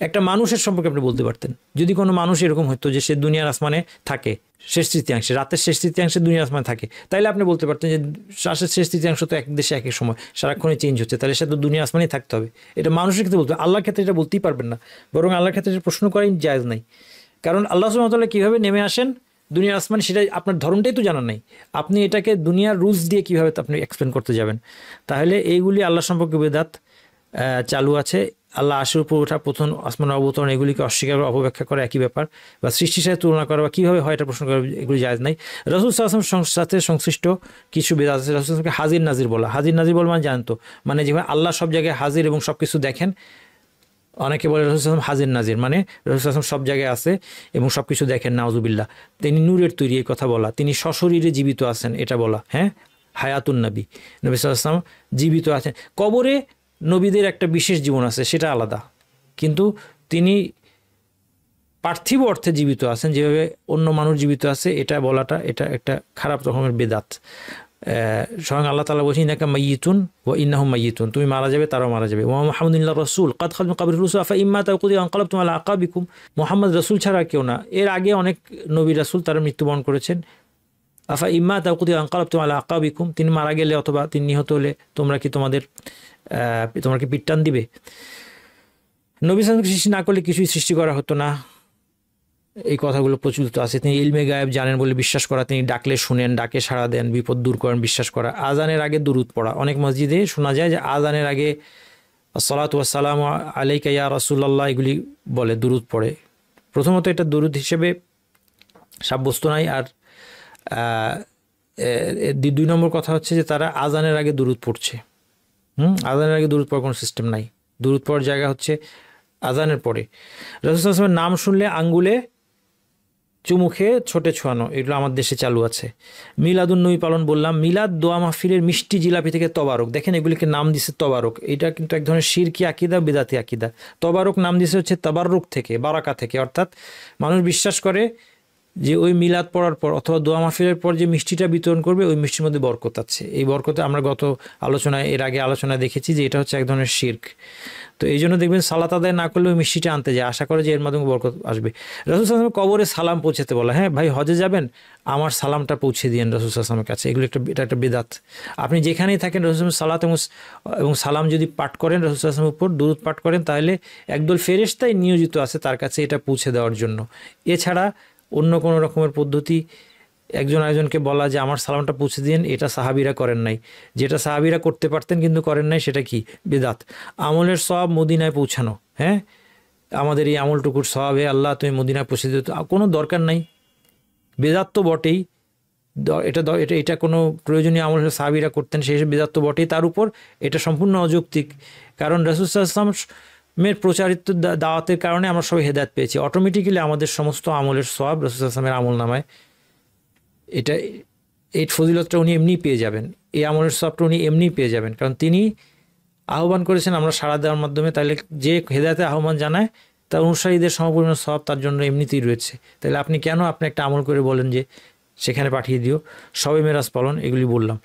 একটা মানুষের সম্পর্কে আপনি বলতে পারতেন, যদি কোনো মানুষ এরকম হতো যে সে দুনিয়ার আসমানে থাকে শেষ তৃতীয়াংশে, রাতের শেষ তৃতীয়াংশে দুনিয়ার আসমানে থাকে, তাইলে আপনি বলতে পারতেন যে রাতের শেষ তৃতীয়াংশ তো এক দেশে একই সময় সারাক্ষণই চেঞ্জ হচ্ছে, তাহলে সে তো দুনিয়ার আসমানেই থাকতে হবে। এটা মানুষের ক্ষেত্রে বলতে, আল্লাহর ক্ষেত্রে এটা বলতেই পারবেন না। বরং আল্লাহর ক্ষেত্রে প্রশ্ন করাই জায়েজ নাই, কারণ আল্লাহ সুবহানাহু ওয়া তাআলা কীভাবে নেমে আসেন দুনিয়ার আসমানে, সেটা আপনার ধরনটাই তো জানা নাই। আপনি এটাকে দুনিয়ার রুলস দিয়ে কীভাবে আপনি এক্সপ্লেন করতে যাবেন? তাহলে এইগুলি আল্লাহ সম্পর্কে বেদাত চালু আছে। আল্লাহ আরশের উপর ওঠা, প্রথম আসমান অবতরণ, এগুলিকে অস্বীকার বা অপব্যাখ্যা করা একই ব্যাপার, বা সৃষ্টির সাথে তুলনা করা বা কীভাবে হয় এটা প্রশ্ন করা, এগুলি জায়েজ নাই। রাসূল সাল্লাল্লাহু আলাইহি ওয়াসাল্লামের সাথে সংশ্লিষ্ট কিছু বেদাত আছে। রাসূল সাল্লাল্লাহু আলাইহি ওয়াসাল্লামকে হাজির নাজির বলা। হাজির নাজির বল মানে জানতো, মানে যেভাবে আল্লাহ সব জায়গায় হাজির এবং সব কিছু দেখেন। অনেকে বলে রাসূল সাল্লাল্লাহু আলাইহি ওয়াসাল্লাম হাজির নাজির, মানে রাসূল সাল্লাল্লাহু আলাইহি ওয়াসাল্লাম সব জায়গায় আছে এবং সব কিছু দেখেন। নাউজুবিল্লাহ। তিনি নূরের তৈরি, এই কথা বলা। তিনি সশরীরে জীবিত আছেন, এটা বলা। হ্যাঁ, হায়াতুন নবী, নবী সাল্লাল্লাহু আলাইহি ওয়াসাল্লাম জীবিত আছেন। কবরে নবীদের একটা বিশেষ জীবন আছে, সেটা আলাদা, কিন্তু তিনি পার্থিব অর্থে জীবিত আছেন, যেভাবে অন্য মানুষ জীবিত আছে, এটা বলাটা এটা একটা খারাপ রকমের বেদাত। স্বয়ং আল্লাহ তাআলা বলছেন, ইন্নাকা মাইয়িতুন ওয়া ইন্নাহুম মাইয়িতুন, তুমি মারা যাবে, তারাও মারা যাবে। ওয়া মুহাম্মাদুল্লাহ রাসূল কাদ খালাত মিন ক্বাবলিহি রুসুল আফা ইম্মা তাকুদি আনকালাবতুম আলা আকাবিকুম, মুহাম্মদ রাসূল ছাড়া কেউ না। এর আগে অনেক নবী রাসূল তারা মৃত্যুবরণ করেছেন। আফা ইম্মা তাকুদি আনকালাবতুম আলা আকাবিকুম, তিনি মারা গেলে অথবা তিনি নিহত হলে তোমরা কি তোমরা কি পিটটান দিবে? নবী সাল্লাল্লাহু সৃষ্টি না করলে কিছুই সৃষ্টি করা হতো না, এই কথাগুলো প্রচলিত আছে। তিনি ইলমে গায়েব জানেন বলে বিশ্বাস করা, তিনি ডাকলে শুনেন, ডাকে সাড়া দেন, বিপদ দূর করেন বিশ্বাস করা। আজানের আগে দুরূদ পড়া। অনেক মসজিদে শোনা যায় যে আজানের আগে আসসালাতু ওয়াসসালামু আলাইকা ইয়া রাসূলুল্লাহ এগুলি বলে, দুরূদ পড়ে। প্রথমত এটা দুরূদ হিসেবে সাব্যস্ত নাই। আর 2 নম্বর কথা হচ্ছে যে তারা আজানের আগে দুরূদ পড়ছে। আজানের আগে দুরূদ পড়ার কোনো সিস্টেম নাই। দুরূদ পড়ার জায়গা হচ্ছে আজানের পরে। রাসূল সাল্লাল্লাহু আলাইহি ওয়াসাল্লামের নাম শুনলে আঙ্গুলে চুমু খেয়ে ছোটে ছোঁয়ানো, এগুলো আমার দেশে চালু আছে। মিলাদুন নবী পালন বললাম। মিলাদ দোয়া মাহফিলের মিষ্টি জিলাপি থেকে তবারক, দেখেন এগুলিকে নাম দিছে তবারক। এটা কিন্তু এক ধরনের শিরকি আকিদা, বেদাতি আকিদা। তবারক নাম দিছে হচ্ছে তাবাররুক থেকে, বারাকা থেকে, অর্থাৎ মানুষ বিশ্বাস করে যে ওই মিলাদ পড়ার পর অথবা দোয়া মাহফিলের পর যে মিষ্টিটা বিতরণ করবে, ওই মিষ্টির মধ্যে বরকত আছে। এই বরকতে আমরা এর আগে আলোচনায় দেখেছি যে এটা হচ্ছে এক ধরনের শিরক। তো এই জন্য দেখবেন সালাত আদায় না করলে ওই মিষ্টিটা আনতে যায়, আশা করে যে এর মাধ্যমে বরকত আসবে। রাসূল সাল্লাল্লাহু আলাইহি ওয়াসাল্লাম কবরে সালাম পৌঁছাতে বলা। হ্যাঁ ভাই, হজে যাবেন, আমার সালামটা পৌঁছে দিয়েন রাসূল সাল্লাল্লাহু আলাইহি ওয়াসাল্লামের কাছে। এটা একটা বেদাত। আপনি যেখানেই থাকেন রাসূল সালাত এবং সালাম যদি পাঠ করেন, রাসূল সাল্লাল্লাহু আলাইহি ওয়াসাল্লামের উপর দুরূদ পাঠ করেন, তাহলে একদল ফেরেশতাই নিয়োজিত আছে তার কাছে এটা পৌঁছে দেওয়ার জন্য। এছাড়া অন্য কোনো রকমের পদ্ধতি একজন আরেকজনকে বলা যে আমার সালামটা পৌঁছে দিন, এটা সাহাবীরা করেন নাই। যেটা সাহাবীরা করতে পারতেন কিন্তু করেন নাই, সেটা কি? বেদাত। আমলের সওয়াব মদিনায় পৌঁছানো। হ্যাঁ, আমাদের এই আমলটুকুর সওয়াবে আল্লাহ তুমি মদিনায় পৌঁছে দিতে, কোনো দরকার নাই। বেদাত তো বটেই, এটা কোনো প্রয়োজনীয় আমল হলে সাহাবীরা করতেন, সেই বেদাত তো বটেই। তার উপর এটা সম্পূর্ণ অযৌক্তিক, কারণ রাসূল সাল্লাল্লাহু আলাইহি ওয়াসাল্লামের প্রচারিত দাওয়াতের কারণে আমরা সবাই হেদায়েত পেয়েছি। অটোমেটিক্যালি আমাদের সমস্ত আমলের সওয়াব রাসূল সাল্লাল্লাহু আলাইহি ওয়াসাল্লামের আমল নামায়, এই ফজিলতটা উনি এমনি পেয়ে যাবেন, এই আমলের সওয়াবটা উনি এমনি পেয়ে যাবেন, কারণ তিনি আহ্বান করেছেন আমরা সাড়া দেওয়ার মাধ্যমে। তাহলে যে হেদায়েতে আহ্বান জানায় তার অনুসারীদের সমপরিমাণ সওয়াব তার জন্য এমনিতেই রয়েছে। তাহলে আপনি কেন একটা আমল করে বলেন যে সেখানে পাঠিয়ে দিও? সবে মেরাজ পালন, এগুলি বললাম।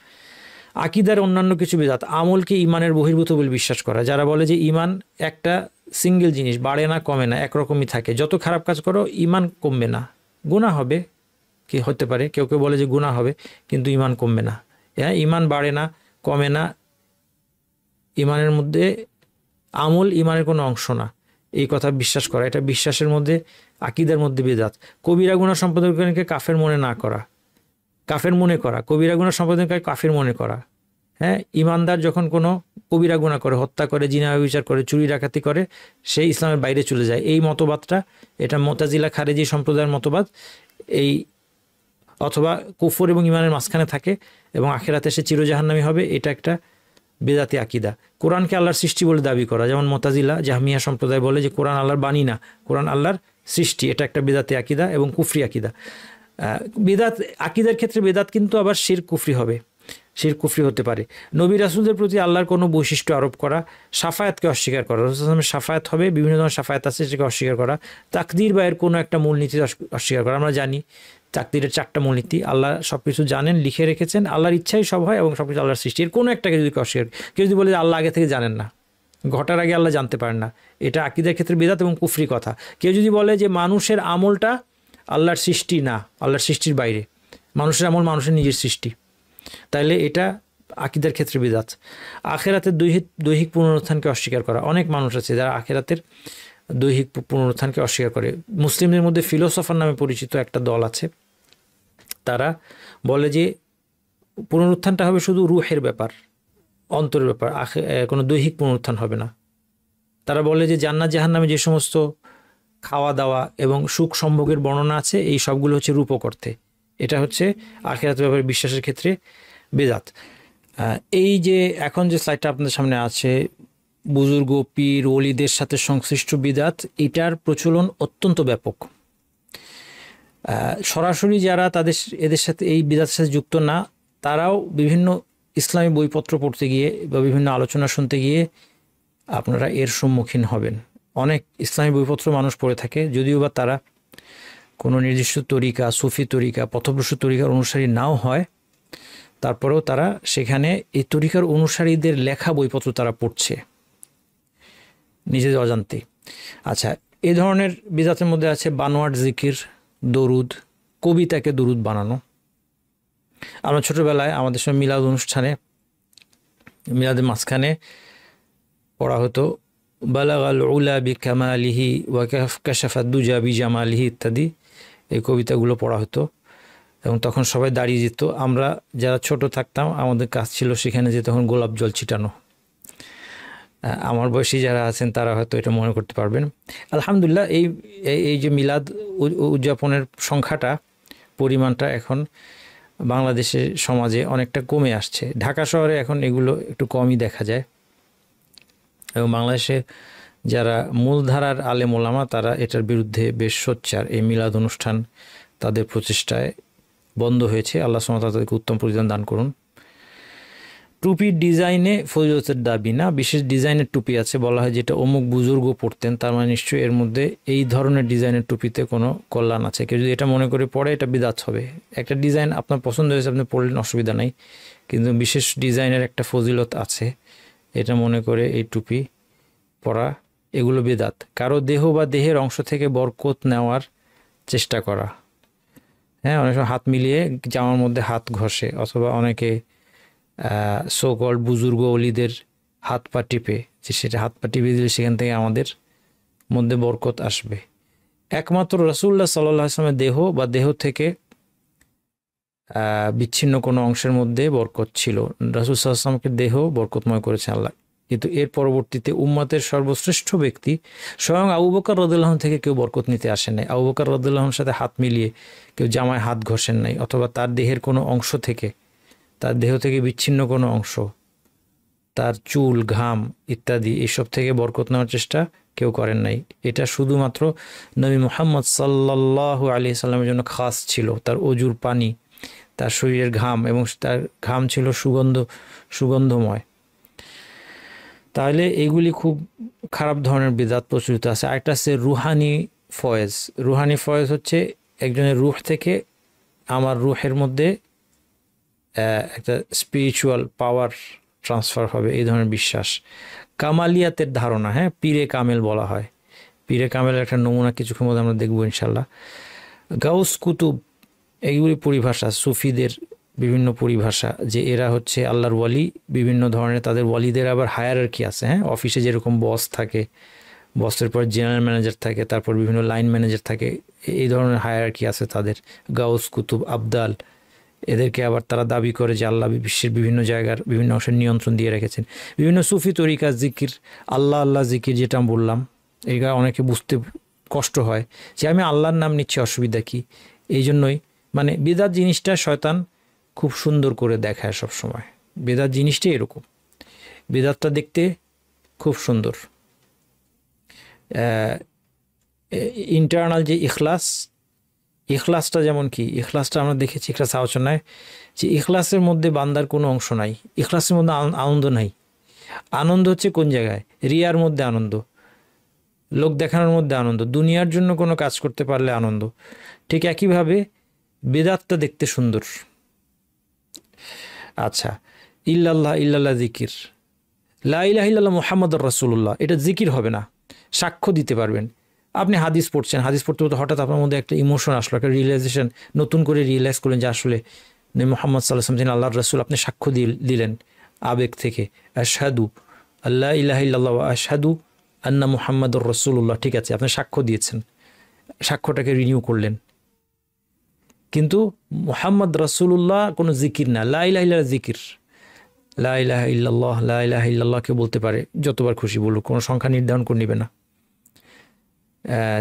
আকিদার অন্যান্য কিছু বেদাত। আমলকে ইমানের বহির্ভূত বলে বিশ্বাস করা। যারা বলে যে ইমান একটা সিঙ্গেল জিনিস, বাড়ে না কমে না, একরকমই থাকে, যত খারাপ কাজ করো ইমান কমবে না, গুনাহ হবে, কি হতে পারে, কেউ কেউ বলে যে গুনাহ হবে কিন্তু ইমান কমবে না। হ্যাঁ, ইমান বাড়ে না কমে না, ইমানের মধ্যে আমল ইমানের কোনো অংশ না, এই কথা বিশ্বাস করা, এটা বিশ্বাসের মধ্যে, আকিদার মধ্যে বেদাত। কবিরা গুনাহ সম্পাদনকারীকে কাফের মনে না করা, কাফের মনে করা, কবিরা গুনাহ সম্পাদনকারী কাফের মনে করা। হ্যাঁ, ইমানদার যখন কোনো কবিরা গুনাহ করে, হত্যা করে, জিনা ব্যভিচার করে, চুরি ডাকাতি করে, সেই ইসলামের বাইরে চলে যায়। এই মতবাদটা, এটা মুতাজিলা খারেজি সম্প্রদায়ের মতবাদ। এই অথবা কুফর এবং ইমানের মাঝখানে থাকে এবং আখিরাতে সে চিরজাহান্নামী হবে, এটা একটা বেদাতি আকিদা। কোরআনকে আল্লাহর সৃষ্টি বলে দাবি করা, যেমন মুতাজিলা জাহমিয়া সম্প্রদায় বলে যে কোরআন আল্লাহর বাণী না, কোরআন আল্লাহর সৃষ্টি, এটা একটা বেদাতি আকিদা এবং কুফরি আকিদা। বেদাত আকিদার ক্ষেত্রে বেদাত কিন্তু আবার শিরক কুফরি হবে, শিরক কুফরি হতে পারে। নবী রাসূলদের প্রতি আল্লাহর কোনো বৈশিষ্ট্য আরোপ করা, সাফায়াতকে অস্বীকার করা, রাসূল সাল্লাল্লাহু আলাইহি ওয়াসাল্লামের সাফায়াত হবে, বিভিন্ন ধরনের সাফায়াত আছে সেটাকে অস্বীকার করা, তাকদীর বা এর কোনো একটা মূলনীতি অস্বীকার করা। আমরা জানি তাকদীরের 4টা মূলনীতি, আল্লাহ সব কিছু জানেন, লিখে রেখেছেন, আল্লাহর ইচ্ছাই সব হয় এবং সব কিছু আল্লাহর সৃষ্টি। এর কোনো একটাকে যদি অস্বীকার, কেউ যদি বলে যে আল্লাহ আগে থেকে জানেন না, ঘটার আগে আল্লাহ জানতে পারেন না, এটা আকীদার ক্ষেত্রে বেদাত এবং কুফরি কথা। কেউ যদি বলে যে মানুষের আমলটা আল্লাহর সৃষ্টি না, আল্লাহর সৃষ্টির বাইরে, মানুষের আমল মানুষের নিজের সৃষ্টি, তাইলে এটা আকীদার ক্ষেত্রে বেদাত। আখিরাতের দৈহিক পুনরুত্থানকে অস্বীকার করা, অনেক মানুষ আছে যারা আখিরাতের দৈহিক পুনরুত্থানকে অস্বীকার করে। মুসলিমদের মধ্যে ফিলোসফার নামে পরিচিত একটা দল আছে, তারা বলে যে পুনরুত্থানটা হবে শুধু রুহের ব্যাপার, অন্তরের ব্যাপার, কোনো দৈহিক পুনরুত্থান হবে না। তারা বলে যে জান্নাত জাহান্নামে যে সমস্ত খাওয়া দাওয়া এবং সুখ সম্ভোগের বর্ণনা আছে, এই সবগুলো হচ্ছে রূপক অর্থে। এটা হচ্ছে আখিরাতের ব্যাপারে বিশ্বাসের ক্ষেত্রে বেদাত। এই যে এখন যে স্লাইডটা আপনাদের সামনে আছে, বুজুর্গ পীর ওলিদের সাথে সংশ্লিষ্ট বিদাত, এটার প্রচলন অত্যন্ত ব্যাপক। সরাসরি যারা এদের সাথে এই বিদাতের সাথে যুক্ত না, তারাও বিভিন্ন ইসলামী বইপত্র পড়তে গিয়ে বা বিভিন্ন আলোচনা শুনতে গিয়ে আপনারা এর সম্মুখীন হবেন। অনেক ইসলামী বইপত্র মানুষ পড়ে থাকে, যদিও বা তারা কোনো নির্দিষ্ট তরিকা, সুফি তরিকা, পথভ্রষ্ট তরিকার অনুসারী নাও হয়, তারপরেও তারা সেখানে এই তরিকার অনুসারীদের লেখা বইপত্র তারা পড়ছে নিজেদের অজান্তে। আচ্ছা, এই ধরনের বিদাতের মধ্যে আছে বানোয়াট জিকির, দরুদ, কবিতাকে দরুদ বানানো। আমরা ছোটোবেলায় আমাদের সময় মিলাদ অনুষ্ঠানে, মিলাদের মাঝখানে পড়া হতো বালাগাল উলা বি কামালিহি ওয়া কাশাফাদ দুজা বি জামালিহি ইত্যাদি, এই কবিতাগুলো পড়া হতো এবং তখন সবাই দাঁড়িয়ে যেত। আমরা যারা ছোট থাকতাম আমাদের কাজ ছিল সেখানে যে তখন গোলাপ জল ছিটানো। আমার বয়সী যারা আছেন তারা হয়তো এটা মনে করতে পারবেন। আলহামদুলিল্লাহ, এই যে মিলাদ উদযাপনের সংখ্যাটা, পরিমাণটা এখন বাংলাদেশের সমাজে অনেকটা কমে আসছে। ঢাকা শহরে এখন এগুলো একটু কমই দেখা যায় এবং বাংলাদেশে যারা মূলধারার আলেম ওলামা তারা এটার বিরুদ্ধে বেশ সোচ্চার। এই মিলাদ অনুষ্ঠান তাদের প্রচেষ্টায় বন্ধ হয়েছে। আল্লাহ সুবহানাহু ওয়া তাআলা তাদেরকে উত্তম প্রতিদান দান করুন। টুপির ডিজাইনে ফজিলতের দাবি না, বিশেষ ডিজাইনের টুপি আছে, বলা হয় যেটা অমুক বুজুর্গ পড়তেন, তার মানে নিশ্চয়ই এর মধ্যে এই ধরনের ডিজাইনের টুপিতে কোনো কল্যাণ আছে। কেউ যদি এটা মনে করে পড়ে, এটা বিদাত হবে। একটা ডিজাইন আপনার পছন্দ হয়েছে, আপনি পড়লেন, অসুবিধা নাই, কিন্তু বিশেষ ডিজাইনের একটা ফজিলত আছে, এটা মনে করে এই টুপি পরা, এগুলো বিদাত। কারো দেহ বা দেহের অংশ থেকে বরকত নেওয়ার চেষ্টা করা, হ্যাঁ, অনেক সময় হাত মিলিয়ে জামার মধ্যে হাত ঘষে, অথবা অনেকে সোকল বুজুর্গ অলিদের হাত পা টিপে, যে সেটা হাত পা টিপে দিলে সেখান থেকে আমাদের মধ্যে বরকত আসবে। একমাত্র রাসূলুল্লাহ সাল্লাল্লাহু আলাইহি ওয়াসাল্লামের দেহ বা দেহ থেকে বিচ্ছিন্ন কোনো অংশের মধ্যে বরকত ছিল। রাসূল সাল্লাল্লাহু আলাইহি ওয়াসাল্লামকে দেহ বরকতময় করেছেন আল্লাহ, কিন্তু এর পরবর্তীতে উম্মতের সর্বশ্রেষ্ঠ ব্যক্তি স্বয়ং আবু বকর রাদিয়াল্লাহু আনহু থেকে কেউ বরকত নিতে আসেন নাই। আবু বকর রাদিয়াল্লাহু আনহুর সাথে হাত মিলিয়ে কেউ জামায় হাত ঘষেন নাই, অথবা তার দেহের কোনো অংশ থেকে, তার দেহ থেকে বিচ্ছিন্ন কোনো অংশ, তার চুল, ঘাম ইত্যাদি এসব থেকে বরকত নেওয়ার চেষ্টা কেউ করেন নাই। এটা শুধুমাত্র নবী মুহাম্মদ সাল্লাল্লাহু আলাইহি সাল্লামের জন্য খাস ছিল। তার অজুর পানি, তার শরীরের ঘাম, এবং তার ঘাম ছিল সুগন্ধময়। তাহলে এইগুলি খুব খারাপ ধরনের বিদাত প্রচলিত আছে। আরেকটা আছে রুহানি ফয়েজ। রুহানি ফয়েজ হচ্ছে একজনের রুহ থেকে আমার রুহের মধ্যে একটা স্পিরিচুয়াল পাওয়ার ট্রান্সফার হবে, এই ধরনের বিশ্বাস। কামালিয়াতের ধারণা, হ্যাঁ, পীরে কামেল বলা হয়। পীরে কামেলের একটা নমুনা কিছুক্ষণ মধ্যে আমরা দেখবো ইনশাল্লাহ। গাউস কুতুব, এইগুলি পরিভাষা, সুফিদের বিভিন্ন পরিভাষা, যে এরা হচ্ছে আল্লাহর ওয়ালি। বিভিন্ন ধরনের তাদের ওয়ালিদের আবার হায়ারার্কি আছে, হ্যাঁ, অফিসে যেরকম বস থাকে, বসের পর জেনারেল ম্যানেজার থাকে, তারপর বিভিন্ন লাইন ম্যানেজার থাকে, এই ধরনের হায়ারার্কি আছে তাদের। গাউস কুতুব, আবদাল, এদেরকে আবার তারা দাবি করে যে আল্লাহ বিশ্বের বিভিন্ন জায়গার বিভিন্ন অংশের নিয়ন্ত্রণ দিয়ে রেখেছেন। বিভিন্ন সুফি তরিকা জিকির, আল্লাহ জিকির, যেটা বললাম, এটা অনেকে বুঝতে কষ্ট হয় যে আমি আল্লাহর নাম নিচ্ছি, অসুবিধা কি? এই জন্যই মানে বেদাত জিনিসটা শয়তান খুব সুন্দর করে দেখায় সব সময়। বেদাত জিনিসটাই এরকম, বেদাতটা দেখতে খুব সুন্দর। ইন্টারনাল যে ইখলাসটা যেমন কি, ইখলাসটা আমরা দেখেছি ইখলাস আলোচনায় যে ইখলাসের মধ্যে বান্দার কোনো অংশ নাই, ইখলাসের মধ্যে আনন্দ নাই। আনন্দ হচ্ছে কোন জায়গায়? রিয়ার মধ্যে আনন্দ, লোক দেখানোর মধ্যে আনন্দ, দুনিয়ার জন্য কোনো কাজ করতে পারলে আনন্দ। ঠিক একইভাবে বেদাতটা দেখতে সুন্দর। আচ্ছা, ইল্লাল্লাহ জিকির, লা ইলাহা ইল্লাল্লাহ মুহাম্মাদুর রাসূলুল্লাহ, এটা জিকির হবে না, সাক্ষ্য দিতে পারবেন। আপনি হাদিস পড়ছেন, হাদিস পড়তে পড়তে হঠাৎ আপনার মধ্যে একটা ইমোশন আসলো, একটা রিয়েলাইজেশন, নতুন করে রিয়েলাইজ করলেন যে আসলে মুহাম্মদ সাল্লাল্লাহু আলাইহি ওয়াসাল্লাম যিনি আল্লাহর রাসূল, আপনি সাক্ষ্য দিলেন আবেগ থেকে, আশহাদু আল্লা ইলাহা ইল্লাল্লাহ ওয়া আশহাদু আন্না মুহাম্মাদুর রাসূলুল্লাহ। ঠিক আছে, আপনি সাক্ষ্য দিয়েছেন, সাক্ষ্যটাকে রিনিউ করলেন। কিন্তু মুহাম্মদ রাসূলুল্লাহ কোনো জিকির না, লা ইলাহা ইল্লাল্লাহ জিকির। লা ইলাহা ইল্লাল্লাহ কেউ বলতে পারে, যতবার খুশি বলুক, কোনো সংখ্যা নির্ধারণ করে নেবে না।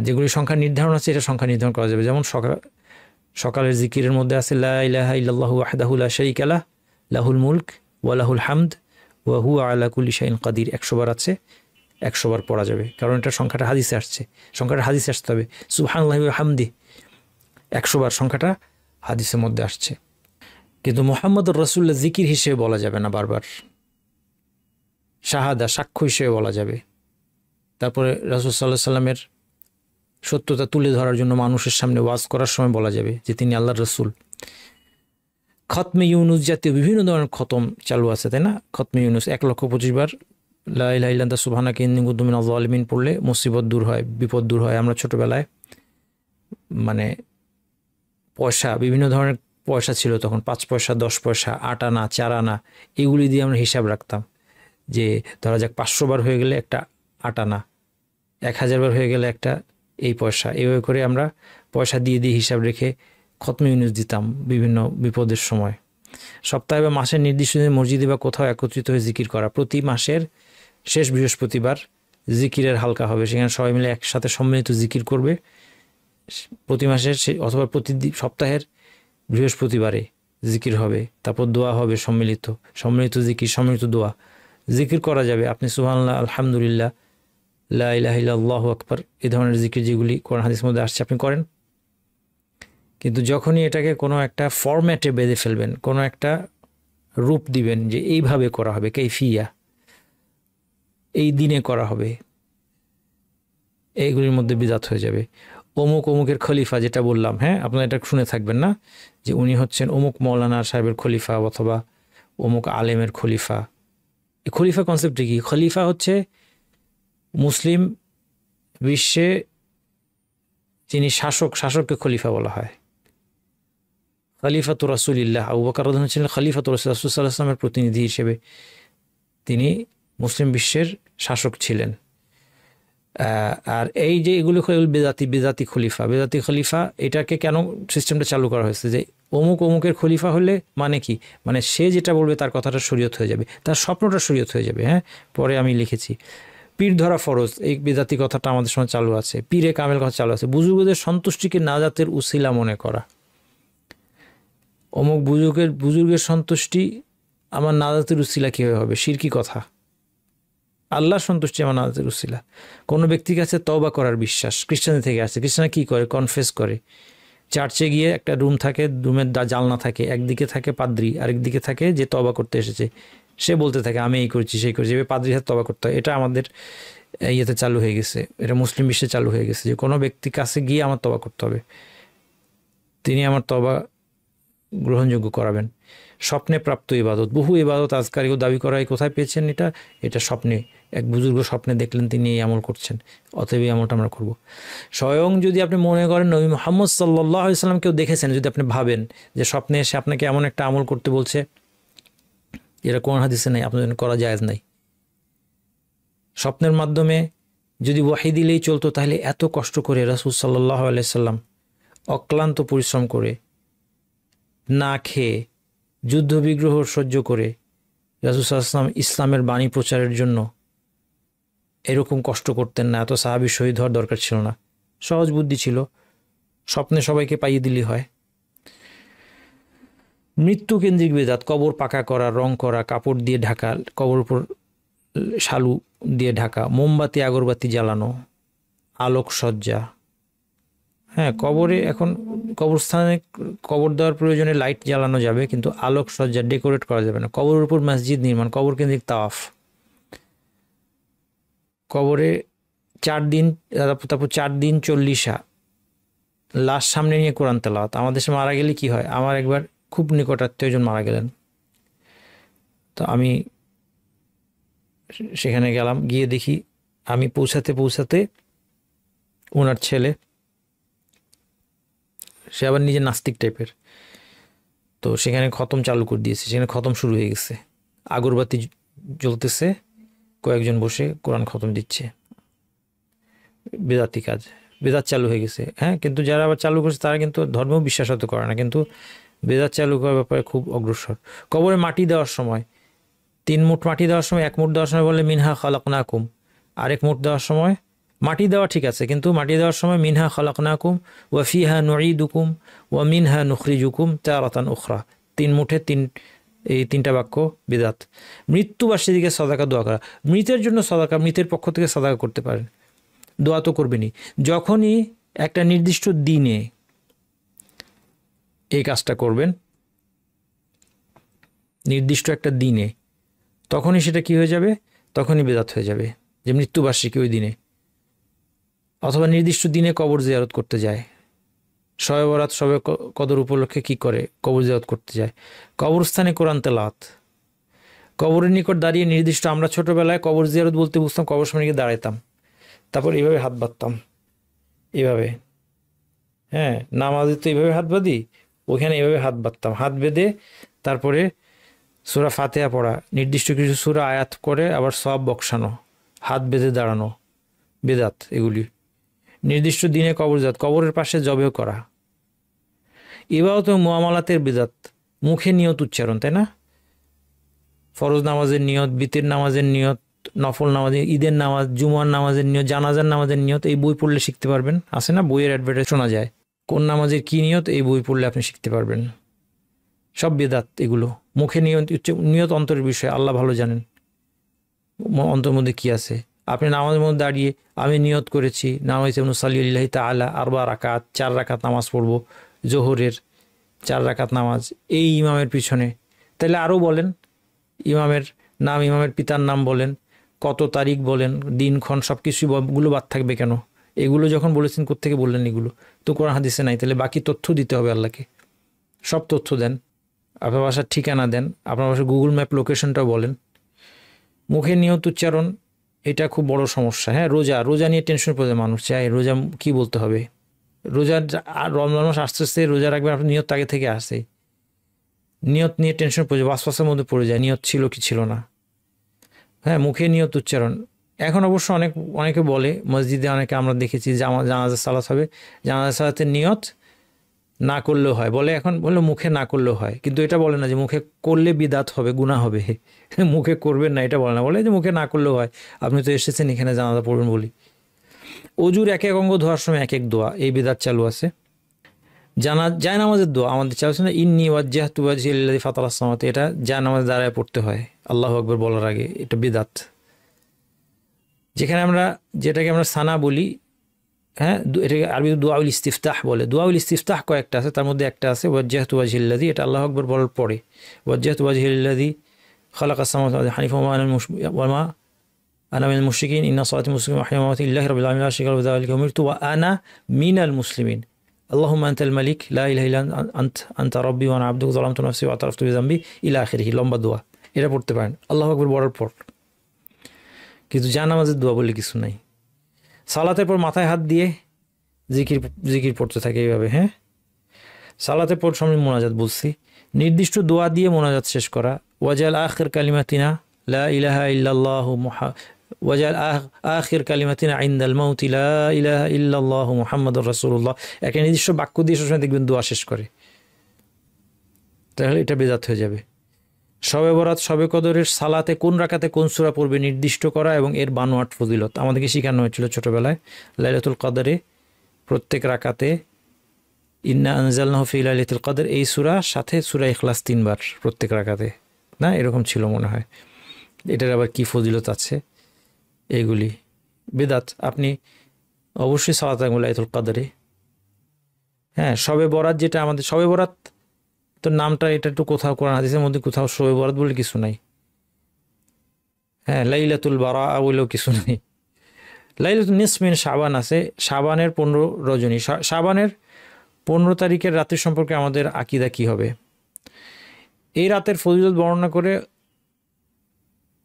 যেগুলি সংখ্যা নির্ধারণ আছে এটা সংখ্যা নির্ধারণ করা যাবে। যেমন সকালের জিকিরের মধ্যে আছে লা ইলাহা ইল্লাল্লাহু ওয়াহদাহু লা শারীকা লাহু লাহুল মুলক ওয়া লাহুল হামদ ওয়া হুয়া আলা কুল্লি শাইইন কাদির। 100 বার আছে, 100 বার পড়া যাবে, কারণ এটা সংখ্যাটা হাদিসে আসছে, সংখ্যাটা হাদিসে আসতে হবে। সুবহানাল্লাহি ওয়া হামদি 100 বার সংখ্যাটা হাদিসের মধ্যে আসছে। কিন্তু মুহাম্মদুর রাসূলুল্লাহ জিকির হিসেবে বলা যাবে না বারবার, শাহাদা সাক্ষ্য হিসেবে বলা যাবে। তারপরে রাসূল সাল্লাল্লাহু আলাইহি সাল্লামের সত্যতা তুলে ধরার জন্য মানুষের সামনে ওয়াজ করার সময় বলা যাবে যে তিনি আল্লাহর রাসূল। খতমে ইউনুস জাতীয় বিভিন্ন ধরনের খতম চালু আছে, তাই না? খতমে ইউনুস 1,25,000 বার লা ইলাহা ইল্লা আনতা সুবহানাকা ইন্নী কুনতু মিনাজ জালিমিন পড়লে মুসিবত দূর হয়, বিপদ দূর হয়। আমরা ছোটবেলায় মানে পয়সা, বিভিন্ন ধরনের পয়সা ছিল তখন, 5 পয়সা, 10 পয়সা, 8 আনা, 4 আনা, এগুলি দিয়ে আমরা হিসাব রাখতাম যে ধরা যাক 500 বার হয়ে গেলে একটা 8 আনা, 1000 বার হয়ে গেলে একটা এই পয়সা। এইভাবে করে আমরা পয়সা দিয়ে হিসাব রেখে খতমে ইউনুস দিতাম বিভিন্ন বিপদের সময়। সপ্তাহে বা মাসের নির্দিষ্ট মসজিদে বা কোথাও একত্রিত হয়ে জিকির করা, প্রতি মাসের শেষ বৃহস্পতিবার জিকিরের হালকা হবে, সেখানে সবাই মিলে একসাথে সম্মিলিত জিকির করবে। প্রতি মাসের অথবা প্রতি সপ্তাহের বৃহস্পতিবারে জিকির হবে, তারপর দোয়া হবে, সম্মিলিত জিকির, সম্মিলিত দোয়া, জিকির করা যাবে। আপনি সুবহানাল্লাহ, আলহামদুলিল্লাহ, লা ইলাহা ইল্লাল্লাহু আকবার, এই ধরনের জিকির যেগুলি কোরআন হাদিসের মধ্যে আসছে আপনি করেন। কিন্তু যখনই এটাকে কোনো একটা ফরম্যাটে বেঁধে ফেলবেন, কোনো একটা রূপ দিবেন যে এইভাবে করা হবে, কাইফিয়া, এই দিনে করা হবে, এইগুলির মধ্যে বিদাত হয়ে যাবে। অমুকের খলিফা, যেটা বললাম, হ্যাঁ আপনারা এটা শুনে থাকবেন না, যে উনি হচ্ছেন অমুক মৌলানা সাহেবের খলিফা অথবা অমুক আলেমের খলিফা। এই খলিফা কনসেপ্টটি কি? খলিফা হচ্ছে মুসলিম বিশ্বে যিনি শাসককে খলিফা বলা হয়। খলিফাতুর রাসূলিল্লাহ, আবু বকর রাদিয়াল্লাহু আনহু ছিলেন খলিফাতুর রাসূল সাল্লাল্লাহু আলাইহি ওয়াসাল্লামের প্রতিনিধি হিসেবে, তিনি মুসলিম বিশ্বের শাসক ছিলেন। আর এই যে এগুলো বেদাতি খলিফা, এটাকে কেন সিস্টেমটা চালু করা হয়েছে যে অমুকের খলিফা হলে মানে কি, মানে সে যেটা বলবে তার কথাটা শরীয়ত হয়ে যাবে, তার স্বপ্নটা শরীয়ত হয়ে যাবে। হ্যাঁ, পরে আমি লিখেছি পীর ধরা ফরজ, এই বেদাতি কথাটা আমাদের সময় চালু আছে। পীরে কামেল কথা চালু আছে। বুজুর্গদের সন্তুষ্টিকে নাজাতের উসিলা মনে করা, অমুক বুজুর্গের সন্তুষ্টি আমার নাজাতের উসিলা কীভাবে হবে? শিরকি কথা। আল্লাহর সন্তুষ্টি আমার নাজাতের উসিলা। কোনো ব্যক্তির কাছে তওবা করার বিশ্বাস, খ্রিস্টানদের থেকে আসছে। খ্রিস্টানরা কী করে? কনফেস করে। চার্চে গিয়ে একটা রুম থাকে, রুমের জানলা থাকে, একদিকে থাকে পাদ্রি, আরেকদিকে থাকে যে তওবা করতে এসেছে, সে বলতে থাকে আমি এই করছি সেই করছি, এবার পাদ্রির হাতে তওবা করতে হয়। এটা আমাদের ইয়েতে চালু হয়ে গেছে, এটা মুসলিম বিশ্বে চালু হয়ে গেছে যে কোনো ব্যক্তির কাছে গিয়ে আমার তওবা করতে হবে, তিনি আমার তওবা গ্রহণযোগ্য করাবেন। স্বপ্নে প্রাপ্ত ইবাদত, বহু ইবাদত আজকারিও দাবি করায় কোথায় পেয়েছেন? এটা স্বপ্নে, এক বুজুর্গ স্বপ্নে দেখলেন তিনি এই আমল করছেন, অতএব এই আমলটা আমরা করব। স্বয়ং যদি আপনি মনে করেন নবী মুহাম্মদ সাল্লাল্লাহু আলাইহি ওয়াসাল্লাম কেউ দেখেছেন, যদি আপনি ভাবেন যে স্বপ্নে এসে আপনাকে এমন একটা আমল করতে বলছে যেটা কোরআন হাদিসে নেই, আপনার জন্য করা জায়েজ নাই। স্বপ্নের মাধ্যমে যদি ওয়াহি দিলেই চলতো, তাহলে এত কষ্ট করে রাসূল সাল্লাল্লাহু আলাইহি ওয়াসাল্লাম অক্লান্ত পরিশ্রম করে, না খেয়ে, যুদ্ধ বিগ্রহ সহ্য করে রাসূল সাল্লাল্লাহু আলাইহি ওয়াসাল্লাম ইসলামের বাণী প্রচারের জন্য এরকম কষ্ট করতেন না। এত সাহাবী শহীদ হওয়ার দরকার ছিল না, সহজ বুদ্ধি ছিল, স্বপ্নে সবাইকে পাইয়ে দিলেই হয়। মৃত্যু কেন্দ্রিক বেদাত, কবর পাকা করা, রং করা, কাপড় দিয়ে ঢাকা, কবর উপর শালু দিয়ে ঢাকা, মোমবাতি আগরবাতি জ্বালানো, আলোকসজ্জা। হ্যাঁ, কবরে এখন কবরস্থানে কবর দেওয়ার প্রয়োজনে লাইট জ্বালানো যাবে, কিন্তু আলোকসজ্জা ডেকোরেট করা যাবে না। কবরের উপর মসজিদ নির্মাণ, কবর কেন্দ্রিক তাওয়াফ, কবরে 4 দিন, তারপর 4 দিন 40 লাশ সামনে নিয়ে কোরআন তেলাওয়াত। আমাদের দেশে মারা গেলে কি হয়, আমার একবার খুব নিকটাত্মীয়জন মারা গেলেন, তো আমি সেখানে গেলাম, গিয়ে দেখি আমি পৌঁছাতে ওনার ছেলে, সে আবার নিজে নাস্তিক টাইপের, তো সেখানে খতম চালু করে দিয়েছে, সেখানে খতম শুরু হয়ে গেছে, আগরবাতি জ্বলতেছে, কয়েকজন বসে কোরআন খতম দিচ্ছে। বেদাতি কাজ, বেদাত চালু হয়ে গেছে। হ্যাঁ, কিন্তু যারা আবার চালু করছে তারা কিন্তু ধর্ম বিশ্বাসত করে না, কিন্তু বেদাত চালু করার ব্যাপারে খুব অগ্রসর। কবরে মাটি দেওয়ার সময় 3 মুঠ মাটি দেওয়ার সময়, 1 মুঠ দেওয়ার সময় বলে মিনহা খালাকনাকুম, আরেক মুঠ দেওয়ার সময় মাটি দেওয়া ঠিক আছে, কিন্তু মাটি দেওয়ার সময় মিনহা খালাকনাকুম ওয়া ফিহা নুঈদুকুম ওয়া মিনহা নুখরিজুকুম তারাতান উখরা। 3 মুঠে এই 3টা বাক্য বিদাত। মৃত্যুবার্ষিকীকে সাদাকা দোয়া করা, মৃতের জন্য সাদাকা, মৃতের পক্ষ থেকে সাদাকা করতে পারেন, দোয়া তো করবেনই। যখনই একটা নির্দিষ্ট দিনে এই কাজটা করবেন, নির্দিষ্ট একটা দিনে, তখনই সেটা কি হয়ে যাবে, তখনই বেদাত হয়ে যাবে, যে মৃত্যুবার্ষিকী ওই দিনে। অথবা নির্দিষ্ট দিনে কবর জিয়ারত করতে যায়, শবে বরাত, শবে কদর উপলক্ষে কি করে, কবর জিয়ারত করতে যায়। কবরস্থানে কোরআন তেলাওয়াত, কবরের নিকট দাঁড়িয়ে নির্দিষ্ট, আমরা ছোটবেলায় কবর জিয়ারত বলতে বুঝতাম কবর সামনে গিয়ে দাঁড়াইতাম, তারপর এইভাবে হাত বাঁধতাম, এইভাবে। হ্যাঁ, নামাজে তো এইভাবে হাত বাঁধি, ওইখানে এইভাবে হাত বাঁধতাম, হাত বেঁধে তারপরে সূরা ফাতিহা পড়া, নির্দিষ্ট কিছু সূরা আয়াত করে আবার সওয়াব বকশানো, হাত বেঁধে দাঁড়ানো, বেদাত এগুলি। নির্দিষ্ট দিনে কবর জিয়ারত, কবরের পাশে জবেহ করা, ইবাদত ও মুআমালাতের বেদাত। মুখে নিয়ত উচ্চারণ, তাই না? ফরজ নামাজের নিয়ত, বিতের নামাজের নিয়ত, নফল নামাজের, ঈদের নামাজ, জুমার নামাজের নিয়ত, জানাজার নামাজের নিয়ত, এই বই পড়লে শিখতে পারবেন। আছে না বইয়ের অ্যাডভার্টাইজ শোনা যায়, কোন নামাজের কি নিয়ত, এই বই পড়লে আপনি শিখতে পারবেন। সব বেদাত এগুলো। মুখে নিয়ত অন্তরের বিষয়, আল্লাহ ভালো জানেন অন্তরের মধ্যে কি আছে। আপনি নামাজের মধ্যে দাঁড়িয়ে আমি নিয়ত করেছি নামাজে নুসাল্লিল্লাহি তাআলা 4 রাকাত, 4 রাকাত নামাজ পড়ব, জোহরের 4 রাকাত নামাজ এই ইমামের পিছনে। তাহলে আরও বলেন, ইমামের নাম, ইমামের পিতার নাম বলেন, কত তারিখ বলেন, দিনক্ষণ, সব কিছুই গুলো বাদ থাকবে কেন? এগুলো যখন বলেছেন কোত্থেকে বললেন? এগুলো তো কোরআন হাদিসে নাই। তাহলে বাকি তথ্য দিতে হবে আল্লাহকে, সব তথ্য দেন, আপনার বাসার ঠিকানা দেন, আপনার বাসার গুগল ম্যাপ লোকেশনটাও বলেন। মুখে নিয়ত উচ্চারণ, এটা খুব বড় সমস্যা। হ্যাঁ, রোজা নিয়ে টেনশন পড়ে মানুষ, চাই রোজা কি বলতে হবে, রোজার রমজান মাস আস্তে আস্তে রোজা রাখবেন, আপনার নিয়ত আগে থেকে আসে, নিয়ত নিয়ে টেনশন পড়ে যায়, ওয়াসওয়াসের মধ্যে পড়ে যায়, নিয়ত ছিল কি ছিল না। হ্যাঁ, মুখে নিয়ত উচ্চারণ। এখন অবশ্য অনেকে বলে, মসজিদে অনেকে আমরা দেখেছি যে আমার জানাজা সালাত হবে, জানাজা সালাতের নিয়ত না করলেও হয়, বলে এখন বললো মুখে না করলেও হয়, কিন্তু এটা বলে না যে মুখে করলে বিদাত হবে, গুনাহ হবে, মুখে করবেন না এটা বলে না, বলে যে মুখে না করলেও হয়, আপনি তো এসেছেন এখানে জানাজা পড়বেন বলি। অজুর এক এক অঙ্গ ধোয়ার সময় এক এক দোয়া, এই বিদাত চালু আছে। যায় নামাজের দোয়া আমাদের চালু আছে না, ইন্নী ওয়াজ্জাহতু ওয়াজহিয়া লিল্লাযী ফাতারাস সামাওয়াতি, এটা যায় নামাজে দাঁড়ায় পড়তে হয় আল্লাহু আকবার বলার আগে, এটা বিদাত। যেটাকে আমরা সানা বলি, হ্যাঁ, এটাকে আরবি দুআউল ইস্তিফতাহ বলে। দুআউল ইস্তিফতাহ কয়েকটা আছে, তার মধ্যে একটা আছে ওয়াজ্জাহতু ওয়াজহিয়া লিল্লাযী, এটা আল্লাহু আকবার বলার পরে, ওয়াজ্জাহতু ওয়াজহিয়া লিল্লাযী খালাকাস সামাওয়াতি ওয়াল আরদা হানিফান ওয়া মা আনা মিনাল মুশরিকিন ইন্না সালাতি ওয়া নুসুকি ওয়া মাহইয়ায়া ওয়া মামাতি লিল্লাহি রাব্বিল আলামিন লা শারীকা লাহু ওয়া বিযালিকা উমিরতু ওয়া আনা মিনাল মুসলিমিন আল্লাহুম্মা আনতাল মালিক লা ইলাহা ইল্লা আনতা রাব্বি ওয়া আনা আবদুকা যালামতু নাফসি ওয়া আ'তারাফতু বিযামবি ইলা আখিরিহি। লম্বা দোয়া, এটা পড়তে পারেন আল্লাহু আকবার বলার পর। কিন্তু জানামাজের দোয়া বলে কিছু নাই। সালাতের পর মাথায় হাত দিয়ে জিকির পড়তে থাকে এইভাবে। হ্যাঁ, সালাতের পর সামনে মোনাজাত বলছি, নির্দিষ্ট দোয়া দিয়ে মোনাজাত শেষ করা। ওয়াজাল আখির কালিমাতিনা লা ইলাহা ইল্লাল্লাহু ওয়াজাল আখির কালিমাতিনা ইনদাল মাউতি লা ইলাহা ইল্লাল্লাহু মুহাম্মাদুর রাসূলুল্লাহ। একটা নির্দিষ্ট বাক্য দিয়ে সবসময় দেখবেন দোয়া শেষ করে, তাহলে এটা বেদাত হয়ে যাবে। শবে বরাত, শবে কদরের সালাতে কোন রাকাতে কোন সূরা পড়বে নির্দিষ্ট করা এবং এর বানোয়াট ফজিলত আমাদেরকে শেখানো হয়েছিল ছোটবেলায়। লাইলাতুল কদরে প্রত্যেক রাকাতে ইন্না আনজালনাহু ফি লাইলাতুল কদর এই সূরা সাথে সূরা ইখলাস 3 বার প্রত্যেক রাকাতে, না এরকম ছিল মনে হয়। এটার আবার কি ফজিলত আছে এগুলি বিদআত। আপনি অবশ্যই সালাত রাখবেন লাইলাতুল কদরে। হ্যাঁ, শবে বরাত, যেটা আমাদের শবে বরাত তো নামটা এটা একটু কোথাও কোরআন হাদিসের মধ্যে কোথাও শবে বরাত বলে কিছু নাই। হ্যাঁ, লাইলাতুল বারা বলেও কিছু নাই। লাইলাতুল নিসফ মিন শাবান আছে, শাবানের 15 রজনী। শাবানের 15 তারিখের রাতের সম্পর্কে আমাদের আকীদা কি হবে? এই রাতের ফজিলত বর্ণনা করে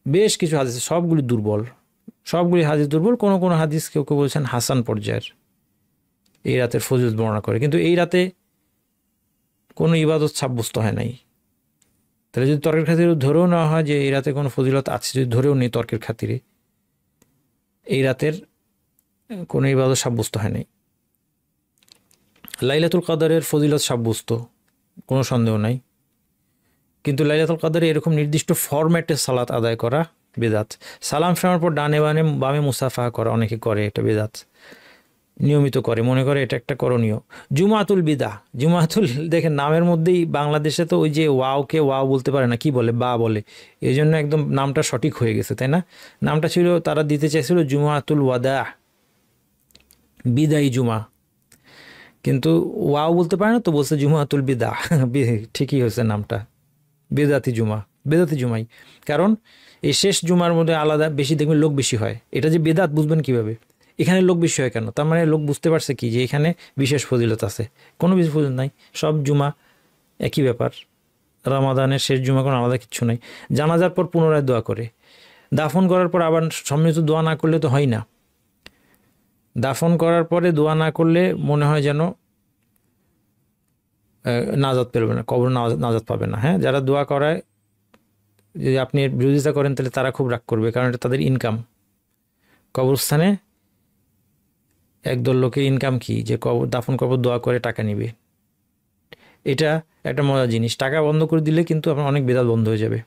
বেশ কিছু হাদিস, সবগুলি দুর্বল, সবগুলি হাদিস দুর্বল। কোনো কোনো হাদিস কেউ কেউ বলছেন হাসান পর্যায়ের এই রাতের ফজিলত বর্ণনা করে, কিন্তু এই রাতে কোনো ইবাদত সাব্যস্ত হয় নাই। তাহলে যদি তর্কের খাতিরে ধরেও নেওয়া হয় যে এই রাতে কোনো ফজিলত আছে, যদি ধরেও নেই তর্কের খাতিরে, এই রাতের কোনো ইবাদত সাব্যস্ত হয় নাই। লাইলাতুল কদরের ফজিলত সাব্যস্ত, কোনো সন্দেহ নাই, কিন্তু লাইলাতুল কদরে এরকম নির্দিষ্ট ফরম্যাটে সালাত আদায় করা বেদাত। সালাম ফেরানোর পর ডানে বামে মুসাফা করা অনেকে করে, এটা বেদাত, নিয়মিত করে, মনে করে এটা একটা করণীয়। জুমাতুল বিদা, জুমাতুল দেখেন নামের মধ্যেই, বাংলাদেশে তো ওই যে ওয়াওকে ওয়াও বলতে পারে না, কি বলে বা বলে, এই জন্য একদম নামটা সঠিক হয়ে গেছে, তাই না? নামটা ছিল, তারা দিতে চাইছিল জুমাতুল ওয়াদা, বিদায়ী জুমা, কিন্তু ওয়াও বলতে পারে না তো বলছে জুমাতুল বিদা। ঠিকই হয়েছে নামটা, বেদাতি জুমা, বেদাতি জুমাই। কারণ এই শেষ জুমার মধ্যে আলাদা বেশি দেখবেন লোক বেশি হয়। এটা যে বেদাত বুঝবেন কিভাবে? এখানে লোক বেশি হয় কেন? তার মানে লোক বুঝতে পারছে কি যে এখানে বিশেষ ফজিলত আছে। কোনো বিশেষ ফজিলত নাই, সব জুমা একই ব্যাপার। রমাদানের শেষ জুমা কোনো আলাদা কিচ্ছু নাই। জানাজার পর পুনরায় দোয়া করে, দাফন করার পর আবার সম্মিলিত দোয়া না করলে তো হয় না। দাফন করার পরে দোয়া না করলে মনে হয় যেন নাজাত পেলবে না, কবর নাজাত পাবে না। হ্যাঁ, যারা দোয়া করায় যদি আপনি বিরোধিতা করেন তাহলে তারা খুব রাগ করবে, কারণ এটা তাদের ইনকাম। কবরস্থানে একদল লোকের ইনকাম কি, যে কবর দাফন কবর দোয়া করে টাকা নিবে। এটা একটা মজার জিনিস। টাকা বন্ধ করে দিলে কিন্তু আপনার অনেক বেদাত বন্ধ হয়ে যাবে।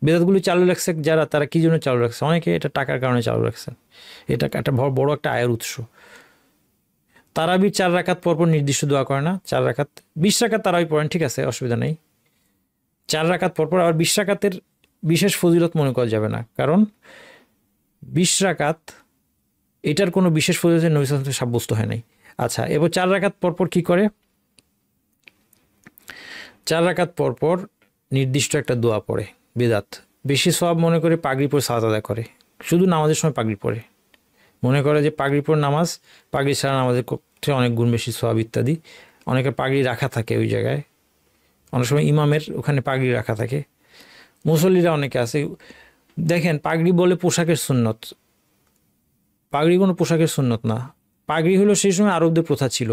বেদাতগুলি চালু রাখছে যারা, তারা কী জন্য চালু রাখছে? অনেকে এটা টাকার কারণে চালু রাখছে। এটা একটা বড় একটা আয়ের উৎস। তারাবি 4 রাকাত পরপর নির্দিষ্ট দোয়া করে না, 4 রাকাত 20 রাকাত তারাবি পড়েন, ঠিক আছে, অসুবিধা নেই। 4 রাকাত পরপর আবার 20 রাকাতের বিশেষ ফজিলত মনে করা যাবে না, কারণ 20 রাকাত এটার কোনো বিশেষ ফজিলতের নবী সাল্লাল্লাহু আলাইহি ওয়াসাল্লাম সাব্যস্ত হয় নাই। আচ্ছা, এবার 4 রাকাত পরপর কি করে? 4 রাকাত পরপর নির্দিষ্ট একটা দোয়া পড়ে বেদাত। বেশি সওয়াব মনে করে পাগড়ি পরে সালাত আদায় করে, শুধু নামাজের সময় পাগড়ি পরে, মনে করে যে পাগড়ি পরে নামাজ, পাগড়ি ছাড়া নামাজের করতে অনেক গুণ বেশি সওয়াব ইত্যাদি। অনেকের পাগড়ি রাখা থাকে ওই জায়গায়, অনেক সময় ইমামের ওখানে পাগড়ি রাখা থাকে। মুসল্লিরা অনেকে আছে। দেখেন, পাগড়ি বলে পোশাকের সুন্নত, পাগড়ি কোনো পোশাকের সুন্নত না। পাগড়ি হলো সেই সময় আরবদের প্রথা ছিল,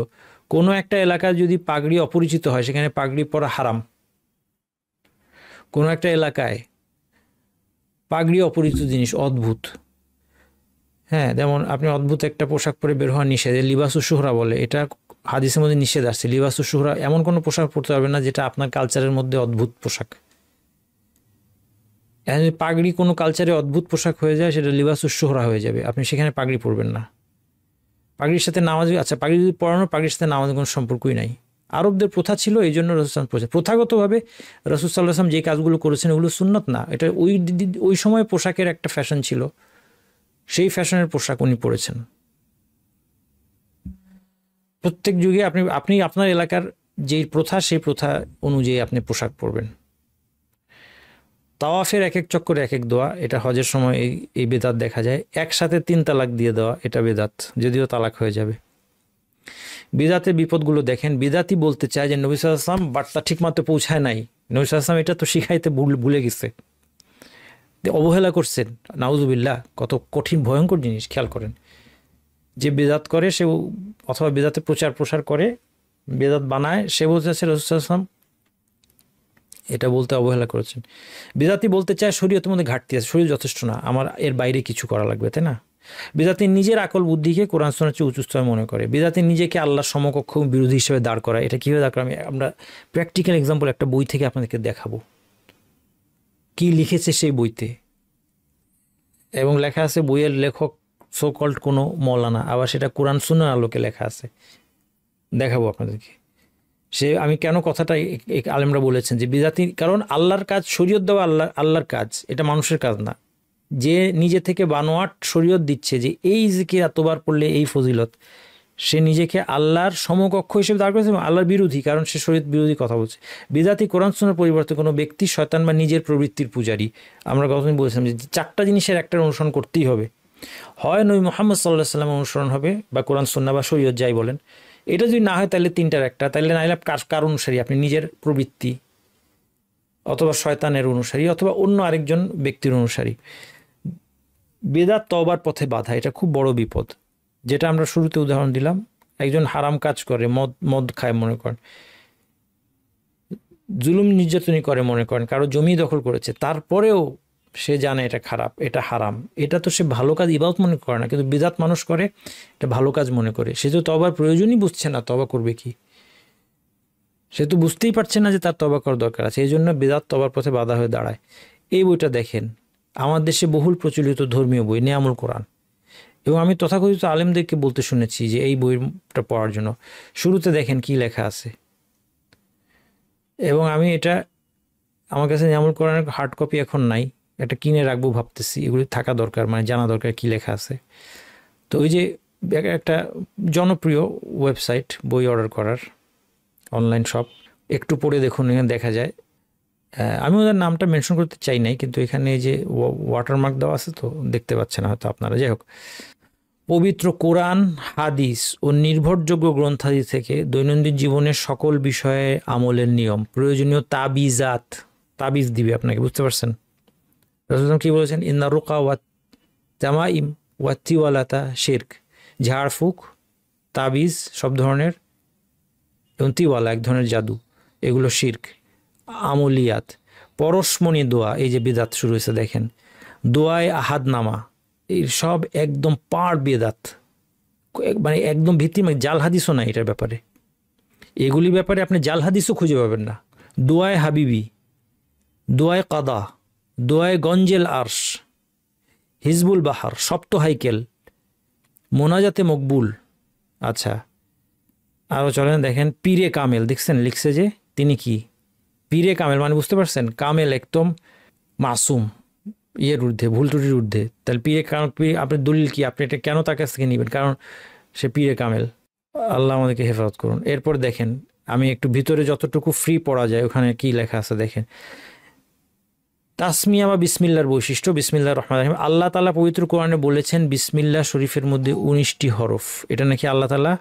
কোনো একটা এলাকায় যদি পাগড়ি অপরিচিত হয় সেখানে পাগড়ি পরা হারাম। কোনো একটা এলাকায় পাগড়ি অপরিচিত জিনিস, অদ্ভুত। হ্যাঁ, যেমন আপনি অদ্ভুত একটা পোশাক পরে বের হওয়া নিষেধ, লিবাসুস শুহরা বলে, এটা হাদিসের মধ্যে নিষেধ আসছে। লিবাসুস শুহরা এমন কোনো পোশাক পরতে পারবে না যেটা আপনার কালচারের মধ্যে অদ্ভুত পোশাক। পাগড়ি কোনো কালচারে অদ্ভুত পোশাক হয়ে যায়, সেটা লিবাসুস শুহরা হয়ে যাবে, আপনি সেখানে পাগড়ি পরবেন না। পাগড়ির সাথে নামাজ, আচ্ছা পাগড়ি যদি পরানো, পাগড়ির সাথে নামাজের কোনো সম্পর্কই নাই। আরবদের প্রথা ছিল, এই জন্য রাসূল সাল্লাল্লাহু আলাইহি ওয়াসাল্লাম প্রথাগতভাবে রাসূল সাল্লাল্লাহু আলাইহি ওয়াসাল্লাম যে কাজগুলো করেছেন ওগুলো সুন্নত না, এটা ওই সময় পোশাকের একটা ফ্যাশন ছিল, সেই ফ্যাশনের পোশাক উনি পরেছেন। প্রত্যেক যুগে আপনি আপনার এলাকার যেই প্রথা, সেই প্রথা অনুযায়ী আপনি পোশাক পরবেন। তাওয়াফের এক এক চক্করে এক এক দোয়া, এটা হজের সময় এই বেদাত দেখা যায়। একসাথে 3 তালাক দিয়ে দেওয়া, এটা বেদাত, যদিও তালাক হয়ে যাবে। বিদাতের বিপদগুলো দেখেন। বিদাতি বলতে চায় যে নবী সাল্লাল্লাহু আলাইহি ওয়াসাল্লাম বার্তা ঠিকমতো পৌঁছায় নাই, নবী সাল্লাল্লাহু আলাইহি ওয়াসাল্লাম এটা তো শিখাইতে ভুলে গেছে, অবহেলা করছেন। নাউজুবিল্লাহ, কত কঠিন ভয়ঙ্কর জিনিস। খেয়াল করেন, যে বেদাত করে সে, অথবা বেদাতে প্রচার প্রসার করে, বেদাত বানায়, সে বলতে চাচ্ছে রাসূল সাল্লাল্লাহু আলাইহি ওয়াসাল্লাম এটা বলতে অবহেলা করেছেন। বেদাতি বলতে চায় শরীয়তের মধ্যে ঘাটতি আছে, শরীর যথেষ্ট না, আমার এর বাইরে কিছু করা লাগবে, তাই না? বেদাতি নিজের আকল বুদ্ধিকে কোরআন সুন্নাহর চেয়ে উঁচু স্তরে মনে করে। বেদাতি নিজেকে আল্লাহর সমকক্ষ বিরোধী হিসেবে দাঁড় করায়। এটা কীভাবে দাঁড় করা, আমরা প্র্যাকটিক্যাল এক্সাম্পল একটা বই থেকে আপনাদেরকে দেখাবো, কি লিখেছে সেই বইতে। এবং লেখা আছে, বইয়ের লেখক সো কল্ড কোনো মৌলানা, আবার সেটা কোরআন সুন্নাহর আলোকে লেখা আছে, দেখাবো আপনাদেরকে। আমি কেন কথাটা আলেমরা বলেছেন যে বিদাতি, কারণ আল্লাহর কাজ, শরীয়ত দেওয়া আল্লাহর কাজ, এটা মানুষের কাজ না। যে নিজে থেকে বানোয়াট শরীয়ত দিচ্ছে যে এই জিকির এতবার পড়লে এই ফজিলত, সে নিজেকে আল্লাহর সমকক্ষ হিসেবে দাঁড় করেছে এবং আল্লাহর বিরোধী, কারণ সে শরীয়ত বিরোধী কথা বলছে। বিদাতি কোরআন সুন্নাহর পরিবর্তে কোনো ব্যক্তি শয়তান বা নিজের প্রবৃত্তির পূজারী। আমরা গতদিন বলেছিলাম যে 4টা জিনিসের একটার অনুসরণ করতেই হবে, হয় নবী মুহাম্মদ সাল্লাল্লাহু আলাইহি ওয়াসাল্লামের অনুসরণ হবে বা কোরআন সুন্নাহ বা শরীয়ত যাই বলেন। এটা যদি না হয় তাহলে 3টার একটা, তাহলে নাইলে কার অনুসারী, আপনি নিজের প্রবৃত্তি অথবা শয়তানের অনুসারী অথবা অন্য আরেকজন ব্যক্তির অনুসারী। বেদাত তওবার পথে বাধা, এটা খুব বড় বিপদ। যেটা আমরা শুরুতে উদাহরণ দিলাম, একজন হারাম কাজ করে, মদ খায় মনে করেন, জুলুম নির্যাতনই করে মনে করেন, কারো জমি দখল করেছে, তারপরেও সে জানে এটা খারাপ, এটা হারাম, এটা তো সে ভালো কাজ ইবাদত মনে করে না, কিন্তু বিদাত মানুষ করে এটা ভালো কাজ মনে করে। সে তো তওবার প্রয়োজনই বুঝছে না, তওবা করবে কি, সে তো বুঝতেই পারছে না যে তার তওবা করার দরকার আছে, এই জন্য বিদাত তওবার পথে বাধা হয়ে দাঁড়ায়। এই বইটা দেখেন, আমার দেশে বহুল প্রচলিত ধর্মীয় বই নিয়ামুল কোরআন, এবং আমি তথাকথিত আলেমদেরকে বলতে শুনেছি যে এই বইটা পড়ার জন্য। শুরুতে দেখেন কি লেখা আছে, এবং আমি এটা, আমার কাছে নিয়ামুল কোরআনের হার্ড কপি এখন নাই, এটা কিনে রাখবো ভাবতেছি, এগুলি থাকা দরকার, মানে জানা দরকার কি লেখা আছে। তো ওই যে একটা জনপ্রিয় ওয়েবসাইট বই অর্ডার করার, অনলাইন শপ, একটু পড়ে দেখুন, এখানে দেখা যায়, আমি ওদের নামটা মেনশন করতে চাই নাই, কিন্তু এখানে এই যে ওয়াটারমার্ক দেওয়া আছে তো দেখতে পাচ্ছেন না হয়তো আপনারা। যাই হোক, পবিত্র কোরআন, হাদিস ও নির্ভরযোগ্য গ্রন্থাদি থেকে দৈনন্দিন জীবনের সকল বিষয়ে আমলের নিয়ম, প্রয়োজনীয় তাবিজাত, তাবিজ দিবে আপনাকে, বুঝতে পারছেন? রাসূলুল্লাহ কি বলেছেন? ইন্না রুকা ওয়া তামাইম ওয়া তিওয়ালাতা শিরক, ঝাড়ফুঁক, তাবিজ সব ধরনের, এবং তিওয়ালা এক ধরনের জাদু, এগুলো শিরক। আমলিয়াত, পরশমণি দোয়া, এই যে বিদাত শুরু হয়েছে দেখেন, দোয়ায় আহাদনামা, এই সব একদম পার বেদাত, মানে একদম ভিত্তি, মানে জাল হাদিসও নাই এটার ব্যাপারে, এগুলি ব্যাপারে আপনি জাল হাদিসও খুঁজে পাবেন না। দোয়ায় হাবিবি, দোয়ায় কাদা, দোয়ায় গঞ্জেল আরশ, হিজবুল বাহার, সপ্ত হাইকেল, মোনাজাতে মকবুল। আচ্ছা, আরও চলেন দেখেন, পীরে কামেল, দেখছেন লিখছে যে তিনি কি পীরে কামেল, মানে বুঝতে পারছেন, কামেল একদম মাসুম, ইয়ের ঊর্ধ্বে, ভুল ত্রুটির ঊর্ধ্বে। তাহলে পীরে আপনার দলিল কি, আপনি এটা কেন তার কাছ থেকে নেবেন? কারণ সে পীরে কামেল। আল্লাহ আমাদেরকে হেফাজত করুন। এরপর দেখেন, আমি একটু ভিতরে যতটুকু ফ্রি পড়া যায় ওখানে কি লেখা আছে দেখেন, তাসমিয়া বা বিসমিল্লার বৈশিষ্ট্য, বিসমিল্লাহির রহমানির রহিম। আল্লাহ তাআলা পবিত্র কোরআনে বলেছেন বিসমিল্লাহ শরীফের মধ্যে 19টি হরফ, এটা নাকি আল্লাহ তাআলা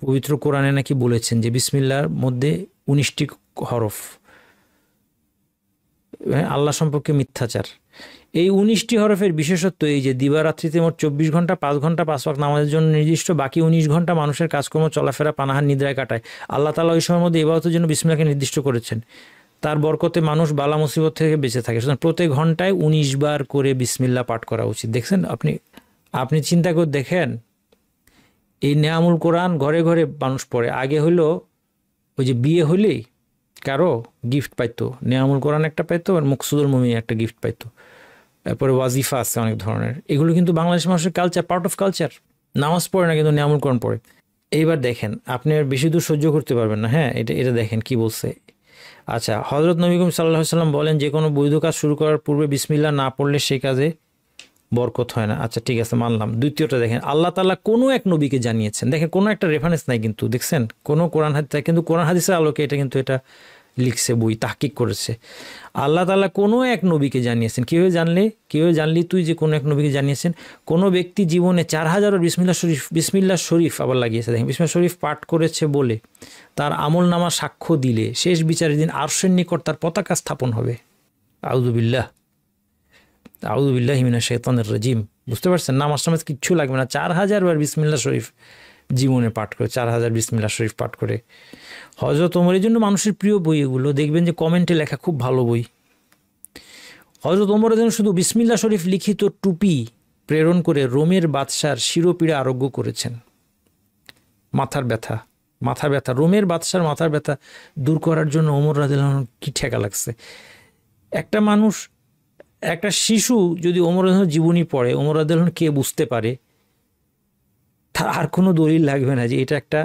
পবিত্র কোরআনে নাকি বলেছেন যে বিসমিল্লাহর মধ্যে 19টি হরফ, আল্লাহ সম্পর্কে মিথ্যাচার। এই 19টি হরফের বিশেষত্ব এই যে দিবারাত্রিতে মোট 24 ঘন্টা 5 ঘন্টা 5 ওয়াক্ত নামাজের জন্য নির্দিষ্ট, বাকি 19 ঘন্টা মানুষের কাজকর্ম, চলাফেরা, পানাহার, নিদ্রায় কাটায়। আল্লাহ তাআলা ওই সময়ের মধ্যে ইবাদতের জন্য বিসমিল্লাহকে নির্দিষ্ট করেছেন, তার বরকতে মানুষ বালা মুসিবত থেকে বেঁচে থাকে। সুতরাং প্রত্যেক ঘন্টায় 19 বার করে বিসমিল্লাহ পাঠ করা উচিত। দেখছেন আপনি চিন্তা করে দেখেন, এই নিয়ামুল কোরআন ঘরে ঘরে মানুষ পড়ে। আগে হলো ওই যে বিয়ে হলেই কারো গিফট পাইতো, নিয়ামুল কোরআন একটা পাইতো, আর মুকসুদুল মুমিন একটা গিফট পাইতো। তারপরে ওয়াজিফা আছে অনেক ধরনের, এগুলো কিন্তু বাংলাদেশের মানুষের কালচার, পার্ট অফ কালচার। নামাজ পড়ে না কিন্তু নিয়ামুল কোরআন পড়ে। এইবার দেখেন, আপনি আর বেশি দূর সহ্য করতে পারবেন না। হ্যাঁ, এটা দেখেন কি বলছে। আচ্ছা, হযরত নবী করিম সাল্লাল্লাহু আলাইহি ওয়াসাল্লাম বলেন যে কোনো বৈধ কাজ শুরু করার পূর্বে বিসমিল্লাহ না পড়লে সেই কাজে বরকত হয় না। আচ্ছা ঠিক আছে, মানলাম। দ্বিতীয়টা দেখেন, আল্লাহ তাআলা কোনো এক নবীকে জানিয়েছেন, দেখেন কোনো একটা রেফারেন্স নাই কিন্তু, দেখছেন কোনো কোরআন হাদিস, কিন্তু কোরআন হাদিসের আলোকে এটা কিন্তু এটা লিখছে, বই তাহকিক করেছে। আল্লাহ তাআলা কোনো এক নবীকে জানিয়েছেন। কীভাবে জানলি তুই যে কোনো এক নবীকে জানিয়েছেন? কোনো ব্যক্তি জীবনে 4000 বিসমিল্লাহ শরীফ আবার লাগিয়েছে, দেখেন বিসমিল্লাহ শরীফ পাঠ করেছে বলে তার আমল নামা সাক্ষ্য দিলে শেষ বিচারের দিন আরশের নিকট তার পতাকা স্থাপন হবে। আউযুবিল্লাহি মিনাশ শাইতানির রাজিম। বুঝতে পারছেন? নামাজ কিচ্ছু লাগবে না, 4000 বার বিসমিল্লাহ শরীফ জীবনে পাঠ করে, 4000 বিসমিল্লাহ শরীফ পাঠ করে। হযরত ওমরের জন্য মানুষের প্রিয় বই এগুলো, দেখবেন যে কমেন্টে লেখা খুব ভালো বই। হযরত ওমরের জন্য শুধু বিসমিল্লাহ শরীফ লিখিত টুপি প্রেরণ করে রোমের বাদশার শিরোপীড়া আরোগ্য করেছেন। মাথার ব্যথা, রোমের বাদশার মাথার ব্যথা দূর করার জন্য ওমর রাদিয়াল্লাহু আনহু কি ঠেকা লাগছে। একটা শিশু যদি ওমর রাদিয়াল্লাহু জীবনী পড়ে, ওমর রাদিয়াল্লাহু কে বুঝতে পারে, তার আর কোনো দলিল লাগবে না যে এটা একটা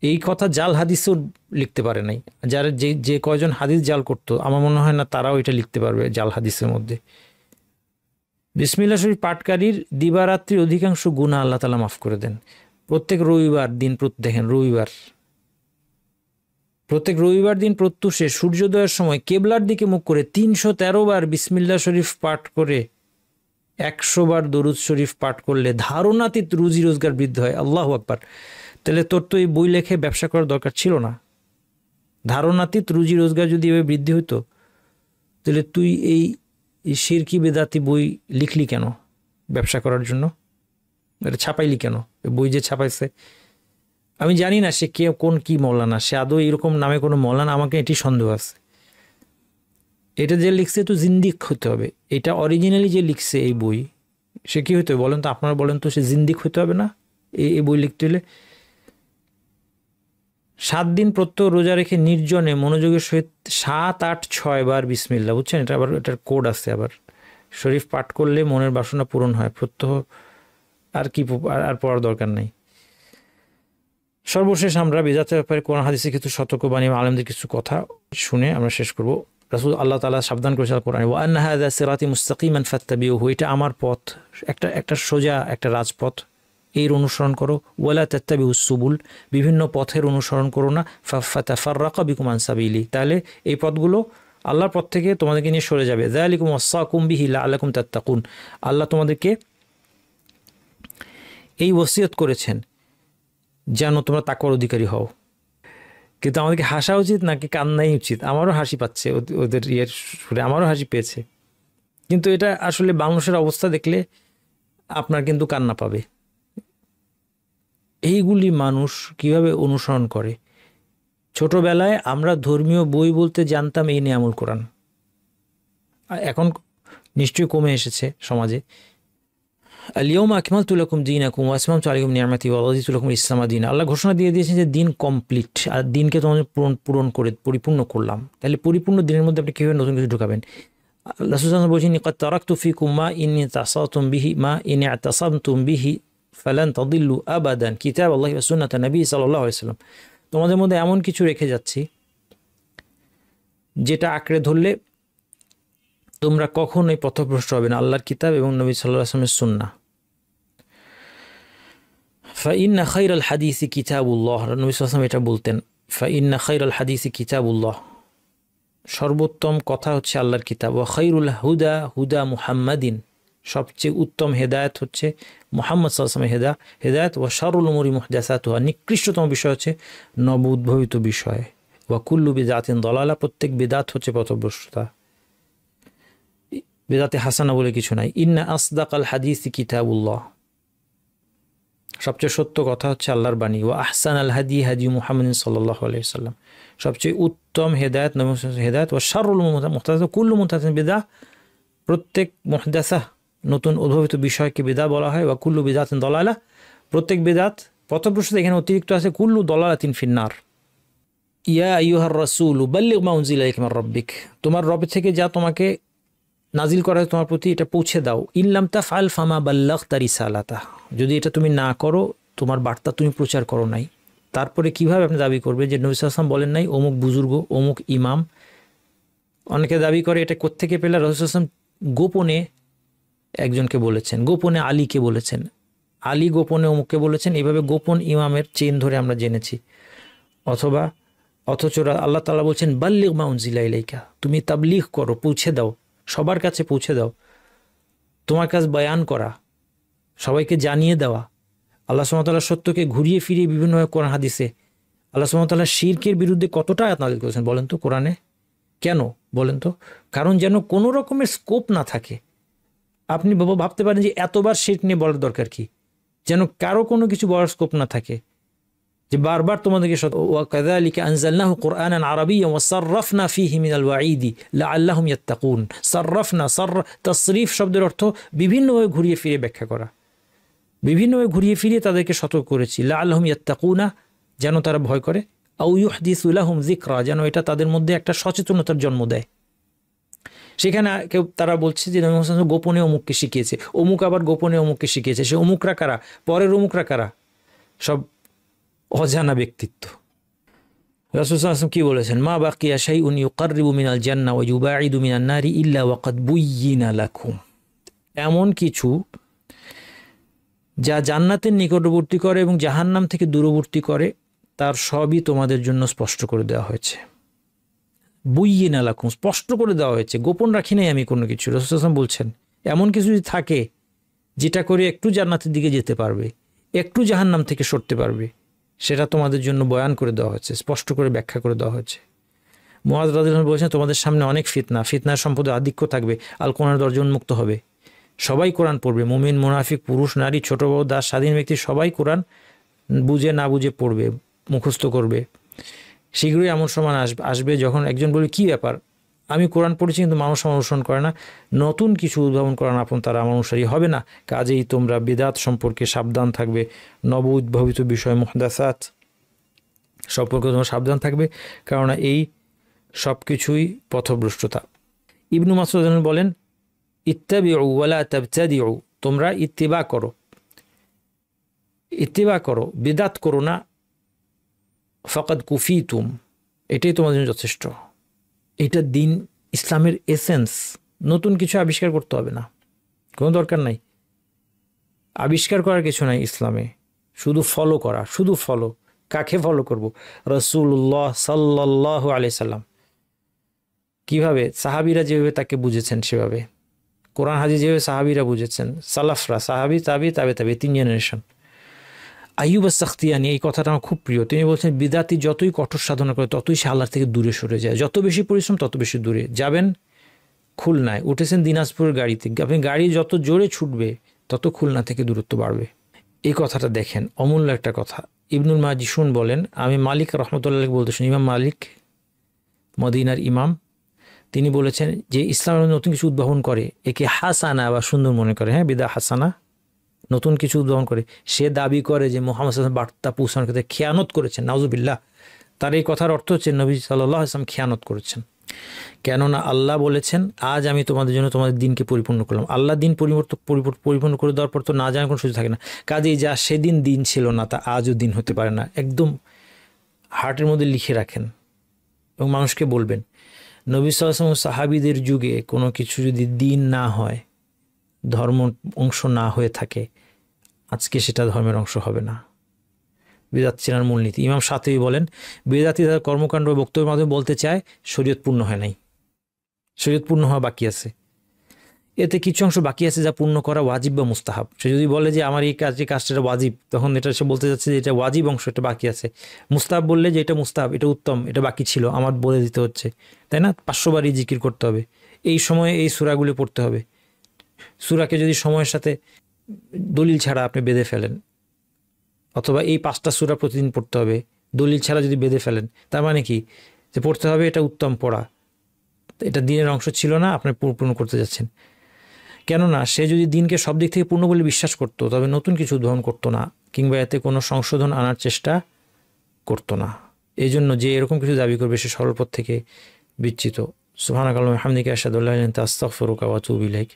এই কথা জাল হাদিসও লিখতে পারে নাই। যারা যে যে কয়জন হাদিস জাল করতো, আমার মনে হয় না তারাও এটা লিখতে পারবে জাল হাদিসের মধ্যে। বিসমিল্লাহ শরীফ পাঠকারীর দিবারাত্রির অধিকাংশ গুনাহ আল্লাহ তাআলা মাফ করে দেন। প্রত্যেক রবিবার দিন দেখেন, প্রত্যেক রবিবার দিন প্রত্যুষে সূর্যোদয়ের সময় কেবলার দিকে মুখ করে 313 বার বিসমিল্লাহ শরীফ পাঠ করে 100 বার দরুদ শরীফ পাঠ করলে ধারণাতীত রুজি রোজগার বৃদ্ধি হয়। আল্লাহু আকবার। তাহলে তোর তো এই বই লেখে ব্যবসা করার দরকার ছিল না। ধারণাতীত রুজি রোজগার যদি এভাবে বৃদ্ধি হতো, তাহলে তুই এই শিরকি বেদাতি বই লিখলি কেন ব্যবসা করার জন্য? এটা ছাপাইলি কেন? বই যে ছাপাইছে, আমি জানি না সে কে, কোন কি মৌলানা, সে আদৌ এরকম নামে কোনো মৌলানা, আমাকে এটি সন্দেহ আছে। এটা যে লিখছে তো জিন্দিক হতে হবে। এটা অরিজিনালি যে লিখছে এই বই, সে কি হতে হবে বলেন তো? আপনারা বলেন তো, সে জিন্দিক হতে হবে না এই বই লিখতে হলে? 7 দিন প্রত্যহ রোজা রেখে নির্জনে মনোযোগের সহিত 7, 8, 6 বার বিসমিল্লাহ, বুঝছেন? এটা আবার এটার কোড আছে। আবার শরীফ পাঠ করলে মনের বাসনা পূরণ হয় প্রত্যহ। আর কি আর পড়ার দরকার নাই। সর্বশেষ আমরা বেদাতের ব্যাপারে কোরআন হাদিসে কিছু সতর্কবাণী আলেমদের কিছু কথা শুনে আমরা শেষ করব। রাসূল আল্লাহ তাআলা সাবধান করেছেন কোরআনে, ওয়া আন্না হাযা সিরাতি মুস্তাকিমান ফাত্তাবিউহু, এটা আমার পথ, একটা সোজা একটা রাজপথ, এর অনুসরণ করো। ওয়ালা তাত্তাবিউস সুবুল, বিভিন্ন পথের অনুসরণ করো না। ফাতাফাররাকা বিকুম আন সাবিলি, তাহলে এই পথগুলো আল্লাহর পথ থেকে তোমাদেরকে নিয়ে সরে যাবে। যালিকুম ওয়াসাকুম বিহি লাআল্লাকুম তাত্তাকুন, আল্লাহ তোমাদেরকে এই ওসিয়ত করেছেন যেন তোমরা তাকওয়ার অধিকারী হও। কিন্তু আমাদেরকে হাসা উচিত নাকি কান্নাই উচিত? আমারও হাসি পাচ্ছে, ওদের ইয়ের শুনে আমারও হাসি পেয়েছে। কিন্তু এটা আসলে বাংলাদেশের অবস্থা দেখলে আপনার কিন্তু কান্না পাবে। এইগুলি মানুষ কিভাবে অনুসরণ করে। ছোটবেলায় আমরা ধর্মীয় বই বলতে জানতাম এই নিয়ামুল কোরআন, এখন নিশ্চয়ই কমে এসেছে সমাজে। আল-ইয়াওমা আকমালতু লাকুম দীনাকুম ওয়া আতমামতু আলাইকুম নি'মাতি ওয়া রাদিতু লাকুমুল ইসলামা দীনা। আল্লাহ ঘোষণা দিয়ে দিয়েছেন যে দিন কমপ্লিট, আর দিনকে তোমাদের পূরণ করে পরিপূর্ণ করলাম। তাহলে পরিপূর্ণ দিনের মধ্যে আপনি কীভাবে নতুন কিছু ঢুকাবেন? রাসূল সাল্লাল্লাহু আলাইহি ওয়াসাল্লাম বলছেন, ক্বাদ তারাকতু ফীকুম মা ইন তাসাতুম বিহি মা ইন ইতাসামতুম বিহি ফালান তাদিল্লু আবাদান কিতাবাল্লাহি ওয়া সুন্নাতা নবী সাল্লাল্লাহু আলাইহি ওয়াসাল্লাম। তোমাদের মধ্যে এমন কিছু রেখে যাচ্ছি যেটা আঁকড়ে ধরলে তোমরা কখনোই পথভ্রষ্ট হবে না, আল্লাহর কিতাব এবং নবী সাল্লাল্লাহু আলাইহি ওয়াসাল্লামের সুন্নাহ। ফাইন্না খায়রাল হাদিসি কিতাবুল্লাহ, নবী সাল্লাল্লাহু আলাইহি ওয়াসাল্লাম এটা বলতেন, ফাইন্না খায়রাল হাদিসি কিতাবুল্লাহ, সর্বোত্তম কথা হচ্ছে আল্লাহর কিতাব। ওয়া খায়রুল হুদা হুদা মুহাম্মাদিন, সবচেয়ে উত্তম হেদায়েত হচ্ছে মুহাম্মদ সাল্লাল্লাহু আলাইহি ওয়াসাল্লামের হেদায়েত। ওয়া শাররুল উমুরি মুহদাসাতুহা, নিকৃষ্টতম বিষয় হচ্ছে নব উদ্ভাবিত বিষয়। ওয়া কুল্লু বিদআতিন দালালা, প্রত্যেক বিদআত হচ্ছে পথভ্রষ্টতা। বিদআতে হাসানা বলে কিছু নাই। ইন্না আসদাকাল হাদিসি কিতাবুল্লাহ, সবচেয়ে সত্য কথা হচ্ছে আল্লাহর বাণী। ওয়া আহসানাল হাদি হাদি মুহাম্মাদিন সাল্লাল্লাহু আলাইহি ওয়াসাল্লাম, সবচেয়ে উত্তম হেদায়েত নবী মুহাম্মদের হেদায়েত। ওয়া শাররুল মুহদাসাত কুল্লু মুহদাসাতিন বিদআ, প্রত্যেক মুহদাসা নতুন উদ্ভাবিত বিষয়কে বিদআ বলা হয়। ওয়া কুল্লু বিদআতিন দালালা, প্রত্যেক বিদআত পথভ্রষ্টতা। এখানে অতিরিক্ত আছে কুল্লু দালালাতিন ফিন্নার। ইয়া আইয়ুহার রাসূল বাল্লিগ মা উনজিলা ইলাইকা মির রাব্বিক, তোমার রব থেকে যা তোমাকে নাজিল করা হয় তোমার প্রতি এটা পৌঁছে দাও। ইল্লাম তাফআল ফামা বাল্লাগতা রিসালাতা, যদি এটা তুমি না করো তোমার বার্তা তুমি প্রচার করো নাই। তারপরে কিভাবে আপনি দাবি করবে যে নবী সাল্লাল্লাহু আলাইহি ওয়াসাল্লাম বলেন নাই অমুক বুজুর্গ অমুক ইমাম? অনেকে দাবি করে এটা কোত্থেকে পেলে? রাসূল সাল্লাল্লাহু আলাইহি ওয়াসাল্লাম গোপনে একজনকে বলেছেন, গোপনে আলীকে বলেছেন, আলী গোপনে অমুককে বলেছেন, এইভাবে গোপন ইমামের চেইন ধরে আমরা জেনেছি। অথচ আল্লাহ তাআলা বলছেন বাল্লিগ মা উনজিলা ইলাইকা, তুমি তাবলীগ করো, পৌঁছে দাও, সবার কাছে পৌঁছে দাও। তোমার কাজ বয়ান করা, সবাইকে জানিয়ে দেওয়া। আল্লাহ সুবহানাহু ওয়া তাআলা সত্যকে ঘুরিয়ে ফিরিয়ে বিভিন্নভাবে কোরআন হাদিসে আল্লাহ সুবহানাহু ওয়া তাআলা শিরকের বিরুদ্ধে কতটা আয়াত নাযিল করেছেন বলেন তো কোরআনে? কেন বলেন তো? কারণ যেন কোনো রকমের স্কোপ না থাকে। আপনি ভাবতে পারেন যে এতবার শিরক নিয়ে বলার দরকার কি, যেন কারো কোনো কিছু বলার স্কোপ না থাকে, যে বারবার তোমাদেরকে ওয়া কাযালিকা আনজালনাহু কুরআনান আরাবিয়্যান ওয়া সাররাফনা ফীহি মিনাল ওয়াঈদি লাআল্লাহুম ইয়াত্তাকুন। সাররাফনা, তাসরিফ শব্দের অর্থ বিভিন্নভাবে ঘুরিয়ে ফিরিয়ে ব্যাখ্যা করা, বিভিন্নভাবে ঘুরিয়ে ফিরিয়ে তাদেরকে সতর্ক করেছি। লাআল্লাহুম ইয়াত্তাকুনা, যেন তারা ভয় করে। আও ইউহদিসু লাহুম যিকরা, যেন এটা তাদের মধ্যে একটা সচেতনতার জন্ম দেয়। সেখানে কেউ তারা বলছে যে নবী মুহাম্মদ গোপনে অমুককে শিখিয়েছে, অমুক আবার গোপনে অমুককে শিখিয়েছে। সে অমুকরা কারা, পরের অমুকরা কারা? সব অজানা ব্যক্তিত্ব। রাসূল সাল্লাল্লাহু আলাইহি ওয়াসাল্লাম কি বলেছেন, মা বাকিয়া শাইউন ইউকাররিবু মিনাল জান্নাহ ওয়া ইউবাঈদু মিনান নারি ইল্লা ওয়াকাদ বুয়্যিনা লাকুম। এমন কিছু যা জান্নাতের নিকটবর্তী করে এবং জাহান্নাম থেকে দূরবর্তী করে, তার সবই তোমাদের জন্য স্পষ্ট করে দেওয়া হয়েছে। বুয়্যিনা লাকুম, স্পষ্ট করে দেওয়া হয়েছে, গোপন রাখি নাই আমি কোনো কিছু। রাসূল সাল্লাল্লাহু আলাইহি ওয়াসাল্লাম বলছেন এমন কিছু যদি থাকে যেটা করে একটু জান্নাতের দিকে যেতে পারবে, একটু জাহান্নাম থেকে সরতে পারবে, সেটা তোমাদের জন্য বয়ান করে দেওয়া হয়েছে, স্পষ্ট করে ব্যাখ্যা করে দেওয়া হয়েছে। মুআয রাদিয়াল্লাহু আনহু বলছেন, তোমাদের সামনে অনেক ফিতনার সম্পদে আধিক্য থাকবে, আল কোরআনের দরজা উন্মুক্ত হবে, সবাই কোরআন পড়বে, মুমিন মুনাফিক পুরুষ নারী ছোট বড় দাস স্বাধীন ব্যক্তি সবাই কোরআন বুঝে না বুঝে পড়বে, মুখস্থ করবে। শীঘ্রই এমন সময় আসবে যখন একজন বলবে, কি ব্যাপার, আমি কোরআন পড়েছি কিন্তু মানুষ আমার অনুসরণ করে না, নতুন কিছু উদ্ভাবন করার আপন তারা আমার অনুসারী হবে না, কাজেই তোমরা বিদআত সম্পর্কে সাবধান থাকবে, নব উদ্ভাবিত বিষয় মুহদাসাত সম্পর্কে তোমরা সাবধান থাকবে, কারণ এই সব কিছুই পথভ্রষ্টতা। ইবনু মাসউদ বলেন, ইত্তাবিউ ওয়ালা তাবতাদিউ, তোমরা ইত্তিবা করো, বিদআত করো না, ফাকাদ কুফিতুম, এটাই তোমাদের জন্য যথেষ্ট। এটা দিন, ইসলামের এসেন্স। নতুন কিছু আবিষ্কার করতে হবে না, কোনো দরকার নাই, আবিষ্কার করার কিছু নাই ইসলামে, শুধু ফলো করা, শুধু ফলো। কাকে ফলো করব? রাসূলুল্লাহ সাল্লাল্লাহু আলাইহি সাল্লাম। কিভাবে? সাহাবীরা যেভাবে তাকে বুঝেছেন সেভাবে, কোরআন হাদিস যেভাবে সাহাবীরা বুঝেছেন, সালাফরা, সাহাবী তাবি 3 জেনারেশন। আইয়ুব আস-সাখতিয়ানি, এই কথাটা আমার খুব প্রিয়, তিনি বলছেন, বিদআতি যতই কঠোর সাধনা করে ততই সে আল্লাহর থেকে দূরে সরে যায়, যত বেশি পরিশ্রম তত বেশি দূরে যাবেন। খুলনায় উঠেছেন দিনাজপুরের গাড়িতে, আপনি গাড়ি যত জোরে ছুটবে তত খুলনা থেকে দূরত্ব বাড়বে। এই কথাটা দেখেন, অমূল্য একটা কথা। ইবনুল মাজিশুন বলেন, আমি মালিক রহমতুল্লাহ বলতে শুনি, ইমাম মালিক মদিনার ইমাম, তিনি বলেছেন যে ইসলামের নতুন কিছু উদ্ভাবন করে একে হাসানা বা সুন্দর মনে করে, হ্যাঁ, বিদা হাসানা, নতুন কিছু উদ্ভাবন করে, সে দাবি করে যে মুহাম্মদ সাল্লাল্লাহু আলাইহি ওয়াসাল্লাম বার্তা পৌঁছানোর ক্ষেত্রে খেয়ানত করেছেন, নাউজুবিল্লাহ। তার এই কথার অর্থ হচ্ছে নবী সাল্লাল্লাহু আলাইহি ওয়াসাল্লাম খেয়ানত করেছেন। কেননা আল্লাহ বলেছেন, আজ আমি তোমাদের জন্য তোমাদের দিনকে পরিপূর্ণ করলাম। আল্লাহ দিন পরিপূর্ণ করে দেওয়ার পর তো না জানার কোনো সুযোগ থাকে না। কাজেই যা সেদিন দিন ছিল না তা আজও দিন হতে পারে না, একদম হার্টের মধ্যে লিখে রাখেন এবং মানুষকে বলবেন। নবী সাল্লাল্লাহু আলাইহি ওয়াসাল্লাম সাহাবীদের যুগে কোনো কিছু যদি দিন না হয়, ধর্ম অংশ না হয়ে থাকে, আজকে সেটা ধর্মের অংশ হবে না। বিদআত চেনার মূলনীতি। ইমাম শাতিবী বলেন, বিদআতি তার কর্মকাণ্ড ও বক্তব্যের মাধ্যমে বলতে চায় শরীয়ত পূর্ণ হয় নাই, শরীয়ত পূর্ণ হওয়া বাকি আছে, এতে কিছু অংশ বাকি আছে যা পূর্ণ করা ওয়াজিব বা মুস্তাহাব। সে যদি বলে যে আমার এই কাজটা ওয়াজিব, তখন এটা সে বলতে যাচ্ছে যে এটা ওয়াজিব অংশ, এটা বাকি আছে। মুস্তাহাব বললে যে এটা মুস্তাহাব, এটা উত্তম, এটা বাকি ছিল, আমার বলে দিতে হচ্ছে, তাই না? 500 বারই জিকির করতে হবে, এই সময়ে এই সূরাগুলি পড়তে হবে। সূরাকে যদি সময়ের সাথে দলিল ছাড়া আপনি বেঁধে ফেলেন, অথবা এই 5টা সূরা প্রতিদিন পড়তে হবে, দলিল ছাড়া যদি বেঁধে ফেলেন, তার মানে কি যে পড়তে হবে, এটা উত্তম পড়া, এটা দিনের অংশ ছিল না, আপনি পূর্ণ করতে যাচ্ছেন। কেননা সে যদি দিনকে সব দিক থেকে পূর্ণ বলে বিশ্বাস করতো, তবে নতুন কিছু উদ্ভাবন করতো না, কিংবা এতে কোনো সংশোধন আনার চেষ্টা করতো না। এই জন্য যে এরকম কিছু দাবি করবে সে সরল পথ থেকে বিচ্যুত। সুবহানাকাল্লাহি ওয়া বিহামদিহি আশহাদু আল্লা ইলাহা ইল্লা আনতা আস্তাগফিরুকা ওয়া আতুবু ইলাইক।